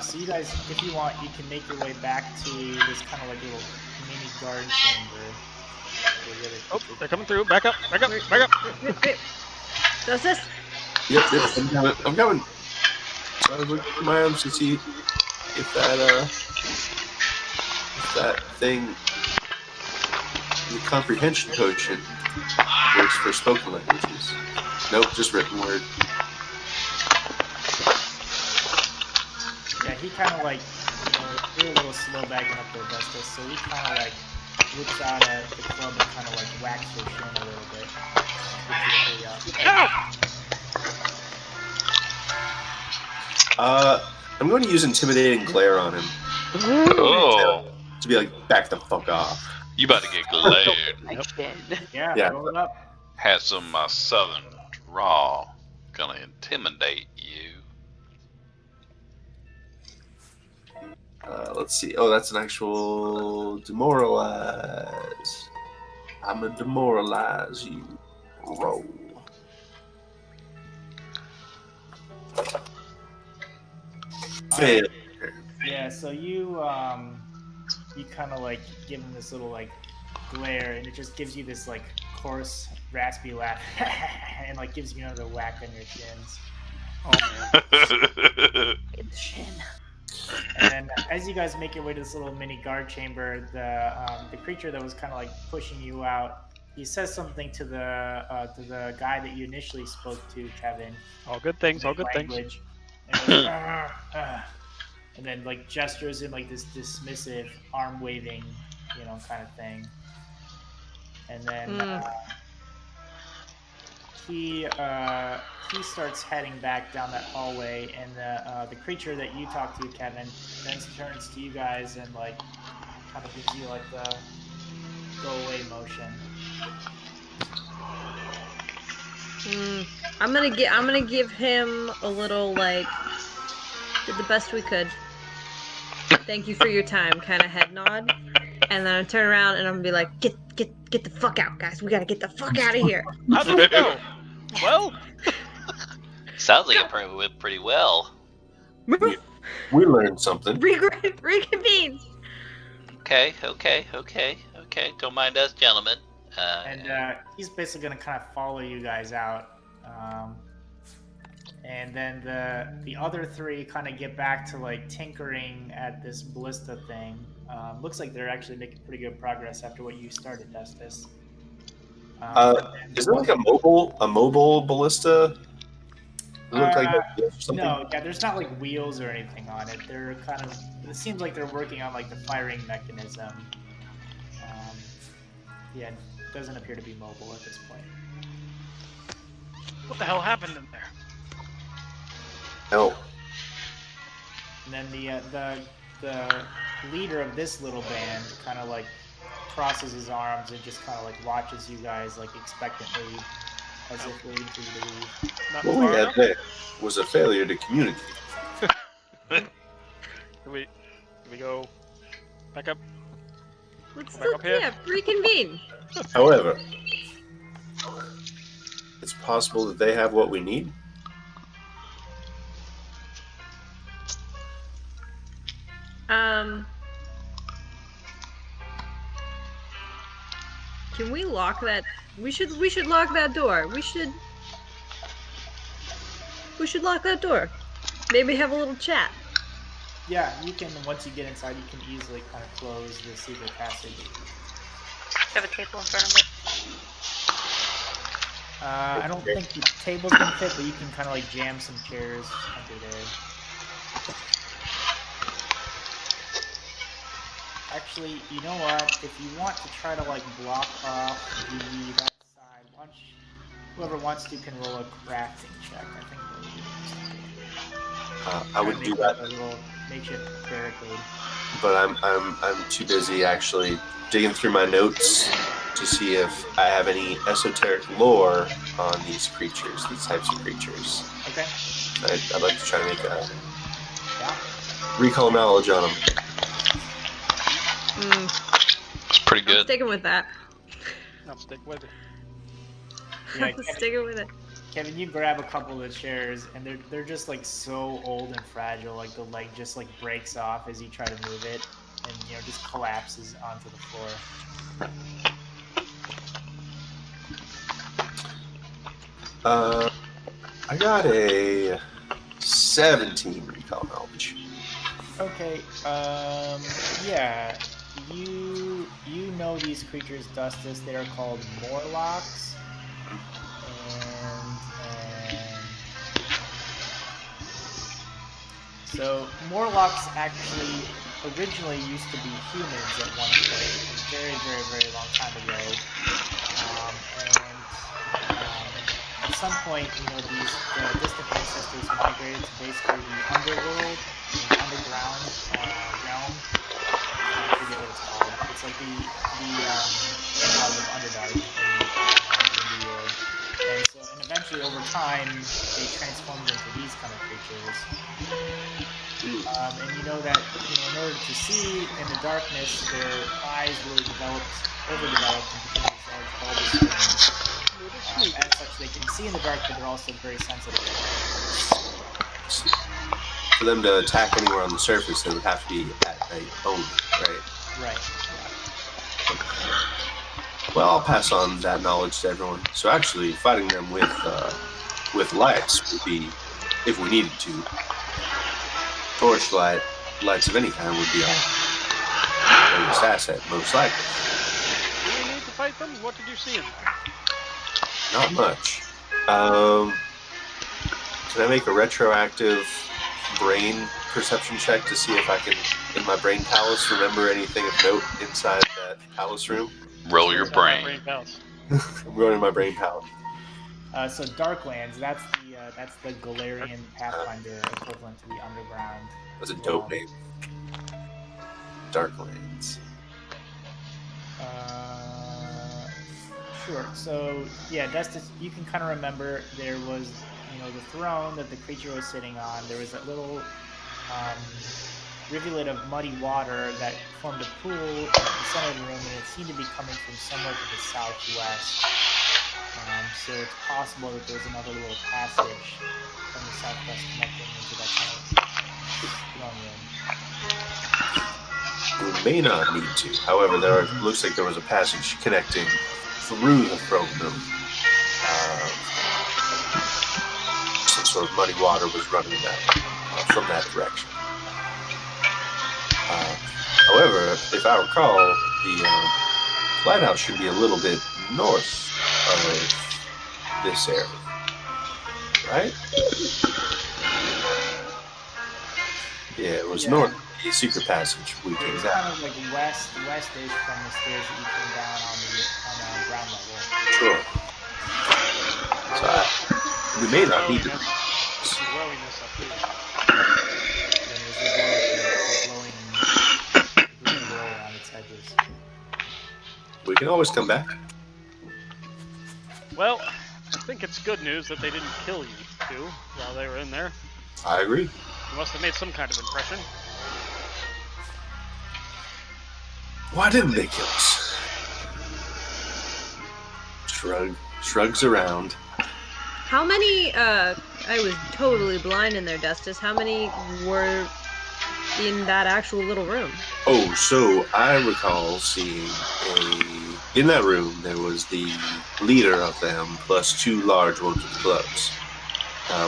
So you guys, if you want, you can make your way back to this kind of like little mini guard chamber. Where the other Oh, creatures they're coming through. Back up. Back up. Wait, Back up. wait. Does this? Yep. I'm coming. So I was looking at my arms to see if that thing, the comprehension potion, works for spoken languages. Nope, just written word. Yeah, he kind of like, you're a little slow backing up there, Augustus. So he kind of like whips out the club and kind of like whacks your shin a little bit. Gets you to hurry up. I'm going to use intimidating glare on him Oh, to be like, back the fuck off. you about to get glared. I did. Yeah, roll it up. Had some of my southern draw. Gonna intimidate you. Let's see. Oh, that's an actual demoralize. I'm gonna demoralize you. Roll. Fail. Yeah, so you kind of like give him this little like glare, and it just gives you this like coarse, raspy laugh, and like gives you another whack on your shins. Good shin. And then as you guys make your way to this little mini guard chamber, the creature that was kind of like pushing you out, he says something to the guy that you initially spoke to, Kevin. All good things. All good things. Language. And, goes, and then like gestures in like this dismissive arm waving, kind of thing. And then he starts heading back down that hallway, and the creature that you talked to, Kevin, then turns to you guys and like kind of gives you like the go away motion. I'm gonna give him a little like did the best we could. Thank you for your time, kind of head nod, and then I turn around and I'm gonna be like, get the fuck out, guys. We gotta get the fuck out of here. How did it go? Well, Sounds like it probably went pretty well. We learned something. Reconvene. Okay. Don't mind us, gentlemen. And he's basically going to kind of follow you guys out. And then the other three kind of get back to like tinkering at this ballista thing. Looks like they're actually making pretty good progress after what you started, Destus. Is there like a mobile ballista? Does it look like or something? No, yeah, there's not like wheels or anything on it. They're kind of. It seems like they're working on like the firing mechanism. Yeah, it doesn't appear to be mobile at this point. what the hell happened in there? No. And then the leader of this little band kind of like crosses his arms and just kind of like watches you guys like expectantly, as if waiting for you to leave. Not What we far had enough? there was a failure to communicate. Do we go back up? Let's Back up here? reconvene. However, it's possible that they have what we need. Can we lock that? We should lock that door. We should lock that door. Maybe have a little chat. Yeah, you can. Once you get inside, you can easily kind of close the secret passage. Do you have a table in front of it? I don't think the table's gonna fit, but you can kind of like jam some chairs under there. Actually, you know what? If you want to try to like block off that side, whoever wants to can roll a crafting check. I think it'll be the most appropriate. I would Try to do make like that, a little makeshift barricade. but I'm too busy actually digging through my notes to see if I have any esoteric lore on these creatures, these types of creatures. Okay. I'd like to try to make a Yeah. recall knowledge on them. It's pretty I'm good. sticking with that. I'll stick with it. Yeah, I'm sticking with it. Kevin, you grab a couple of the chairs, and they're just like so old and fragile. Like the leg just like breaks off as you try to move it, and just collapses onto the floor. I got a 17 recall knowledge. Okay. Yeah. You know these creatures, Dustus. They are called Morlocks, and so Morlocks actually originally used to be humans at one point, a very, very, very long time ago. At some point, the distant ancestors migrated to basically the underworld, the underground realm. I forget what it's called. It's like the analog of Underdark in D&D world. And eventually, over time, they transformed into these kind of creatures. And you know that in order to see in the darkness, their eyes really overdeveloped, and became these large bulbous things. As such, they can see in the dark, but they're also very sensitive to light. For them to attack anywhere on the surface, they would have to be at night only, right? Right. Well, I'll pass on that knowledge to everyone. So actually, fighting them with lights would be, if we needed to, torchlight, lights of any kind would be our greatest asset, most likely. Do we need to fight them? What did you see in them? Not much. Can I make a retroactive brain perception check to see if I can, in my brain palace, remember anything of note inside that palace room? Roll your brain. I'm going in my brain palace. So Darklands, that's the Galarian Pathfinder equivalent to the underground. That's a dope name. Darklands. Sure. So yeah, Destus, you can kind of remember there was the throne that the creature was sitting on. There was that little rivulet of muddy water that formed a pool at the center of the room, and it seemed to be coming from somewhere to the southwest. So it's possible that there's another little passage from the southwest connecting into that kind of throne room. We may not need to. However, looks like there was a passage connecting through the throne room. Some sort of muddy water was running from that direction. However, if I recall, the lighthouse should be a little bit north of this area, right? Yeah, it was north of the secret passage we came down. Kind of like west-ish from the stairs that you came down on the ground level. Sure. So we may not need to. Glowiness up here. And there's the glowing green glow around its edges. We can always come back. Well, I think it's good news that they didn't kill you two while they were in there. I agree. You must have made some kind of impression. Why didn't they kill us? Shrugs around. How many, I was totally blind in there, Dustus. How many were in that actual little room? Oh, so I recall seeing in that room, there was the leader of them, plus 2 large ones with clubs.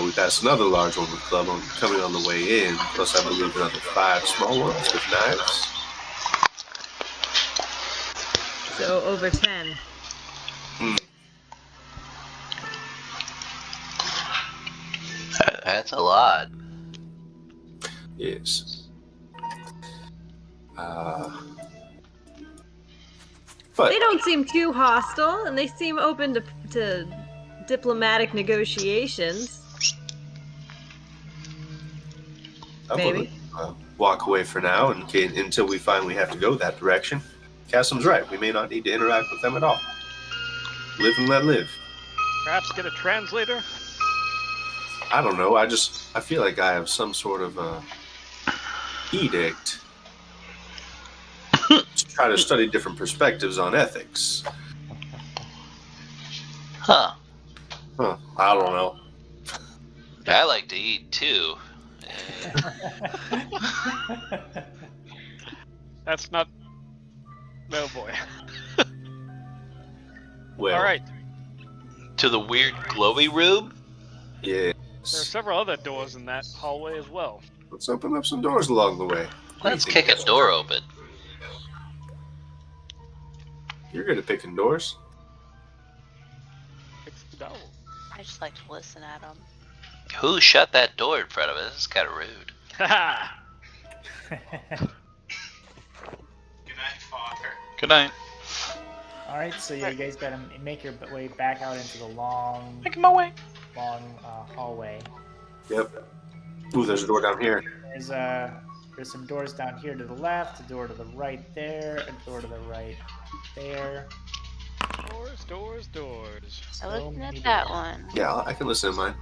We passed another large one with club coming on the way in, plus I believe another 5 small ones with knives. So over 10. That's a lot. Yes. But They don't seem too hostile, and they seem open to diplomatic negotiations. Maybe. Walk away for now until we find we have to go that direction. Cassim's right. We may not need to interact with them at all. Live and let live. Perhaps get a translator? I don't know. I feel like I have some sort of edict to try to study different perspectives on ethics. Huh. Huh. I don't know. I like to eat too. That's not. Oh boy. Well, All right. To the weird glowy room? yeah. There are several other doors in that hallway as well. Let's open up some doors along the way. Let's kick a door open. You're good at picking doors. Fix the door. I just like to listen at them. Who shut that door in front of us? This is kind of rude. Haha. Good night, Father. Good night. All right, so yeah, you guys gotta make your way back out into the long, Making my way. hallway. Yep. Ooh, there's a door down here. There's some doors down here to the left, a door to the right there, a door to the right there. Doors. I looking at that one. Yeah, I can listen to mine.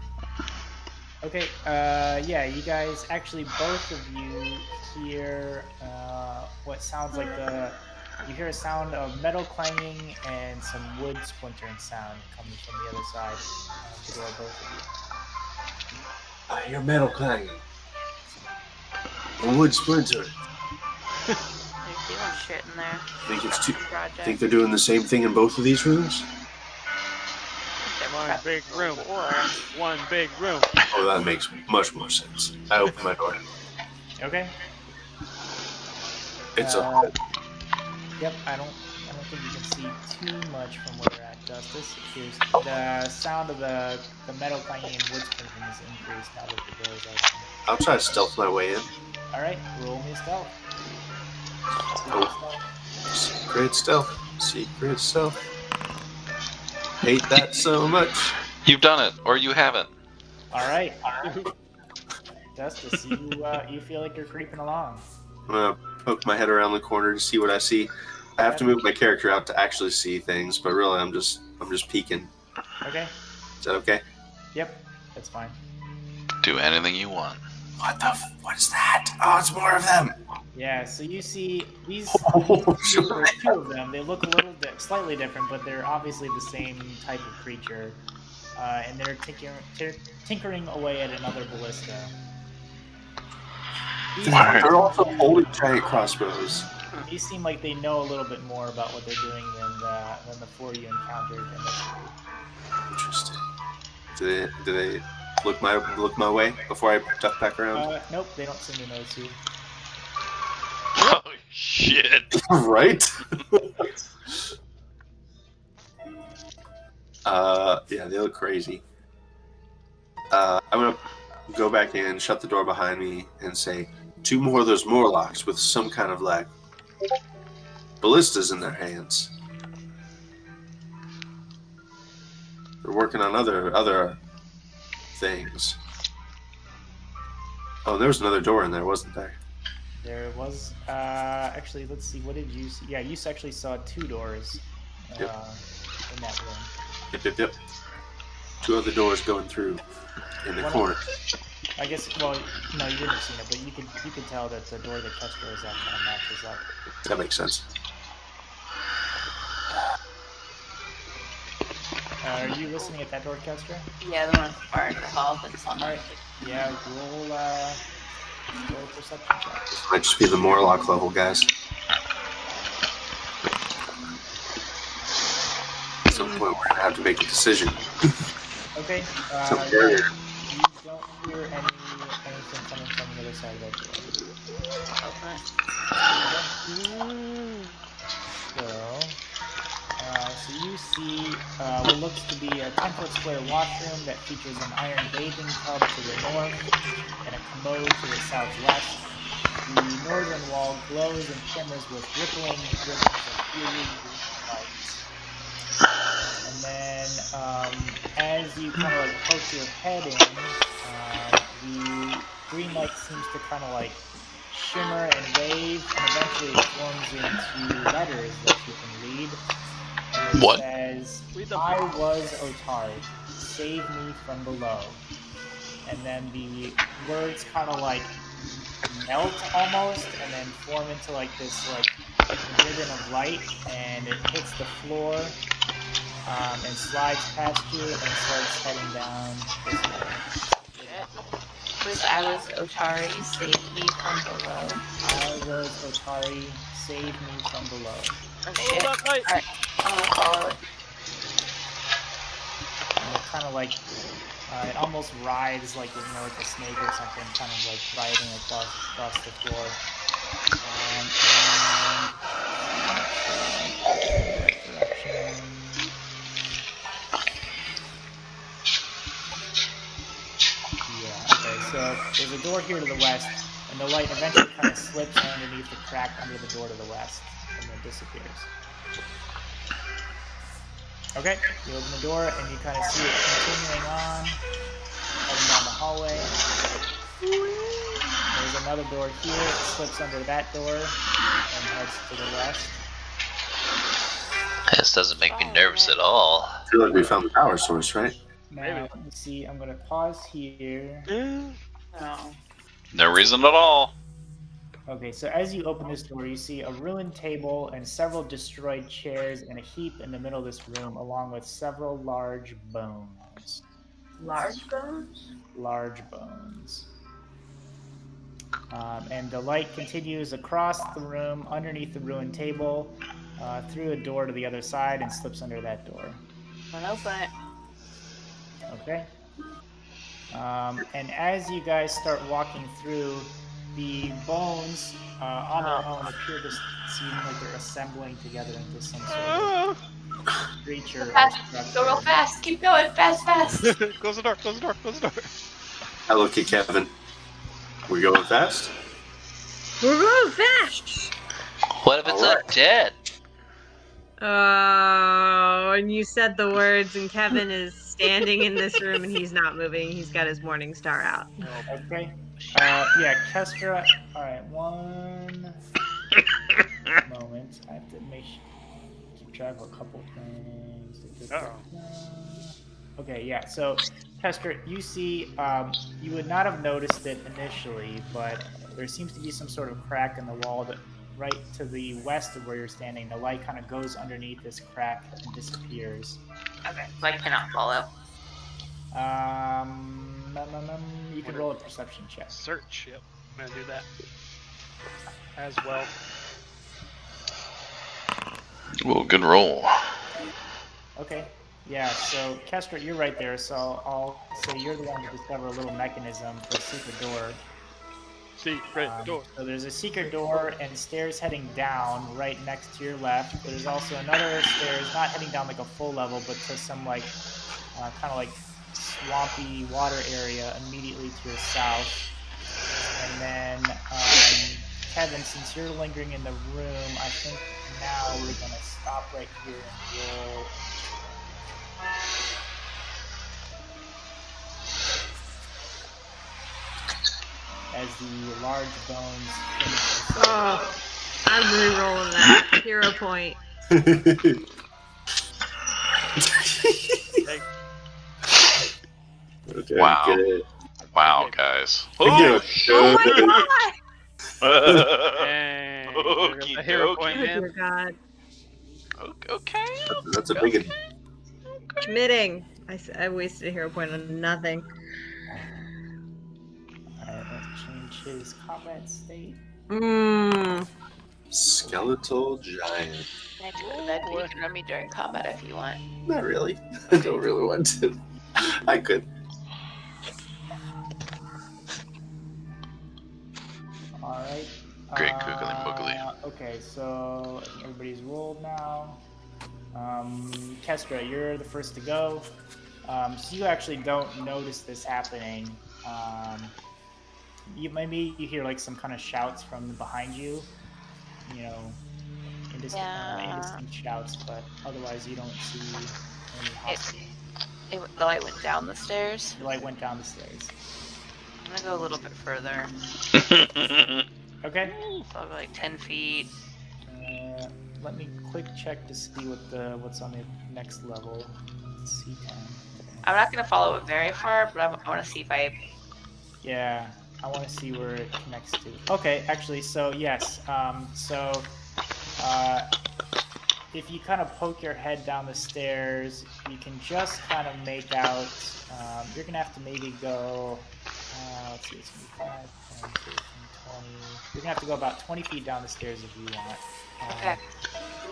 Okay, yeah, you guys, actually both of you hear what sounds like you hear a sound of metal clanging and some wood splintering sound coming from the other side of the door, both of you. I hear metal clanging. A wood splinter. They're doing shit in there. Project. Think they're doing the same thing in both of these rooms? One big room. One big room. Oh, that makes much more sense. I open my door. Okay. It's a Yep, I don't think you can see too much from where you're at, Justice. The sound of the metal clanging and wood splintering is increased now that the door is open. I'll try to stealth my way in. Alright, roll me a stealth. Secret stealth. Secret stealth. Hate that so much. You've done it, or you haven't. Alright. Justice, you feel like you're creeping along. I'm gonna poke my head around the corner to see what I see. I have to move my character out to actually see things, but really I'm just peeking. Okay. Is that okay? Yep, that's fine. Do anything you want. What is that? Oh, it's more of them. Yeah, so you see these Oh, there's two of them. They look a little slightly different, but they're obviously the same type of creature. And they're tinkering away at another ballista. They're also holding giant crossbows. These seem like they know a little bit more about what they're doing than the four you encountered initially. Interesting. Do they look my way before I duck back around? Nope, they don't seem to notice you. Oh, shit. Right? Yeah, they look crazy. I'm gonna go back in, shut the door behind me, and say, 2 more of those Morlocks with some kind of ballistas in their hands. They're working on other things. Oh, there was another door in there, wasn't there? There was, actually, let's see, what did you see? Yeah, you actually saw 2 doors in that room. Yep. 2 other doors going through in the corner. I guess, well, no, you wouldn't have seen it, but you could tell that the door that Kester is at kind of matches up. That makes sense. Are you listening at that door, Kester? Yeah, the one at the far end of the hall, but it's on Alright, yeah, roll a perception check. This might just be the Morlock level, guys. At some point, we're gonna have to make a decision. Okay, Some you barrier. don't hear anything coming from the other side of that door. So you see what looks to be a 10-foot square washroom that features an iron bathing tub to the north and a commode to the southwest. The northern wall glows and shimmers with rippling ribbons of blue, green, light. And then as you kind of like poke your head in, the green light seems to kind of like shimmer and wave, and eventually it forms into letters that you can read. And it What? says, Read them. "I was Otari. Save me from below." And then the words kind of like melt almost, and then form into like this like ribbon of light, and it hits the floor and slides past you and starts heading down this way. Was I was Otari, save me from below. I was Otari. Save me from below. Oh Follow shit. that light. Alright, I'm gonna follow it. And it kind of like it almost writhes like like a snake or something, kind of like writhing across the floor. And the right direction. Yeah. Okay. So there's a door here to the west, and the light eventually kind of slips underneath the crack under the door to the west, and then disappears. Okay. You open the door, and you kind of see it continuing on, heading down the hallway. There's another door here. It slips under that door and heads to the west. This doesn't make me nervous at all. I feel like we found the power source, right? Now, Maybe. let me see. I'm going to pause here. No. No reason at all. Okay, so as you open this door, you see a ruined table and several destroyed chairs and a heap in the middle of this room, along with several large bones. Large bones? Large bones. And the light continues across the room, underneath the ruined table, through a door to the other side, and slips under that door. I'm gonna open it. Okay. And as you guys start walking through, the bones on their own appear to seem like they're assembling together into some sort of creature or Fast. structure. Go real fast. Keep going. Fast, fast. Close the door. Close the door. Close the door. I look at Kevin. We going fast? We're going fast. What if it's Alright. undead? Oh, and you said the words, and Kevin is standing in this room, and he's not moving. He's got his morning star out. Okay. Yeah, Kestra. All right, one moment. I have to keep track of a couple things. Okay, yeah. So, Kestra, you see, you would not have noticed it initially, but there seems to be some sort of crack in the wall that right to the west of where you're standing. The light kind of goes underneath this crack and disappears. Okay, so I cannot follow. You can roll a perception check. Search. Yep. I'm gonna do that as well. Well, good roll. Okay. Yeah, so Kestra, you're right there, so I'll say you're the one to discover a little mechanism for a secret door. Secret door. So there's a secret door and stairs heading down right next to your left. There's also another stairs, not heading down like a full level, but to some like kind of like swampy water area immediately to your south. And then Kevin, since you're lingering in the room, I think now we're gonna stop right here and roll. As the large bones finish. Oh, I'm re-rolling that. Hero point. Okay, Wow. good. Wow, guys. Good. Oh my Dang. Okey The hero dokey. point, god! Oh man. dear god. Okay. That's a big one. Committing. I wasted a hero point on nothing. Alright, let's change his combat state. Skeletal giant. I do that, but you can run me during combat if you want. Not really. I don't really want to. I could. Alright. Great googly moogly. Okay, so I think everybody's rolled now. Kestra, you're the first to go. So you actually don't notice this happening. You hear like some kind of shouts from behind you, you know, indistinct shouts, but otherwise you don't see any hostile. The light went down the stairs. The light went down the stairs. I'm gonna go a little bit further. Okay. So I'll go like 10 feet. Let me quick check to see what's on the next level. C10. I'm not gonna follow it very far, but I want to see if I. Yeah, I want to see where it connects to. Okay, actually, so yes. If you kind of poke your head down the stairs, you can just kind of make out. You're gonna have to maybe go. Let's see, it's gonna be 5, 10, 15, 20. You're gonna have to go about 20 feet down the stairs if you want. Okay.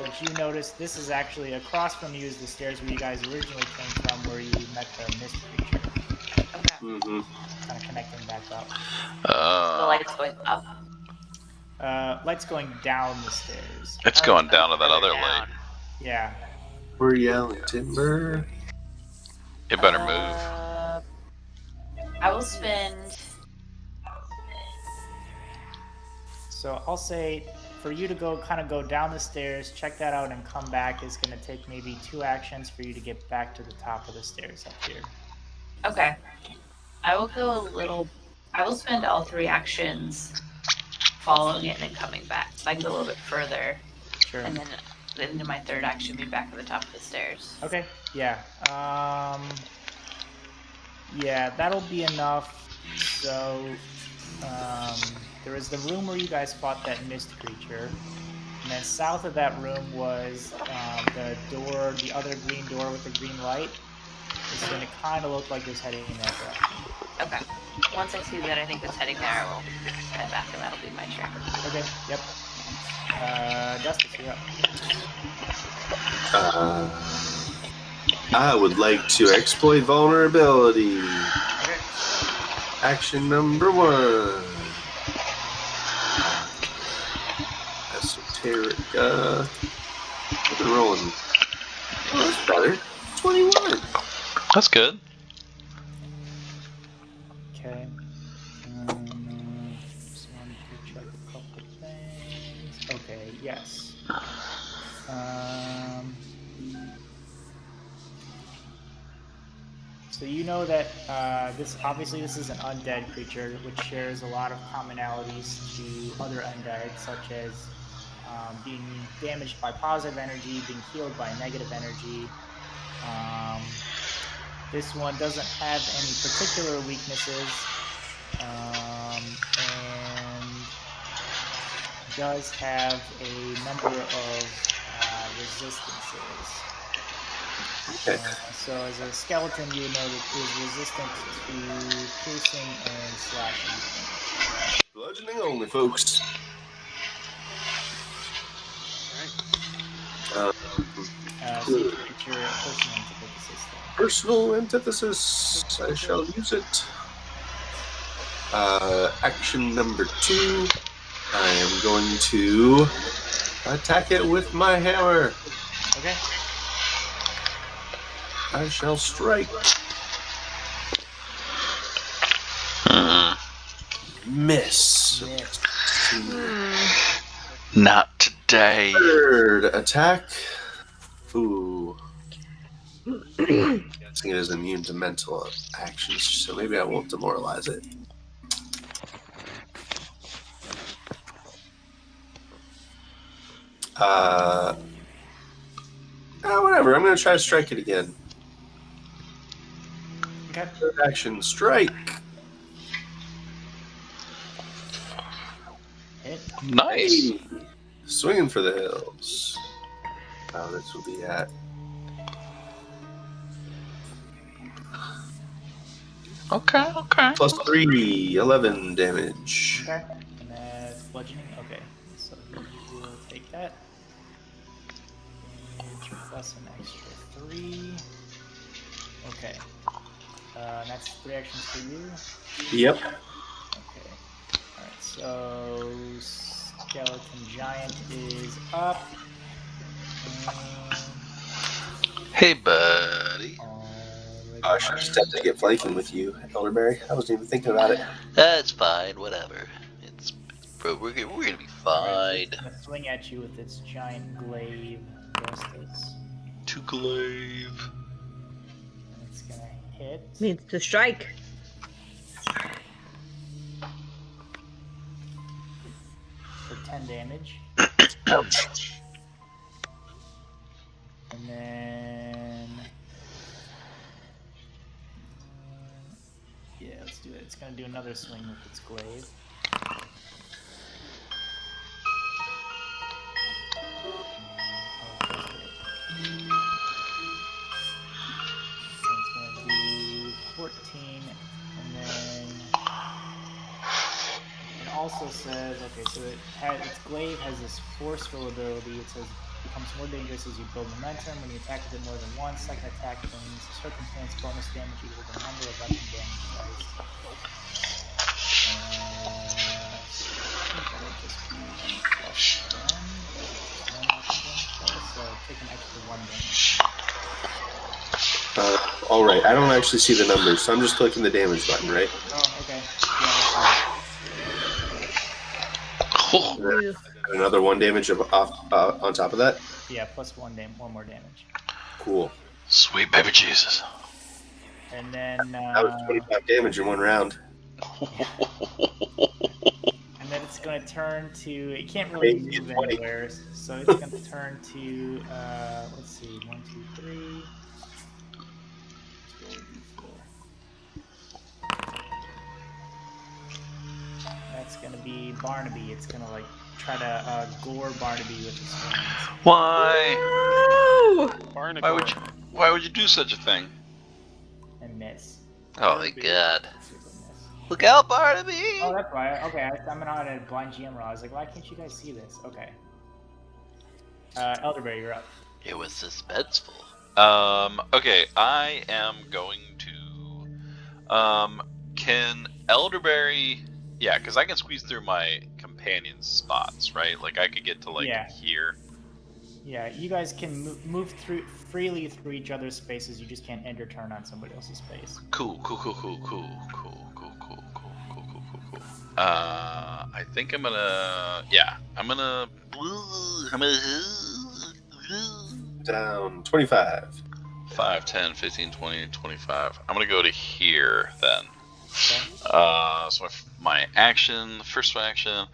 But you notice this is actually across from you is the stairs where you guys originally came from, where you met the mist creature. Okay. Mm-hmm. Kind of connecting back up. The light's going up. Light's going down the stairs. It's going down to that other light. Yeah. We're yelling timber. You better move. I will spend. So I'll say for you to go down the stairs, check that out, and come back is going to take maybe 2 actions for you to get back to the top of the stairs up here. Okay. I will spend all 3 actions following it and then coming back. So I can go a little bit further. Sure. And then into my 3rd action, be back at the top of the stairs. Okay. Yeah. Yeah, that'll be enough. So there was the room where you guys fought that mist creature. And then south of that room was the other green door with the green light. And it kind of looked like it was heading in that direction. Okay. Once I see that I think it's heading there, I will head back and that'll be my turn. Okay, yep. Justice, you're up. I would like to exploit vulnerability. Okay. Action number 1. Esoteric. I've been rolling. Oh, that's better. 21. That's good. Okay. Just wanted to check a couple things. Okay, yes. So you know that this is an undead creature, which shares a lot of commonalities to other undead, such as being damaged by positive energy, being healed by negative energy. This one doesn't have any particular weaknesses, and does have a number of resistances. Okay. So as a skeleton, you would know that it is resistant to piercing and slashing damage. Bludgeoning only, folks. So it's your personal antithesis. Personal antithesis. I shall use it. Action number 2. I am going to attack it with my hammer. Okay. I shall strike. Miss. Not today. 3rd attack. Ooh. I think it is immune to mental actions, so maybe I won't demoralize it. Whatever. I'm going to try to strike it again. Okay. 3rd action, strike. Hit. Nice. Hey, swinging for the hills. Oh, this will be at. Okay. +3, 11 damage. Okay. And that's bludgeoning. Okay. So you will take that. Damage plus an extra 3. Okay. And that's 3 actions for you. Yep. Okay. Alright, so Skeleton Giant is up. Hey, buddy. I should just have to get flanking with you, Elderberry. I wasn't even thinking about it. That's fine, whatever. It's Bro, we're gonna be Alright, fine. it's gonna swing at you with its giant glaive, Justice. To glaive. And it's gonna hit Needs to strike. for 10 damage. Ouch. And then... yeah, let's do it. It's gonna do another swing with its glaive. Oh, just hit. And it's gonna do 14, and then it also says, okay, so its glaive has this forceful ability. It says becomes more dangerous as you build momentum. When you attack with it more than once, second attack brings circumstance bonus damage equal to the number of weapon damage dice. So I think that'll just be +1 because it's just one weapon damage dice. So take an extra 1 damage. All right, I don't actually see the numbers, so I'm just clicking the damage button, right? Oh, okay. Yeah, that's fine. Ooh. Another 1 damage on top of that. Yeah, plus 1 more damage. Cool. Sweet baby Jesus. And then That was 25 damage in 1 round. and then it's going to turn to. It can't really Maybe move 20. anywhere, so it's going to turn to. Let's see, 1, 2, 3. Let's roll a d4. That's going to be Barnaby. It's going to like try to gore Barnaby with its wings Why? Oh! Why would you do such a thing? and miss. Oh my god. Super miss. Look out, Barnaby! Oh, that's why. Okay, I'm on a blind GM roll. I was like, why can't you guys see this? Okay. Elderberry, you're up. It was suspenseful. Okay, I am going to. Can Elderberry? Yeah, because I can squeeze through my companion's spots, right? Like I could get to like Yeah. here. Yeah, you guys can move freely through each other's spaces. You just can't end your turn on somebody else's space. Cool. I think I'm gonna. Yeah, I'm gonna. Down 25. 5, 10, 15, 20, 25. I'm gonna go to here then. Okay. So my action, the first action,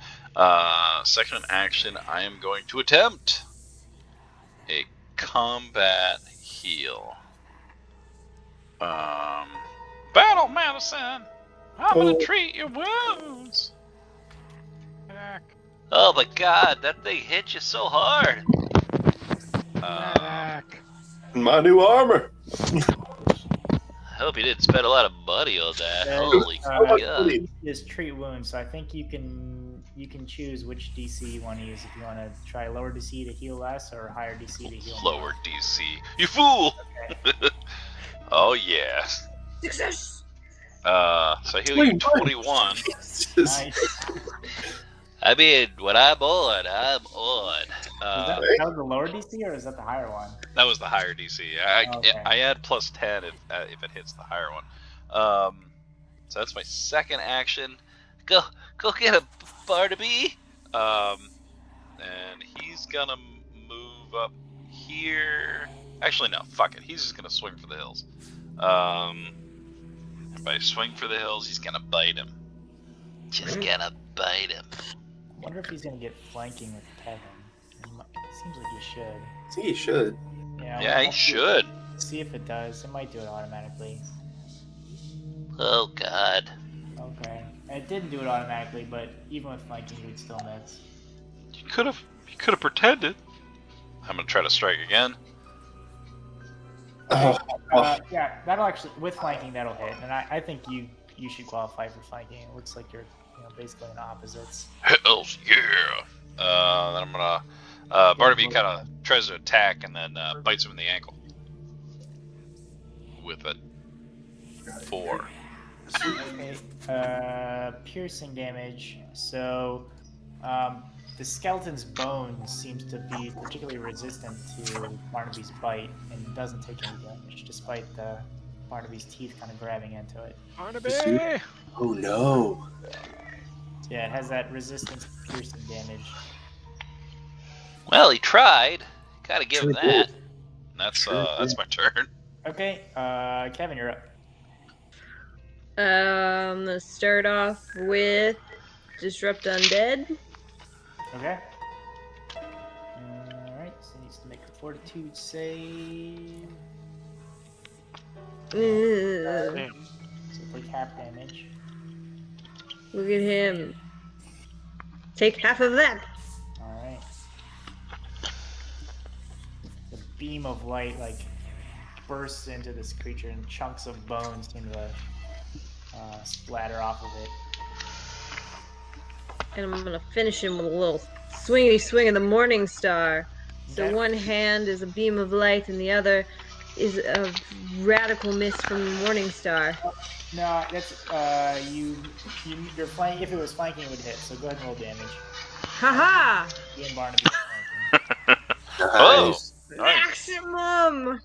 second action, I am going to attempt a combat heal. Battle medicine. I'm gonna treat your wounds. Oh my god, that thing hit you so hard! My new armor. I hope you didn't spend a lot of money on that. Yeah, Holy god. Is treat wounds, so I think you can choose which DC you want to use. If you want to try lower DC to heal less or higher DC to heal more. Lower DC. You fool! Okay. Oh yeah. Success! So I heal you 21. Nice. I mean, when I'm on, I'm on. That was the lower DC or is that the higher one? That was the higher DC. Okay. I add plus 10 if it hits the higher one. So that's my second action. Go get a Barnaby. And he's gonna move up here. Actually, no, fuck it. He's just gonna swing for the hills. And by swing for the hills, he's gonna bite him. Just gonna bite him. I wonder if he's gonna get flanking with Kevin. Seems like he should. I think he should. Yeah, he should. See if it does. It might do it automatically. Oh god. Okay. And it didn't do it automatically, but even with flanking, he would still miss. He could have pretended. I'm gonna try to strike again. Yeah, that'll actually with flanking that'll hit, and I think you should qualify for flanking. It looks like you're basically in opposites. Hells yeah! Then I'm gonna Barnaby kind of tries to attack and then bites him in the ankle with a 4. Okay. Piercing damage. So the skeleton's bone seems to be particularly resistant to Barnaby's bite and doesn't take any damage, despite Barnaby's teeth kind of grabbing into it. Barnaby! Oh no. So Yeah, it has that resistance piercing damage. Well, he tried. Gotta give him Sure that. did. That's Sure that's did. my turn. Okay, Kevin, you're up. Let's start off with Disrupt Undead. Okay. Alright, so he needs to make a fortitude save. Ugh, So take half damage. look at him. Take half of that. Alright. The beam of light like bursts into this creature and chunks of bone seem to splatter off of it. And I'm gonna finish him with a little swingy swing of the Morning Star. So Okay. one hand is a beam of light and the other is a radical mist from the Morning Star. No, that's you're flanking. If it was flanking, it would hit. So go ahead and roll damage. Haha! You and Barnaby are flanking. Oh, Nice. nice. Maximum!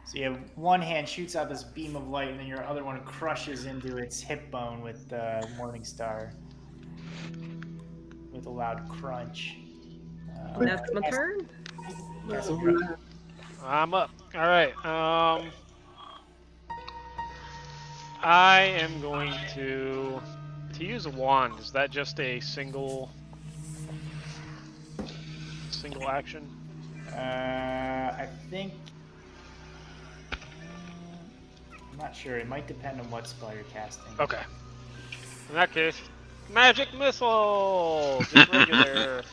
So you have one hand shoots out this beam of light, and then your other one crushes into its hip bone with the Morning Star with a loud crunch. And that's my turn. Cassie, you're up. I'm up. All right. I am going to use a wand. Is that just a single action? I think. I'm not sure. It might depend on what spell you're casting. Okay. In that case, magic missile, just regular,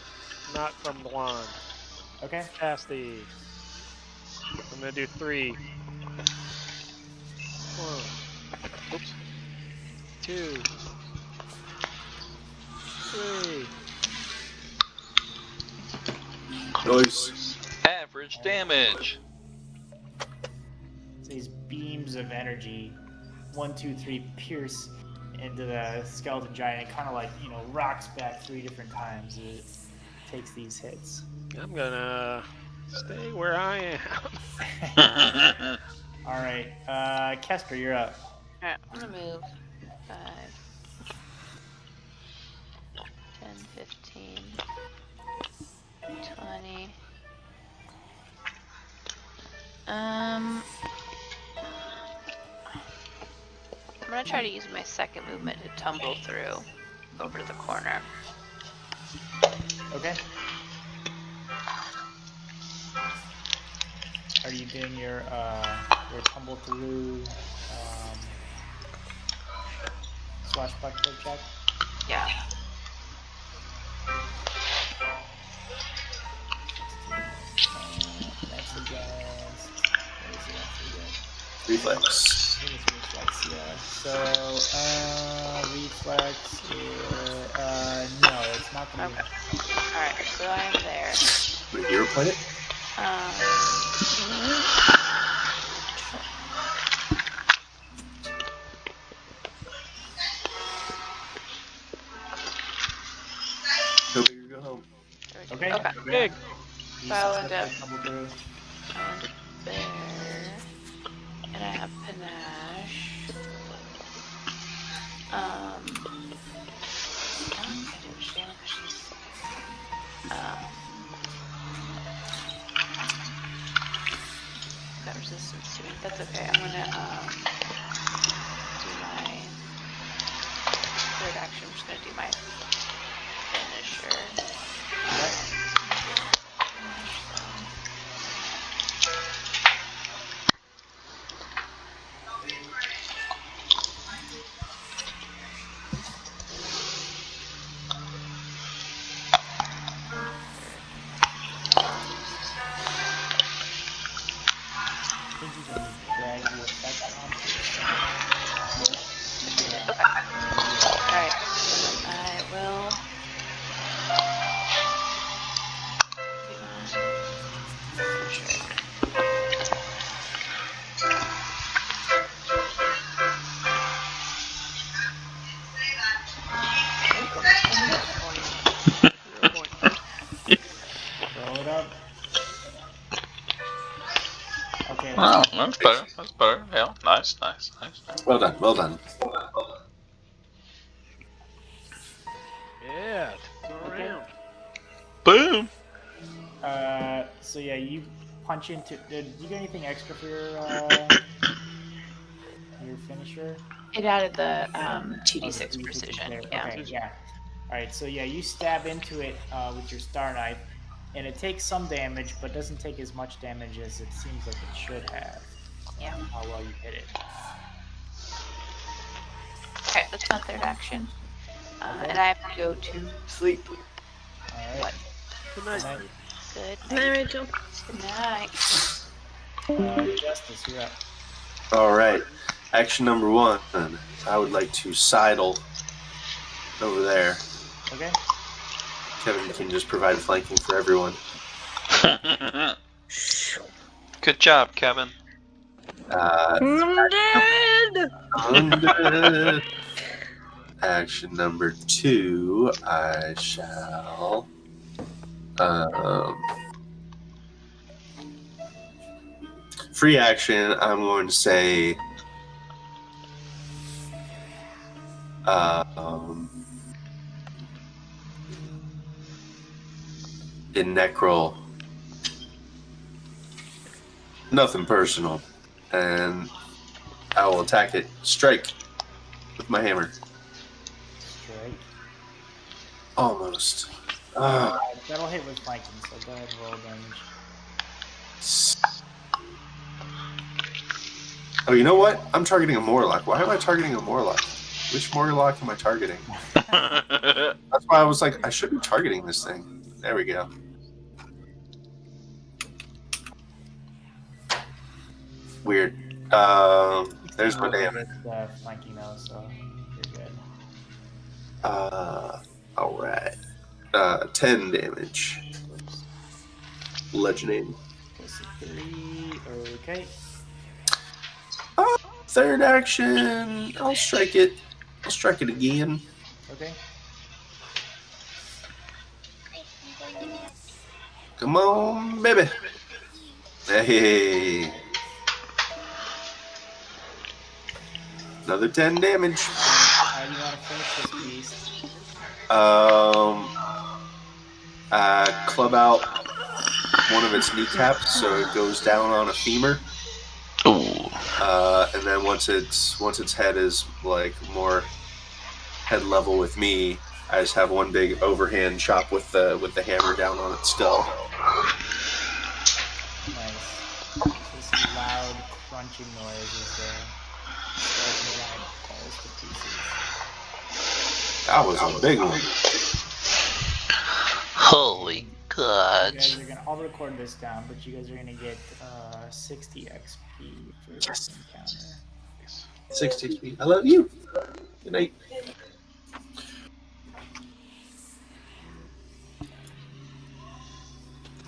not from the wand. Okay. Cast the. I'm gonna do 3. 1. Oops. 2. 3. Nice. Average damage. So these beams of energy, 1, 2, 3, pierce into the skeleton giant. It kind of like rocks back 3 different times. It takes these hits. I'm gonna stay where I am. All right, Kester, you're up. Alright, I'm gonna move 5, 10, 15, 20. I'm gonna try to use my second movement to tumble through over to the corner. Okay. Are you doing your tumble through swashbuckler check? Yeah. That's against. What is it? I forget. Reflex. I think it's reflex, yeah. So, reflex is, no, it's not gonna Okay. Alright, so I am there. Would you play it? Go big or go home. Okay. Okay. Big. You So I'll end successfully up tumble through. there. And I have panache. I don't think I do much damage because she's got resistance to me. That's okay. I'm gonna do my third action. I'm just gonna do my finisher. I think you can drag the effect onto the second one. Okay. Alright. I will do my finisher. Roll it up. Okay, Wow, let's that's better. That's better. Yeah, nice, nice, nice. Well done. Well done. Boom. So yeah, you punch into. Did you get anything extra for your finisher? It added the Oh, 2d6 the 3d6 precision. there. Yeah. Okay, yeah. All right, so yeah, you stab into it with your star knife, and it takes some damage, but doesn't take as much damage as it seems like it should have. Yeah. How well you hit it. Okay, that's my third action. Okay. And I have to go to sleep. All right. What? Good night. Night. Good Good night, night. Rachel. Good night. Justice, you're up. All right. Action number 1. I would like to sidle over there. Okay. Kevin can just provide flanking for everyone. Good job, Kevin. I'm dead. Undead. Action number 2, I shall free action. I'm going to say in Necrol. Nothing personal. And I will attack it. Strike with my hammer. Strike. Almost. That'll hit with flanking, so go ahead and roll damage. Oh, you know what? I'm targeting a Morlock. Why am I targeting a Morlock? Which Morlock am I targeting? That's why I was like, I should be targeting this thing. There we go. Weird. There's my damage. Flanking though, so you're good. All right. 10 damage. Bludgeoning. Plus 3. Okay. Third action. I'll strike it. I'll strike it again. Okay. Come on, baby. Hey. Another 10 damage. How do you want to finish this beast? Club out one of its kneecaps so it goes down on a femur. Ooh. And then once its head is like more head level with me, I just have one big overhand chop with the hammer down on its skull. Nice. So some loud crunching noise as the skeleton falls to pieces. That was a big one. Holy You God. guys are gonna. I'll record this down, but you guys are gonna get 60 XP for this encounter. 60 feet. I love you. Good night.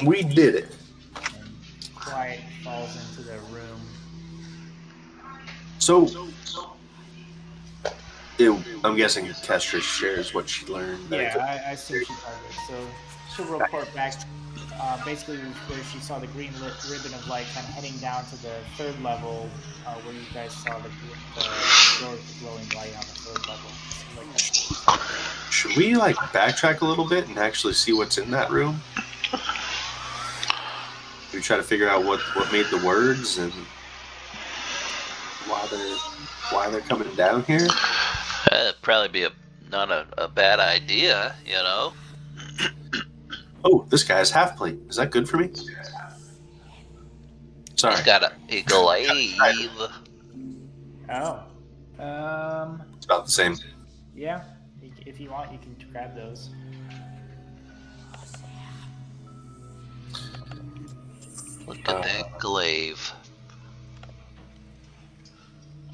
We did it. And Quiet falls into the room. So, I'm guessing Kestra shares what she learned. Yeah, I assume she covered. So she'll report back basically where she saw the green ribbon of light kind of heading down to the third level where you guys saw the door with the glowing light on the third level. Seemed like that's Should we like backtrack a little bit and actually see what's in that room? We try to figure out what made the words and why they're coming down here. That'd probably be not a bad idea, you know? Oh, this guy has half plate. Is that good for me? Sorry. He's got a glaive. Oh. It's about the same. Yeah. If you want, you can grab those. Look at that glaive.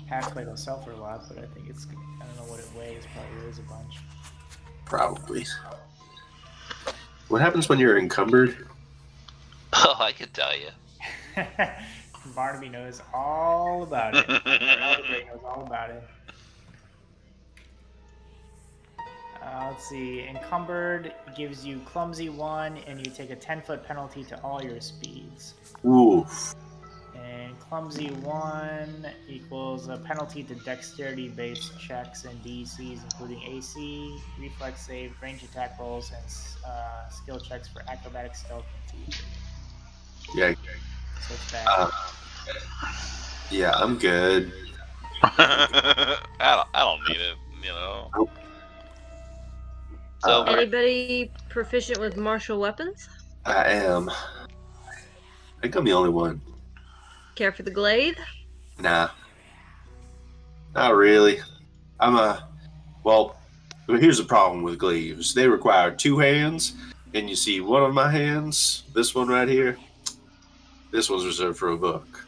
Half plate will sell for a lot, but I think it's. I don't know what it weighs. Probably weighs a bunch. Probably. What happens when you're encumbered? Oh, I can tell you. Barnaby knows all about it. Elderberry knows all about it. Let's see. Encumbered gives you clumsy 1, and you take a 10-foot penalty to all your speeds. Oof. And And clumsy 1 equals a penalty to dexterity-based checks and DCs, including AC, reflex save, range attack rolls, and skill checks for acrobatic, stealth, and thievery. Yeah. So it's bad. Yeah, I'm good. I don't need it, you know. So Anybody proficient with martial weapons? I am. I think I'm the only one. Care for the glaive? Nah. Not really. Well, here's the problem with glaives. They require 2 hands, and you see one of my hands, this one right here, this one's reserved for a book.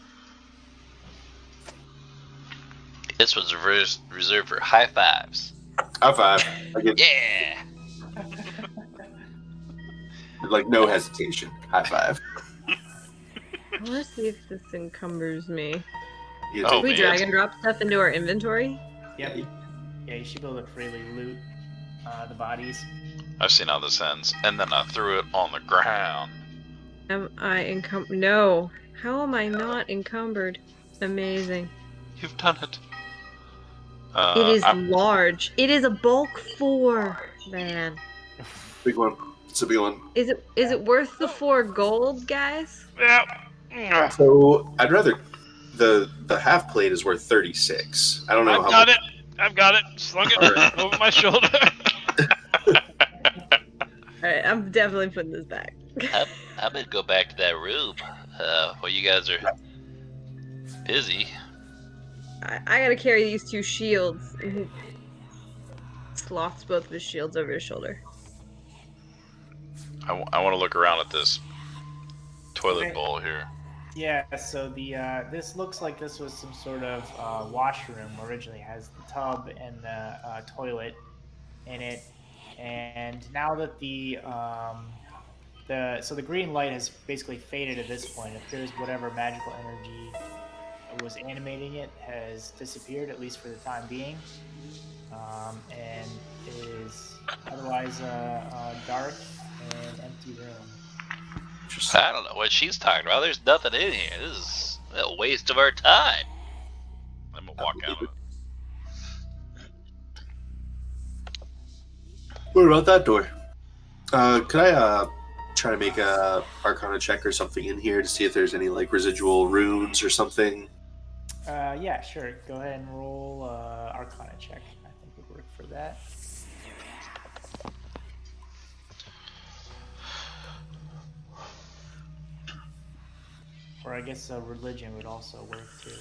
this was reserved for high fives. High five. I get, Yeah. like, no hesitation. High five. I want to see if this encumbers me. You Oh, take Can we man. drag and drop stuff into our inventory? Yep. Yeah, you should be able to freely loot the bodies. I've seen how this ends. And then I threw it on the ground. Am I encumbered? No. How am I not encumbered? Amazing. You've done it. It is I'm, large. It is a bulk 4, man. Big one. It's a big one. Is it worth the 4 gold, guys? Yep. So I'd rather the half plate is worth 36. I don't know how much. I've got it. Slung it over my shoulder. Alright, I'm definitely putting this back. I'm gonna go back to that room while you guys are busy. I gotta carry these 2 shields. Sloths both of his shields over his shoulder. I want to look around at this toilet Okay. bowl here. Yeah, so the this looks like this was some sort of washroom. Originally, it has the tub and the toilet in it, and now that the green light has basically faded at this point. It appears whatever magical energy was animating it has disappeared, at least for the time being, and is otherwise a dark and empty room. I don't know what she's talking about. There's nothing in here. This is a waste of our time. I'm gonna walk out of it. What about that door? Could I try to make a Arcana check or something in here to see if there's any like residual runes or something? Yeah, sure. Go ahead and roll Arcana check. I think would work for that. Or I guess religion would also work too.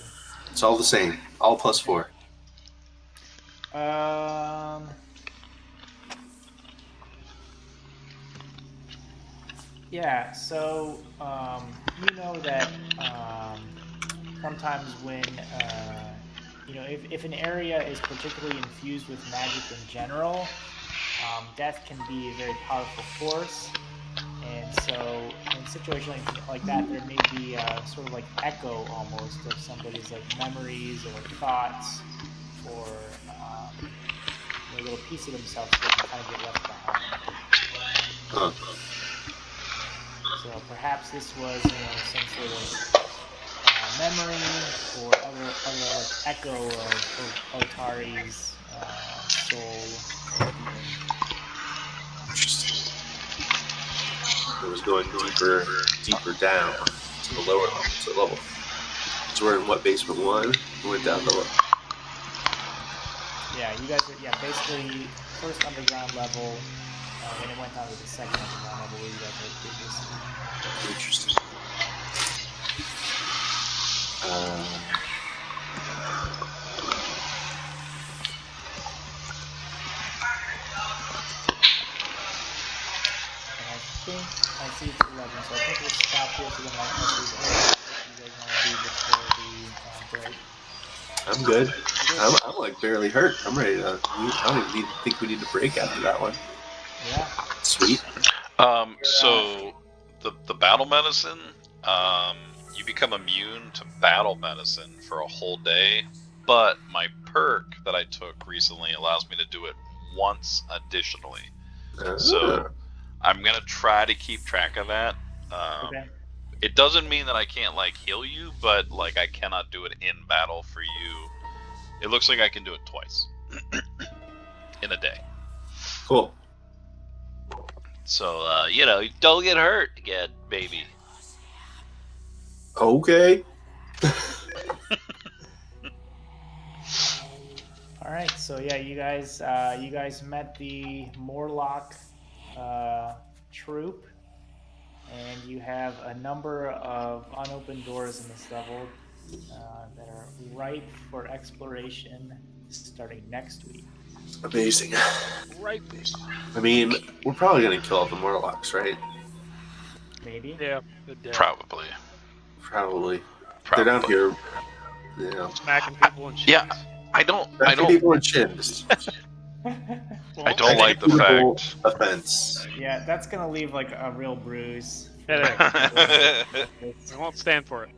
It's all the same. All +4. Yeah, so you know that sometimes when if an area is particularly infused with magic in general, death can be a very powerful force. And so in situations like that, there may be sort of like echo almost of somebody's like memories or thoughts or a little piece of themselves that can kind of get left behind. Huh. So perhaps this was some sort of memory or other like echo of Otari's soul. Interesting. It was going deeper down to the lower level. So we're in what, basement 1? We went down the low. Yeah, you guys are basically first underground level, then it went down to the second underground level where you guys were previously. Interesting. And I think I see it's 11, so I think we'll stop here for the night unless there's anything you guys want to do before the break. I'm good. I'm like barely hurt. I'm ready to. I don't even think we need to break after that one. Yeah. Sweet. So the battle medicine, you become immune to battle medicine for a whole day, but my perk that I took recently allows me to do it once additionally. So I'm gonna try to keep track of that. Okay. It doesn't mean that I can't like heal you, but like I cannot do it in battle for you. It looks like I can do it twice in a day. Cool. So, don't get hurt again, baby. Okay. All right, so yeah, you guys met the Morlock troop, and you have a number of unopened doors in this level that are ripe for exploration starting next week. Amazing. Right. I mean, we're probably gonna kill all the Morlocks, right? Maybe. Yeah, they're dead. Probably. Probably. They're down here. Yeah. Smacking people in shins. Yeah. I don't People in chins. I don't like the People fact. offense. Yeah, that's gonna leave like a real bruise. It is. It's- I won't stand for it.